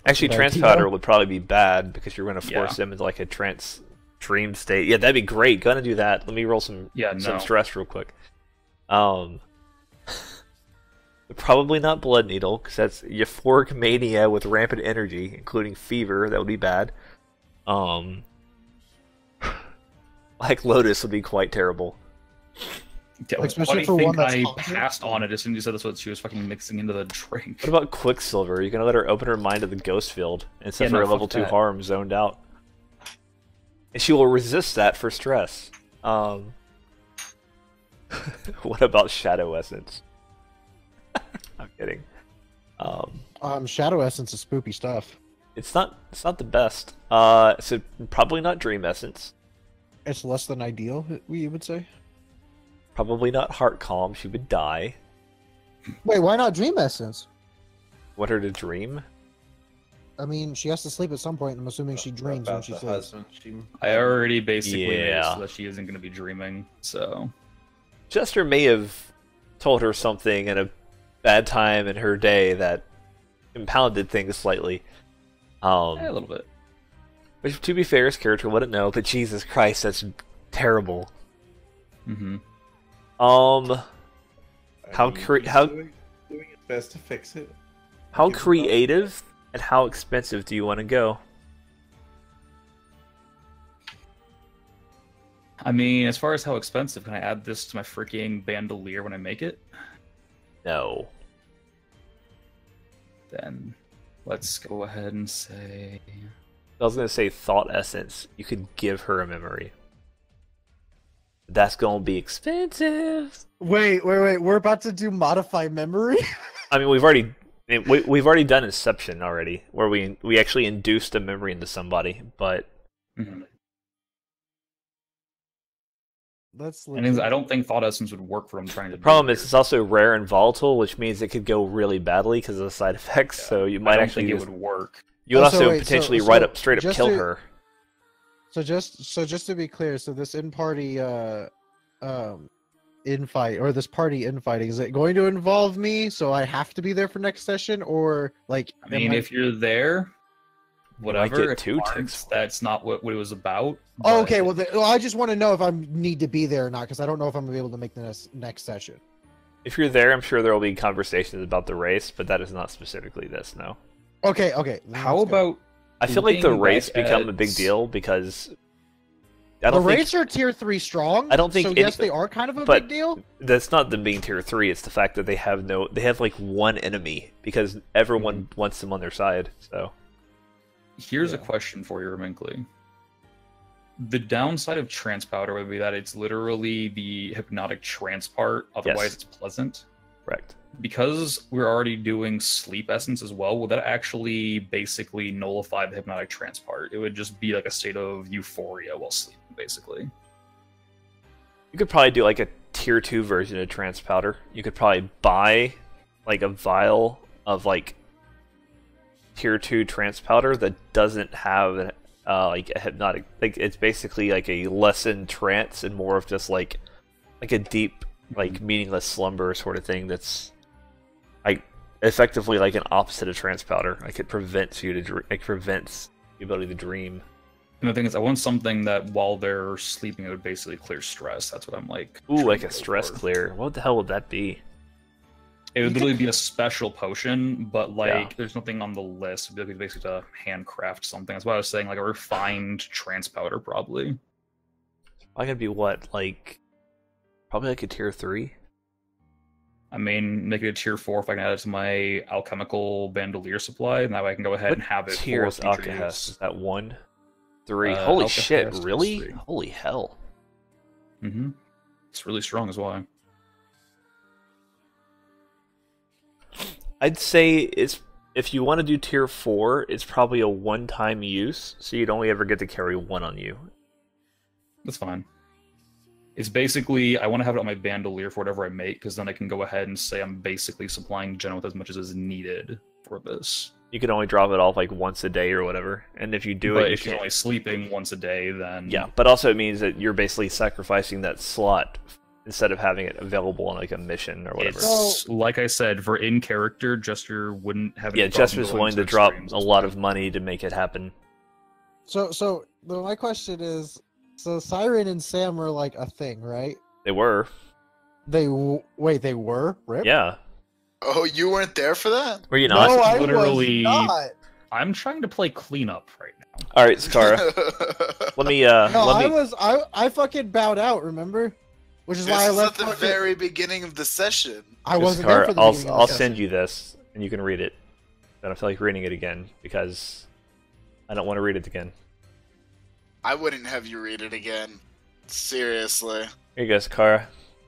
Actually, trance powder would probably be bad because you're going to force them into like a trance dream state. Yeah, that'd be great. Gonna do that. Let me roll some stress real quick. Probably not blood needle because that's euphoric mania with rampant energy, including fever. That would be bad. Like Lotus would be quite terrible. Yeah, especially for one that's I passed on it as soon as you said that's what she was fucking mixing into the drink. What about Quicksilver? You're gonna let her open her mind to the ghost field and set her level 2 harm zoned out. And she will resist that for stress. What about Shadow Essence? I'm kidding. Shadow Essence is spoopy stuff. It's not the best. So probably not Dream Essence. It's less than ideal, we would say. Probably not Heart Calm. She would die. Wait, why not Dream Essence? Want her to dream? I mean, she has to sleep at some point. I'm assuming she dreams when she sleeps. I already basically made it so that she isn't going to be dreaming. So Jester may have told her something in a bad time in her day that impounded things slightly. A little bit. Which, to be fair, his character wouldn't know, but Jesus Christ, that's terrible. Mm-hmm. Doing its best to fix it. How creative and how expensive do you want to go? I mean, as far as how expensive, can I add this to my freaking bandolier when I make it? No. Then let's go ahead and say... I was going to say Thought Essence. You could give her a memory. That's going to be expensive. Wait. We're about to do modify memory? I mean, we've already done Inception already, where we actually induced a memory into somebody, but... Mm-hmm. I don't think Thought Essence would work for him trying to. The problem is it's also rare and volatile, which means it could go really badly because of the side effects. So you might actually think it would work. You would potentially straight up kill her. So just to be clear, so this in-party infight or this party infighting, is it going to involve me? So I have to be there for next session, or like? I mean, if you're there, whatever. Get 2 ticks. That's not what it was about. Oh, okay. Well, I just want to know if I need to be there or not, because I don't know if I'm gonna be able to make the next session. If you're there, I'm sure there will be conversations about the race, but that is not specifically this. No. Okay. How about? I feel like the race become a big deal because the race are tier 3 strong. I don't think. So yes, they are kind of a big deal. That's not them being tier 3. It's the fact that they have like one enemy because everyone wants them on their side. So here's a question for you, Reminkly. The downside of trance powder would be that it's literally the hypnotic trance part. Otherwise, it's pleasant. Correct. Because we're already doing sleep essence as well, will that actually basically nullify the hypnotic trance part? It would just be like a state of euphoria while sleeping, basically. You could probably do like a tier 2 version of trance powder. You could probably buy like a vial of like tier 2 trance powder that doesn't have like a hypnotic, like it's basically like a lessened trance and more of just like a deep, like meaningless slumber sort of thing that's like effectively like an opposite of trance powder. Like it prevents you to prevents the ability to dream. And the thing is, I want something that while they're sleeping, it would basically clear stress. That's what I'm like. Ooh, like a stress clear. What the hell would that be? It would literally be a special potion, but like there's nothing on the list. It'd be basically to handcraft something. That's why I was saying like a refined trance powder, probably. I could be what, like probably like a tier 3. I mean, make it a tier 4 if I can add it to my alchemical bandolier supply, and that way I can go ahead and have it. Tier is Alcahest? Is that 1? 3. Holy shit! Really? 3. Holy hell! Mm-hmm. It's really strong as well. I'd say it's if you want to do tier 4, it's probably a one-time use, so you'd only ever get to carry 1 on you. That's fine. It's basically, I want to have it on my bandolier for whatever I make, because then I can go ahead and say I'm basically supplying Jen with as much as is needed for this. You can only drop it off like once a day or whatever, and if you do if you're only sleeping once a day, then... Yeah, but also it means that you're basically sacrificing that slot instead of having it available on like a mission or whatever. It's, like I said, for in-character, Jester wouldn't have any problem. Jester's willing to drop a lot of money to make it happen. So my question is, so Siren and Sam were like a thing, right? They were. Wait, they were? Rip? Yeah. Oh, you weren't there for that? Were you not? No, I Literally, was not. I'm trying to play cleanup right now. All right, Skara. let me. I fucking bowed out. Remember? Which is why I left at the very beginning of the session. I wasn't there for the beginning of the I'll session. send you this, and you can read it. I don't feel like reading it again because I don't want to read it again. I wouldn't have you read it again. Seriously. Here you go, Skara.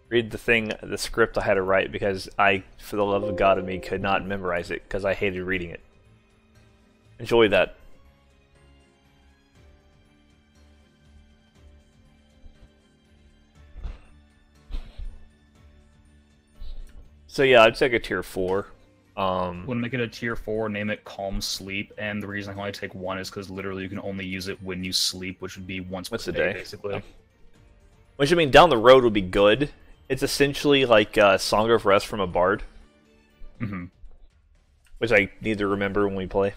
Read the script I had to write because I, for the love of God of me, could not memorize it because I hated reading it. Enjoy that. So yeah, I'd take a tier 4. When make it a tier 4, name it Calm Sleep, and the reason I can only take 1 is because literally you can only use it when you sleep, which would be once per day, basically. Oh. Which, I mean, down the road would be good. It's essentially like Song of Rest from a bard. Mm-hmm. Which I need to remember when we play.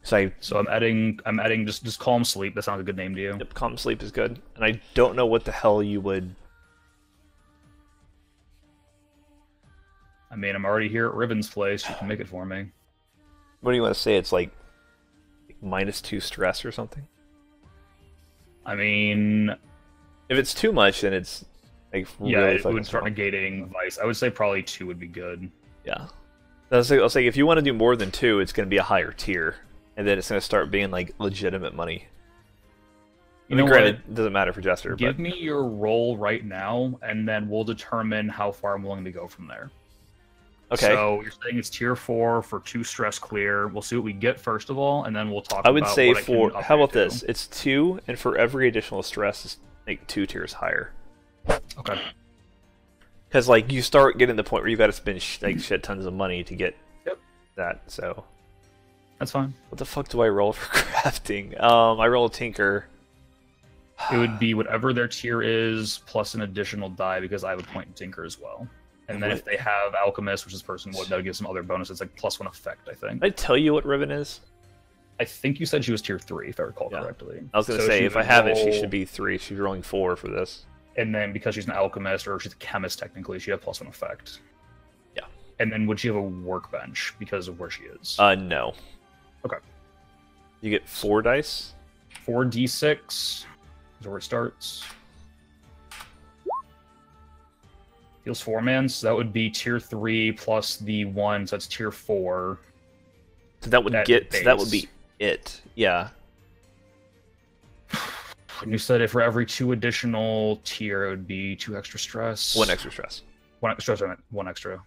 So I'm adding just Calm Sleep. That sounds a good name to you. Yep, Calm Sleep is good. And I don't know what the hell you would... I mean, I'm already here at Ribbon's place. You can make it for me. What do you want to say? It's like -2 stress or something? I mean... If it's too much, then it's like really it would start negating Vice. I would say probably 2 would be good. Yeah. I'll say if you want to do more than 2, it's going to be a higher tier. And then it's going to start being like legitimate money. You know, granted, it doesn't matter for Jester. Give me your roll right now, and then we'll determine how far I'm willing to go from there. Okay. So you're saying it's tier 4 for 2 stress clear. We'll see what we get first of all, and then we'll talk about I would say what for... I can how about upgrade this? It's 2, and for every additional stress, it's like 2 tiers higher. Okay. Because like you start getting to the point where you got to spend like shit tons of money to get that. So that's fine. What the fuck do I roll for crafting? I roll a tinker. It would be whatever their tier is plus an additional die because I have a point in tinker as well. And then if they have alchemist, which this person would, that would give some other bonuses, like +1 effect, I think. Did I tell you what Riven is? I think you said she was tier 3, if I recall correctly. I was going to say, if I have it, she should be 3. She's rolling 4 for this. And then because she's an alchemist, or she's a chemist technically, she have +1 effect. Yeah. And then would she have a workbench because of where she is? No. Okay. You get 4 dice? 4d6 is where it starts. Heals 4 man, so that would be tier 3 plus the 1, so that's tier 4. So that would that would be it. Yeah. And you said if for every 2 additional tier, it would be 2 extra stress. 1 extra stress. 1 extra stress, 1 extra.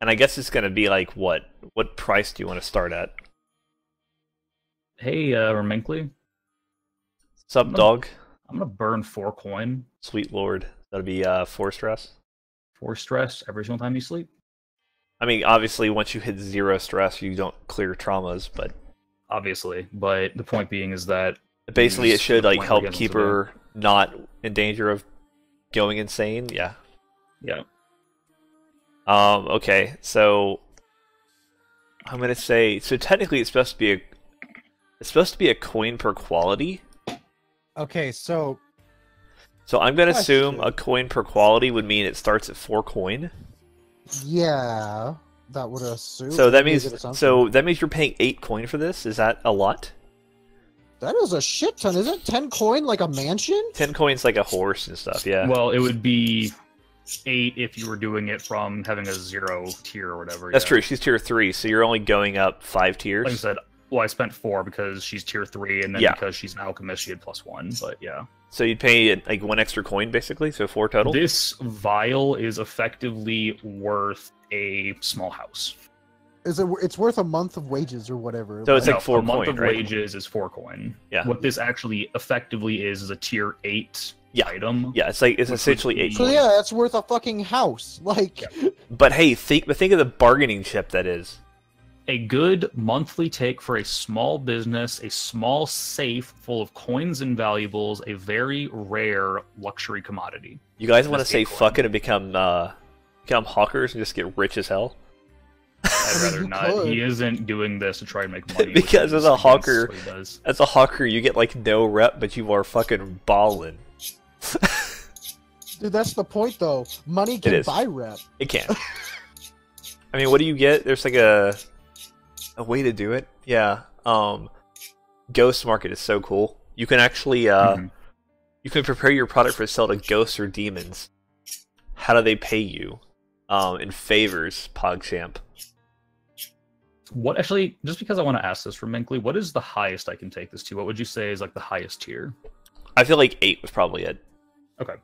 And I guess it's going to be like, what? What price do you want to start at? Hey, Reminkly. Sup, dog? I'm going to burn 4 coin. Sweet lord. That'll be 4 stress? 4 stress every single time you sleep. I mean, obviously, once you hit 0 stress, you don't clear traumas, but... Obviously, but the point being is that... Basically, it should like help keep her not in danger of going insane, yeah. Yeah. Okay, so... I'm gonna say so. Technically, it's supposed to be a coin per quality. Okay, so I'm gonna assume Question. a coin per quality would mean it starts at 4 coin. yeah, that would assume. So that be a means good assumption. you're paying 8 coin for this. Is that a lot? That is a shit ton. Isn't 10 coin like a mansion? 10 coins like a horse and stuff. Yeah. Well, it would be 8 if you were doing it from having a 0 tier or whatever. That's true. She's tier 3, so you're only going up 5 tiers. Like I said, well, I spent 4 because she's tier 3, and then because she's an alchemist, she had +1. But yeah. So you'd pay like 1 extra coin, basically, so 4 total? This vial is effectively worth a small house. It's worth a month of wages or whatever. So it's No, like 4 a month coin, of right? wages is 4 coin. Yeah. What this actually effectively is a tier 8 item. Yeah, it's essentially 8 So coin. yeah, that's worth a fucking house. Like, But hey, think of the bargaining chip that is. A good monthly take for a small business, a small safe full of coins and valuables, a very rare luxury commodity. You guys want to That's say 8 coin. fuck it and become hawkers and just get rich as hell? I'd rather You not. could. He isn't doing this to try and make money. Because as a hawker, what he does. as a hawker, you get like no rep, but you are fucking ballin'. dude, that's the point though. Money It can is. buy rep. It can. I mean, what do you get? There's like a way to do it. Yeah. Ghost market is so cool. You can actually you can prepare your product for sale to ghosts or demons. How do they pay you? In favors, PogChamp. What actually? Just because I want to ask this from Minkley, what is the highest I can take this to? What would you say is like the highest tier? I feel like 8 was probably it. Okay,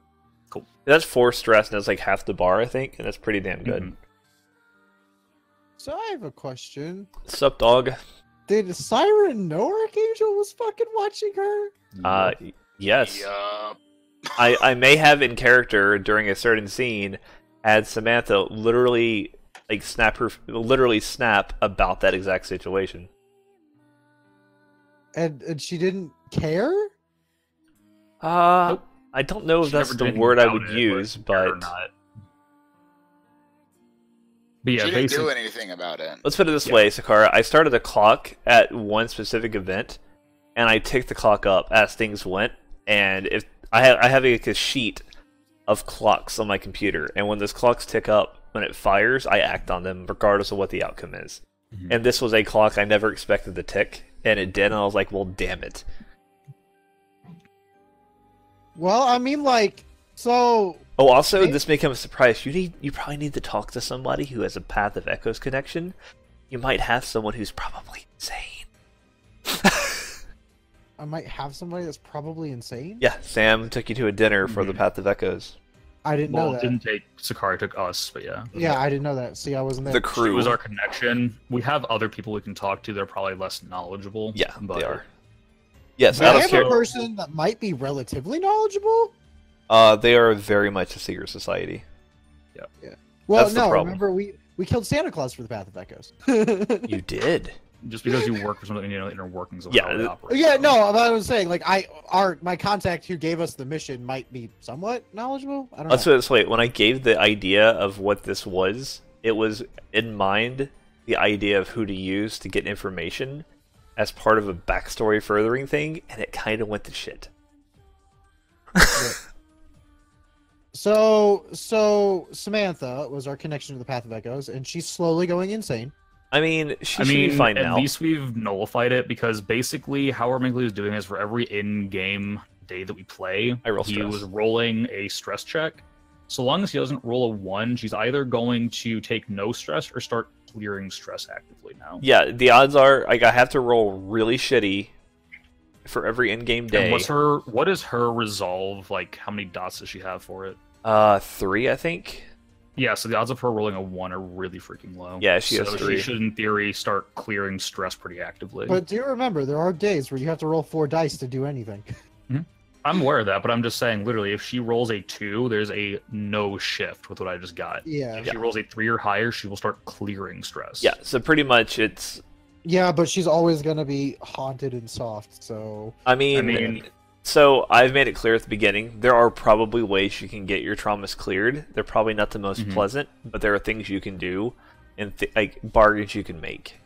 cool. That's 4 stress, and that's like half the bar, I think, and that's pretty damn good. Mhm. So I have a question. Sup, dog? Did Siren know Archangel was fucking watching her? Yes. Yup. I may have in character during a certain scene had Samantha literally snap about that exact situation. And she didn't care? Nope. I don't know if She that's never the did anything word I about would it, use, whether or but not. But yeah, She didn't basically, do anything about it. let's put it this way, Sakara. I started a clock at one specific event, and I ticked the clock up as things went. And if I have a sheet of clocks on my computer, and when those clocks tick up, when it fires, I act on them regardless of what the outcome is. Mhm. And this was a clock I never expected to tick, and it did, and I was like, well, damn it. Well, I mean, like, so Oh, also, Okay. this may come as a surprise. You probably need to talk to somebody who has a Path of Echoes connection. You might have someone who's probably insane. I might have somebody that's probably insane. Yeah, Sam took you to a dinner for the Path of Echoes. I didn't know well, that. it didn't take Sakari, it took us, but yeah. Yeah, I didn't know that. See, I wasn't there. The It crew. was our connection. We have other people we can talk to. They're probably less knowledgeable. Yeah, but they are. Yes, I out of have a character. person that might be relatively knowledgeable. They are very much a secret society. Well, That's the no, problem. remember we killed Santa Claus for the Path of Echoes. You did. Just because you work for something, you know the inner workings of Yeah, how they operate. Yeah, no, but I was saying, like, my contact who gave us the mission might be somewhat knowledgeable. I don't Let's know. put it this way. When I gave the idea of what this was, it was in mind the idea of who to use to get information as part of a backstory furthering thing, and it kind of went to shit. So Samantha was our connection to the Path of Echoes, and she's slowly going insane. I mean, she should be fine at now. least we've nullified it because basically how Minkley was doing is for every in-game day that we play, I roll he stress. was rolling a stress check. So long as he doesn't roll a 1, she's either going to take no stress or start clearing stress actively now. Yeah, the odds are like I have to roll really shitty for every in-game day. And what is her resolve? Like, how many dots does she have for it? 3, I think. Yeah, so the odds of her rolling a 1 are really freaking low. Yeah, she has so 3. she should, in theory, start clearing stress pretty actively. But do remember, there are days where you have to roll 4 dice to do anything. I'm aware of that, but I'm just saying, literally, if she rolls a 2, there's a no shift with what I just got. Yeah. If she rolls a 3 or higher, she will start clearing stress. Yeah, so pretty much it's. Yeah, but she's always gonna be haunted and soft, so... I mean, so I've made it clear at the beginning, there are probably ways you can get your traumas cleared. They're probably not the most pleasant, but there are things you can do and like bargains you can make.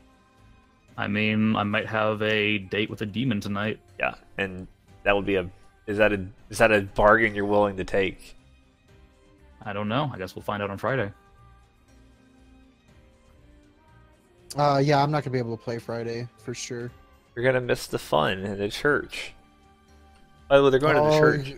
I mean, I might have a date with a demon tonight. Yeah, and that would be is that a bargain you're willing to take? I don't know. I guess we'll find out on Friday. Yeah, I'm not gonna be able to play Friday for sure. You're gonna miss the fun in the church. By the way, they're going to the church.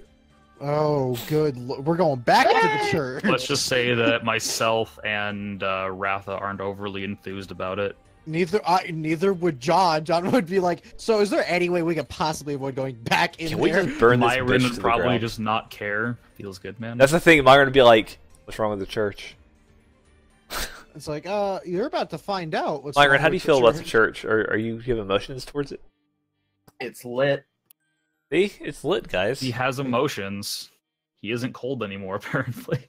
Oh, good. We're going back to the church. Let's just say that myself and Ratha aren't overly enthused about it. Neither would John. John would be like, "So, is there any way we could possibly avoid going back in Can there?" we just burn this Myron bitch would to the probably ground? just not care. Feels good, man. That's the thing. Myron would be like, "What's wrong with the church?" It's like, you're about to find out. What's Myron, wrong how do you with feel about the church? Are you have emotions towards it? It's lit. See, it's lit, guys. He has emotions. He isn't cold anymore, apparently.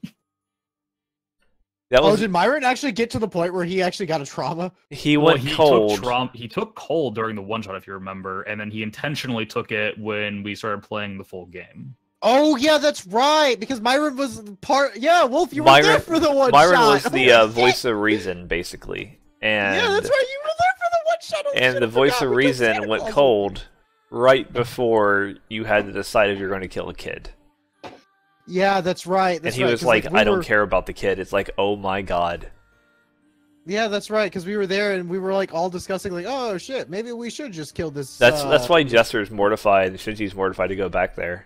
That was did Myron actually get to the point where he actually got a trauma? he went cold. He took cold during the one shot, if you remember, and then he intentionally took it when we started playing the full game. Oh yeah, that's right. Because Myron was part. Yeah, Wolf, you were there for the one Myron shot. was the voice of reason, basically, and yeah, that's right. You were there for the one shot. Oh, and shit, the I voice forgot. of We did reason Santa went Claus. cold right before you had to decide if you're going to kill a kid. Yeah, that's right. That's And he right, was 'cause, like, we "I don't were- care about the kid." It's like, oh my god. Yeah, that's right. Because we were there and we were like all discussing, like, "Oh shit, maybe we should just kill this." That's why Jester's mortified and Shinji's mortified to go back there.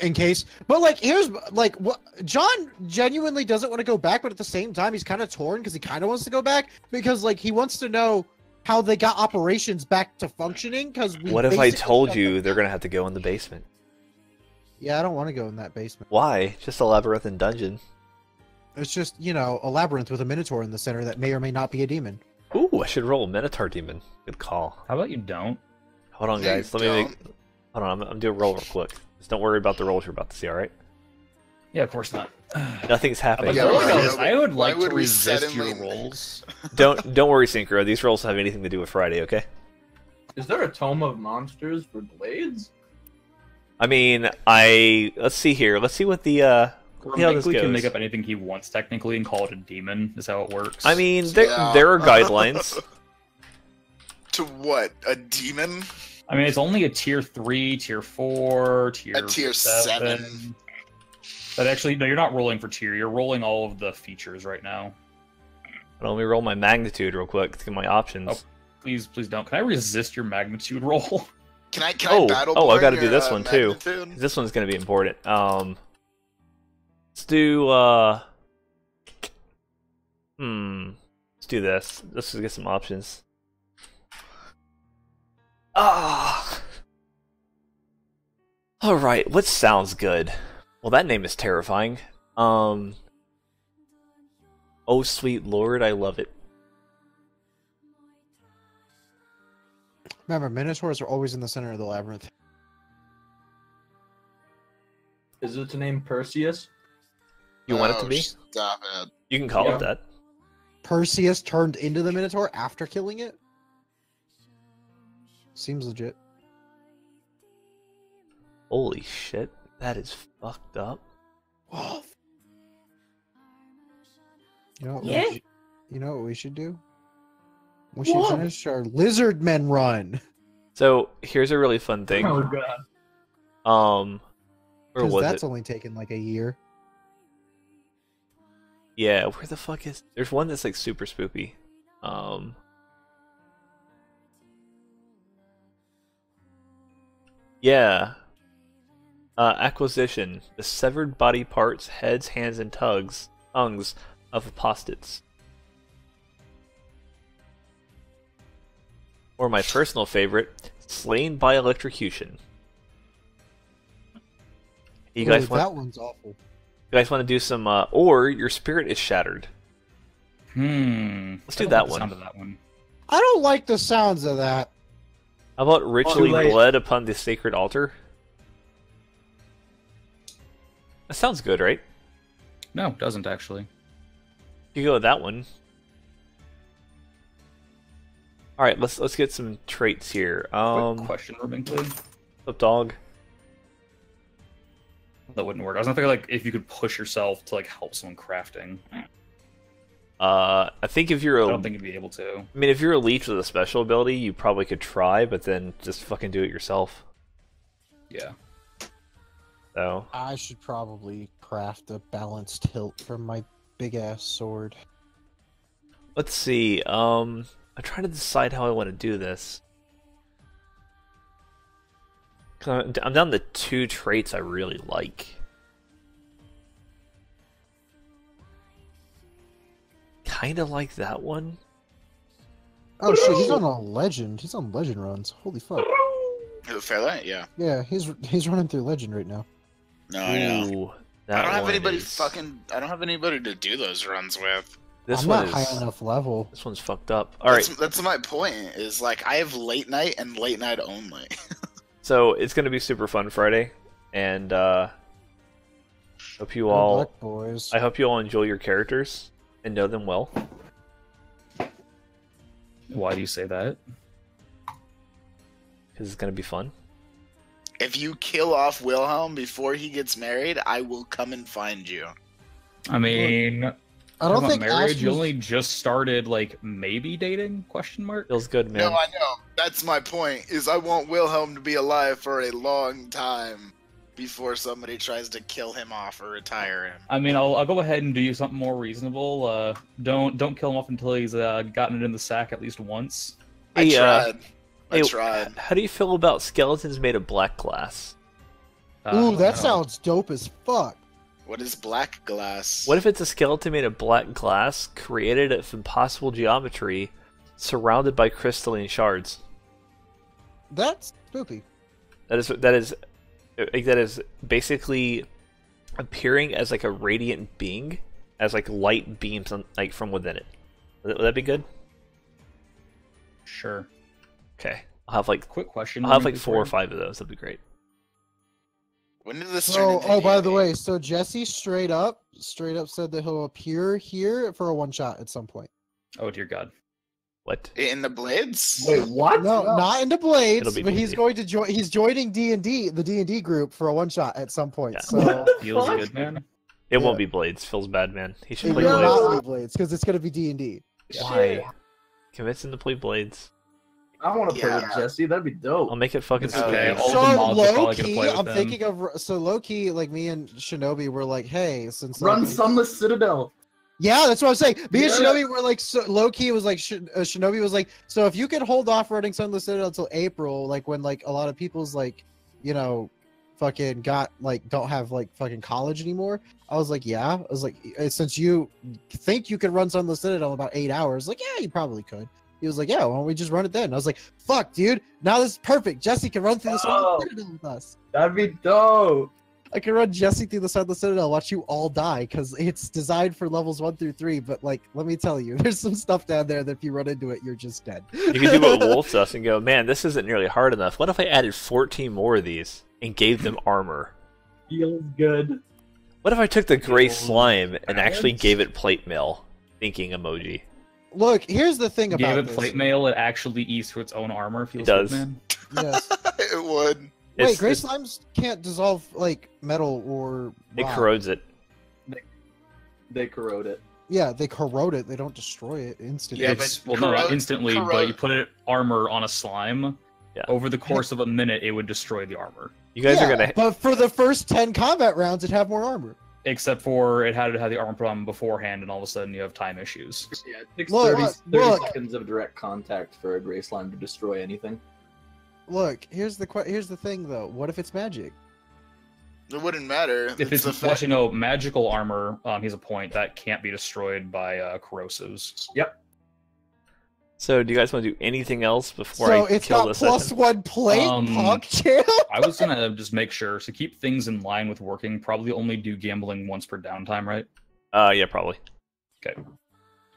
In case, but like, here's like what John genuinely doesn't want to go back, but at the same time, he's kind of torn because he kind of wants to go back because like he wants to know how they got operations back to functioning. Because What if I told you they're gonna have to go in the basement? Yeah, I don't want to go in that basement. Why? Just a labyrinthine dungeon. It's just, a labyrinth with a minotaur in the center that may or may not be a demon. Ooh, I should roll a Minotaur demon. Good call. How about you don't? Hold on, Yeah, guys. you Let me make. Hold on, I'm doing a roll real quick. Just don't worry about the rolls you're about to see. All right? Yeah, of course not. Nothing's happening. Yeah, I would why like would to we resist your suddenly- rolls. Don't worry, Synchro. These rolls don't have anything to do with Friday. Okay? Is there a tome of monsters for blades? I mean, let's see here. Let's see what the how this Technically can goes. make up anything he wants technically and call it a demon. Is how it works. I mean, Yeah. there are guidelines. To what? A demon? I mean, it's only a tier 3, tier 4, tier A tier 7. But actually, no, you're not rolling for tier. You're rolling all of the features right now. Let me roll my magnitude real quick to get my options. Oh. Please don't. Can I resist your magnitude roll? Can I battle I got to your, do this one too. magnitude? This one's going to be important. Let's do let's do this. Let's just get some options. All right, what sounds good? Well, that name is terrifying. Oh sweet lord, I love it. Remember, minotaurs are always in the center of the labyrinth. Is it to name Perseus? You want it to be? Stop it. You can call Yeah. it that. Perseus turned into the minotaur after killing it? Seems legit. Holy shit, that is fucked up. Wolf. You know what we should do? We should finish our lizard men run. So here's a really fun thing. Oh god. Where Because was that's it? only taken like a year. Yeah, where the fuck is? There's one that's like super spoopy. Yeah. Acquisition: the severed body parts, heads, hands, and tongues of apostates. Or my personal favorite, slain by electrocution. You guys want? That one's awful. You guys want to do some? Or your spirit is shattered. Let's do that one. Sound of that one. I don't like the sounds of that. How about ritually Too late. bled upon the sacred altar? That sounds good, right? No, it doesn't actually. You go with that one. All right, let's get some traits here. Quick question, Rubinclid. Up dog. That wouldn't work. I was gonna think like if you could push yourself to like help someone crafting. I think if you're I don't think you'd be able to. I mean, if you're a leech with a special ability, you probably could try, but then just fucking do it yourself. Yeah. So I should probably craft a balanced hilt from my big ass sword. let's see. I'm trying to decide how I want to do this. 'Cause I'm down to 2 traits I really like. Kind of like that one. Oh shit, he's on a legend. He's on legend runs. Holy fuck. Fairlight, yeah. Yeah, he's running through legend right now. No, I know. Ooh, I that don't have one anybody is- I don't have anybody to do those runs with. This I'm one not is high enough level. This one's fucked up. All right, That's my point. Is like I have late night and late night only. so it's gonna be super fun Friday, and hope you Good all. luck, boys. I hope you all enjoy your characters and know them well. Why do you say that? Because it's gonna be fun. If you kill off Wilhelm before he gets married, I will come and find you. I mean, I don't about think marriage. You Ashley's- only just started, like, maybe dating? Question mark. Feels good, man. No, I know. That's my point. Is I want Wilhelm to be alive for a long time before somebody tries to kill him off or retire him. I mean, I'll go ahead and do something more reasonable. Don't kill him off until he's gotten it in the sack at least once. I Hey, tried. I hey, tried. How do you feel about skeletons made of black glass? Ooh, that no. sounds dope as fuck. What is black glass? What if it's a skeleton made of black glass, created of impossible geometry, surrounded by crystalline shards? That's spooky. That is basically appearing as like a radiant being, as like light beams on, like from within it. Would that be good? Sure. Okay, I'll have like Quick question. I'll have like 4 or 5 of those. That'd be great. When did this turn into Oh, by the D&D? way, so Jesse straight up said that he'll appear here for a one shot at some point. Oh dear God. What? In the Blades? Wait, what? No, not into Blades, It'll be but he's D&D. going to join. He's joining D&D, the D&D group for a one shot at some point. Yeah. So Feels Fuck? good, man. It Yeah. won't be Blades. Feels bad, man. He should it play will Blades. not be Blades because it's going to be D&D. Why? Convince him to play Blades. I want to play Yeah. with Jesse. That'd be dope. I'll make it fucking It's sweet. okay. All So the mobs will low probably get to key, play with I'm them. thinking of low key, like me and Shinobi were like, hey, since Run like, Sunless Citadel. yeah, that's what I'm saying. Me and Yeah. Shinobi were like, so, low key was like, Shinobi was like, so if you could hold off running Sunless Citadel until April, like when like a lot of people's like, you know, fucking got like don't have like fucking college anymore. I was like, yeah. I was like, since you think you could run Sunless Citadel in about 8 hours, like, yeah, you probably could. He was like, yeah, why don't we just run it then? I was like, fuck, dude, now this is perfect. Jesse can run through the Oh. Sunless Citadel with us. That'd be dope. I can run Jesse through the Sunless Citadel, watch you all die, because it's designed for levels 1 through 3. But like, let me tell you, there's some stuff down there that if you run into it, you're just dead. You can do what Wolf does and go, man, this isn't nearly hard enough. What if I added 14 more of these and gave them armor? Feels good. What if I took the gray Feels slime and actually bad. gave it plate mail? Thinking emoji. Look, here's the thing about Gave it this. plate mail, it actually eats through its own armor. Feels does. good, man. Yes. It would. Wait, gray slimes can't dissolve like metal or It rock. corrodes it. They corrode it. Yeah, they corrode it. They don't destroy it instantly. Yeah, It's, but well, no, not corrode- instantly, but corrode- you put it armor on a slime. Yeah. Over the course of a minute, it would destroy the armor. You guys Yeah, are gonna. But for the first 10 combat rounds, it'd have more armor. Except for it had to have the armor put on beforehand, and all of a sudden you have time issues. Yeah, it takes Look, 30 look. seconds of direct contact for a gray slime to destroy anything. Look, here's the thing though. What if it's magic? It wouldn't matter. If it's the fact- watching no magical armor, he's a point that can't be destroyed by corrosives. So, do you guys want to do anything else before So I it's kill got this plus session? 1 plate, punk champ. I was gonna just make sure to keep things in line with working. Probably only do gambling once per downtime, right? Yeah, probably. Okay.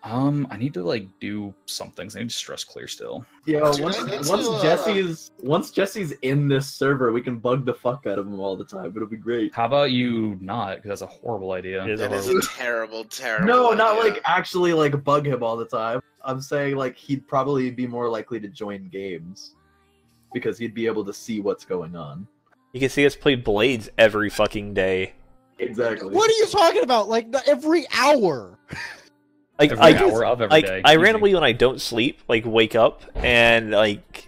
I need to like do some things. I need to stress clear still. Yeah, Dude, I need once Jesse's in this server, we can bug the fuck out of him all the time. It'll be great. How about you not? Because that's a horrible idea. It is That is horrible. a terrible, terrible. No, not idea. like actually like bug him all the time. I'm saying like he'd probably be more likely to join games because he'd be able to see what's going on. You can see us play Blades every fucking day. Exactly. What are you talking about? Like every hour? Like every hour of every day. I Easy. randomly, when I don't sleep, like wake up and like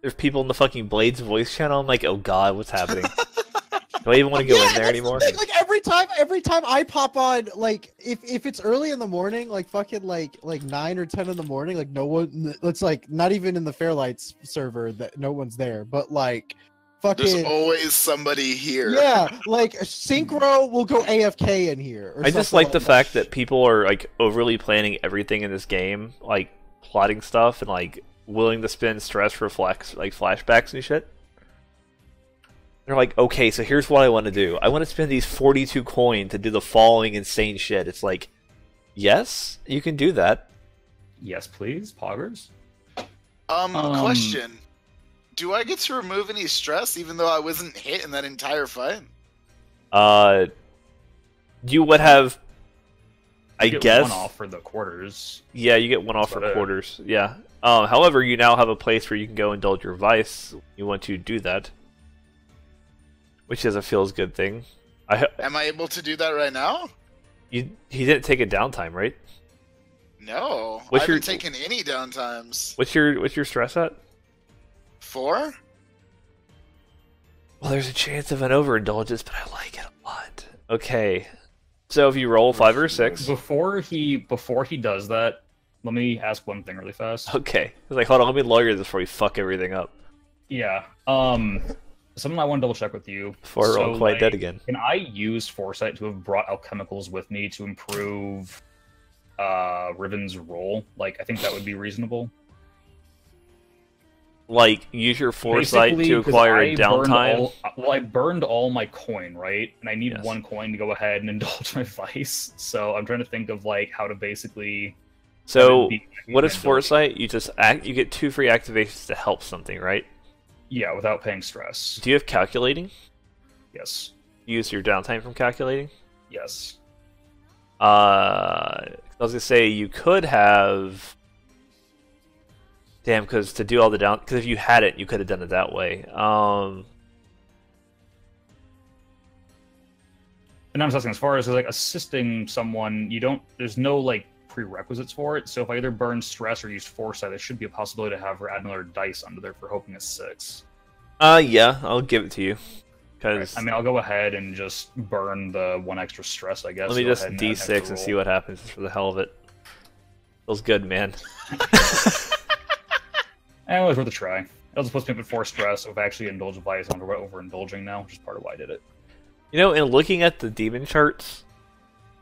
there's people in the fucking Blades voice channel. I'm like, oh god, what's happening? Do I even want to go in there anymore? Like every time I pop on, like if it's early in the morning, like fucking like 9 or 10 in the morning, like no one. It's like not even in the Fairlights server that no one's there, but like fucking. There's always somebody here. Yeah, like Synchro will go AFK in here. Or I just like the fact that people are like overly planning everything in this game, like plotting stuff and like willing to spend stress for like flashbacks and shit. They're like, okay, so here's what I want to do. I want to spend these 42 coin to do the following insane shit. It's like, yes, you can do that. Yes, please, poggers. Question. Do I get to remove any stress even though I wasn't hit in that entire fight? You would have, I You get guess. one off for the quarters. Yeah, you get one off for quarters. Yeah. However, you now have a place where you can go indulge your vice. You want to do that. Which is a feels good thing. Am I able to do that right now? He didn't take a downtime, right? No. What's I your- haven't taken any downtimes. What's your stress at? 4? Well, there's a chance of an overindulgence, but I like it a lot. Okay. So if you roll 5 or 6. Before he does that, let me ask one thing really fast. Okay. I was like, hold on, let me lawyer this before we fuck everything up. Yeah. Something I want to double check with you. Before I roll quite dead again. Can I use Foresight to have brought alchemicals with me to improve Riven's roll? Like, I think that would be reasonable. Like, use your foresight to acquire a downtime? I burned all my coin, right? And I need Yes. 1 coin to go ahead and indulge my vice. So I'm trying to think of, like, how to basically... So, what is foresight? You just you get 2 free activations to help something, right? Yeah, without paying stress. Do you have calculating? Yes. Use your downtime from calculating? Yes. I was gonna say you could have. Damn, because to do all the down, because if you had it, you could have done it that way. And I'm just asking, as far as like assisting someone, there's no like prerequisites for it. So if I either burn stress or use foresight, there should be a possibility to have her add another dice under there for hoping a 6. Yeah, I'll give it to you. Cause I mean, I'll go ahead and just burn the 1 extra stress, I guess. let me Go just ahead and add an D6 extra and see roll. what happens just for the hell of it. Feels good, man. It was worth a try. I was supposed to be at 4 stress, so if I actually indulge a vice, I'm overindulging now, which is part of why I did it. You know, in looking at the demon charts,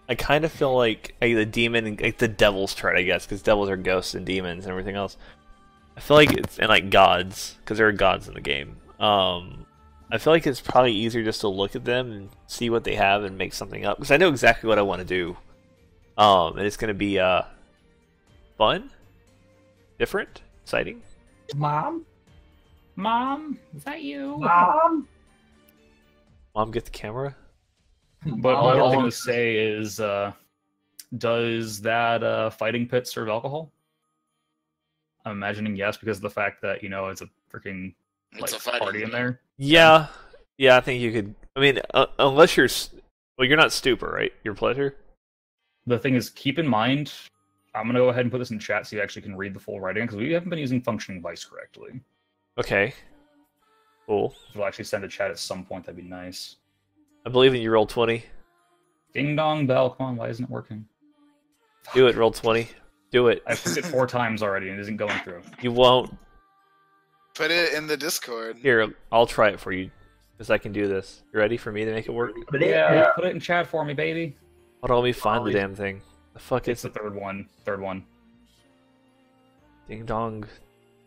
I kind of feel like the demon, like the devil's chart, I guess, because devils are ghosts and demons and everything else. I feel like it's, and like gods, because there are gods in the game. I feel like it's probably easier just to look at them and see what they have and make something up, because I know exactly what I want to do. And it's going to be fun, different, exciting. Mom, is that you? Mom, get the camera. But all I was going to say is, does that fighting pit serve alcohol? I'm imagining yes, because of the fact that, it's a freaking It's a party in there. Yeah, I think you could. I mean, unless you're, you're not stupid, right? Your pleasure. The thing is, keep in mind, I'm going to go ahead and put this in chat so you actually can read the full writing, because we haven't been using functioning vice correctly. Okay. Cool. If we'll actually send a chat at some point, that'd be nice. I believe in you. Roll 20. Ding dong bell, come on, why isn't it working? Do it. Roll 20. Do it. I've put it 4 times already and it isn't going through. You won't. Put it in the Discord. Here, I'll try it for you, because I can do this. You ready for me to make it work? Yeah, put it in chat for me, baby. Hold on, let me find the damn thing. The fuck It's is the third one. Ding dong.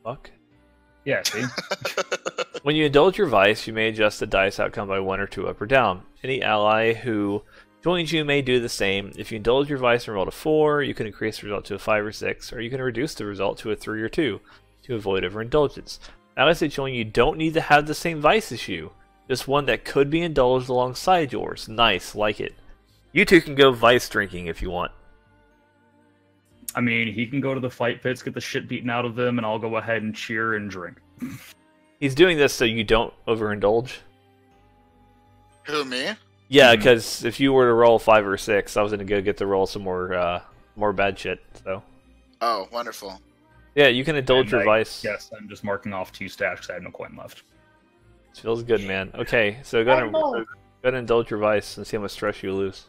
Fuck. Yeah, see? When you indulge your vice, you may adjust the dice outcome by 1 or 2 up or down. Any ally who joins you may do the same. If you indulge your vice and roll a 4, you can increase the result to a 5 or 6, or you can reduce the result to a 3 or 2 to avoid overindulgence. Allies that join you don't need to have the same vice as you, just one that could be indulged alongside yours. Nice, like it. You two can go vice drinking if you want. I mean, he can go to the fight pits, get the shit beaten out of them, and I'll go ahead and cheer and drink. He's doing this so you don't overindulge. Who, me? Yeah, because if you were to roll 5 or 6, I was going to go get to roll some more more bad shit. So. Oh, wonderful. Yeah, you can indulge your vice. Yes, I'm just marking off 2 stacks because I have no coin left. It feels good, man. Okay, so go ahead and indulge your vice and see how much stress you lose.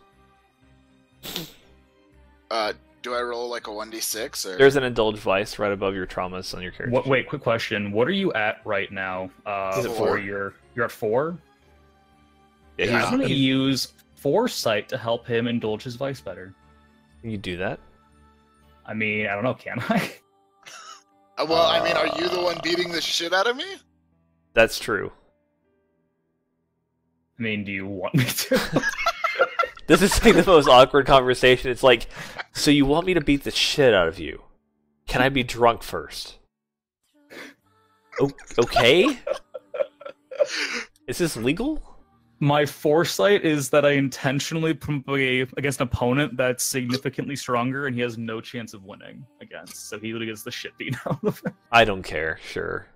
Do I roll like a 1d6 or? There's an indulge vice right above your traumas on your character. Wait, quick question. What are you at right now? Is it for 4? You're at 4? Yeah, I'm going to use foresight to help him indulge his vice better. Can you do that? I mean, I don't know, can I? Well, I mean, are you the one beating the shit out of me? That's true. I mean, do you want me to? This is like the most awkward conversation. It's like, so you want me to beat the shit out of you? Can I be drunk first? Okay? Is this legal? My foresight is that I intentionally put him against an opponent that's significantly stronger and he has no chance of winning against. So he literally gets the shit beaten out of him. I don't care, sure.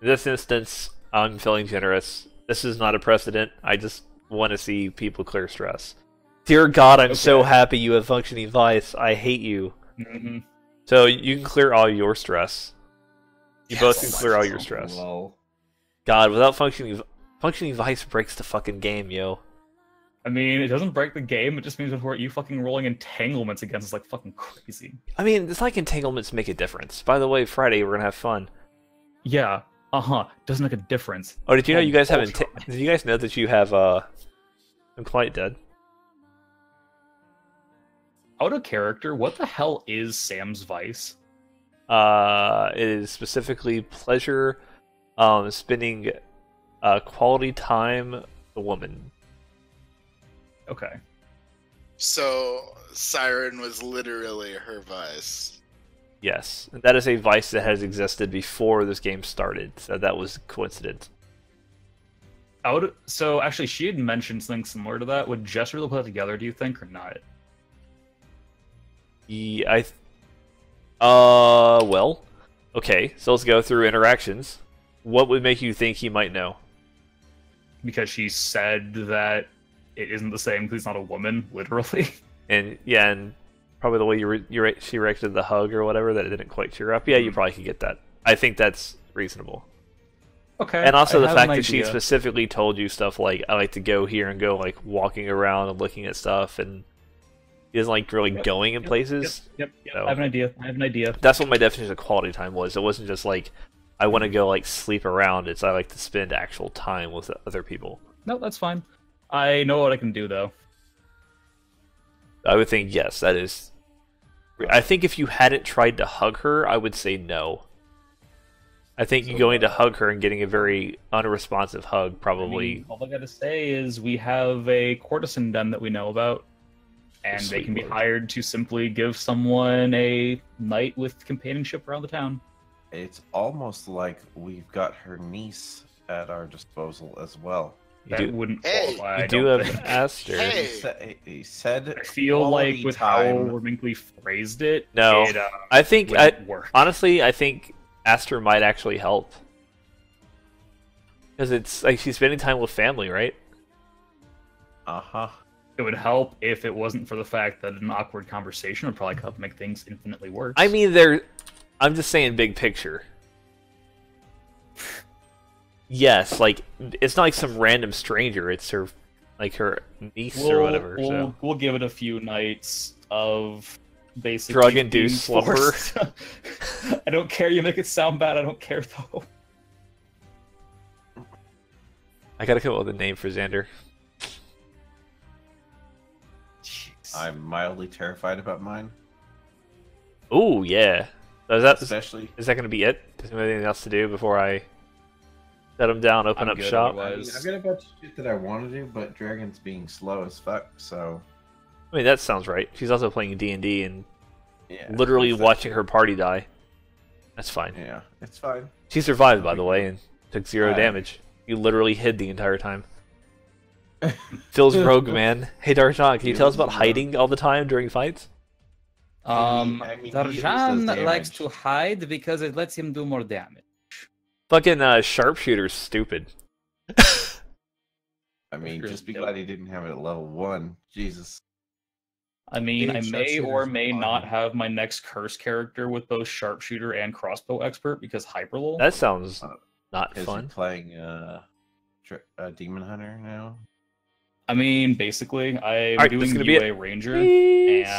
In this instance, I'm feeling generous. This is not a precedent. I just want to see people clear stress. Dear God, I'm so happy you have functioning vice. I hate you. Mm-hmm. So you can clear all your stress. You both can clear all your stress. Well, God, without functioning vice breaks the fucking game, yo. I mean, it doesn't break the game, it just means that you fucking rolling entanglements against us like fucking crazy. I mean, it's like entanglements make a difference. By the way, Friday, we're gonna have fun. Yeah, doesn't make a difference. Oh, did you know you guys have did you guys know that you have I'm quite dead. Out of character, what the hell is Sam's vice? It is specifically pleasure, spending quality time with a woman. Okay. So, Siren was literally her vice. Yes, that is a vice that has existed before this game started, so that was coincidence. So, actually, she had mentioned something similar to that. Would Jess really put that together, do you think, or not? Yeah, well, okay, so let's go through interactions. What would make you think he might know? Because she said that it isn't the same because he's not a woman, literally. And yeah, and probably the way she reacted the hug or whatever, that it didn't quite cheer up. Yeah, you probably could get that. I think that's reasonable. Okay. And also the fact that she specifically told you stuff like, I like to go here and go like walking around and looking at stuff, and he doesn't like really going in places. Yep. So, I have an idea. That's what my definition of quality time was. It wasn't just like, I want to go like sleep around. It's I like to spend actual time with other people. No, that's fine. I know what I can do, though. I would think yes, that is. I think if you hadn't tried to hug her, I would say no. I think you going to hug her and getting a very unresponsive hug probably. I mean, all I gotta say is we have a courtesan den that we know about, and they can be hired to simply give someone a night with companionship around the town. it's almost like we've got her niece at our disposal as well. Wouldn't qualify. You do have Aster. He said I feel like with how time. Reminkly phrased it, No, it, I think work. honestly, I think Aster might actually help because it's like she's spending time with family, right? It would help if it wasn't for the fact that an awkward conversation would probably help make things infinitely worse. I mean, I'm just saying big picture. Yes, like it's not like some random stranger. It's her, like her niece or whatever. We'll give it a few nights of basically drug-induced slumber. I don't care. You make it sound bad. I don't care though. I gotta come up with a name for Xander. Jeez. I'm mildly terrified about mine. Oh yeah. So is that gonna be it? Is there anything else to do before I set them down, open up shop? I've got a bunch of shit that I want to do, but Dragon's being slow as fuck, so... I mean, that sounds right. She's also playing D&D and yeah, literally watching her party die. That's fine. Yeah, it's fine. She survived, by the way, and took 0 damage. You literally hid the entire time. Phil's rogue, man. Hey, Darjan, can you tell us about hiding all the time during fights? Darjan likes to hide because it lets him do more damage. Fucking sharpshooter's stupid. I mean, just be glad he didn't have it at level 1. Jesus. I mean, I Dude, may or sharpshooter's may fine. not have my next curse character with both sharpshooter and crossbow expert because hyperlol. That sounds not Because fun. you're playing Demon Hunter now. I mean, basically, I'm Alright, doing this is gonna be UA Ranger, Peace. and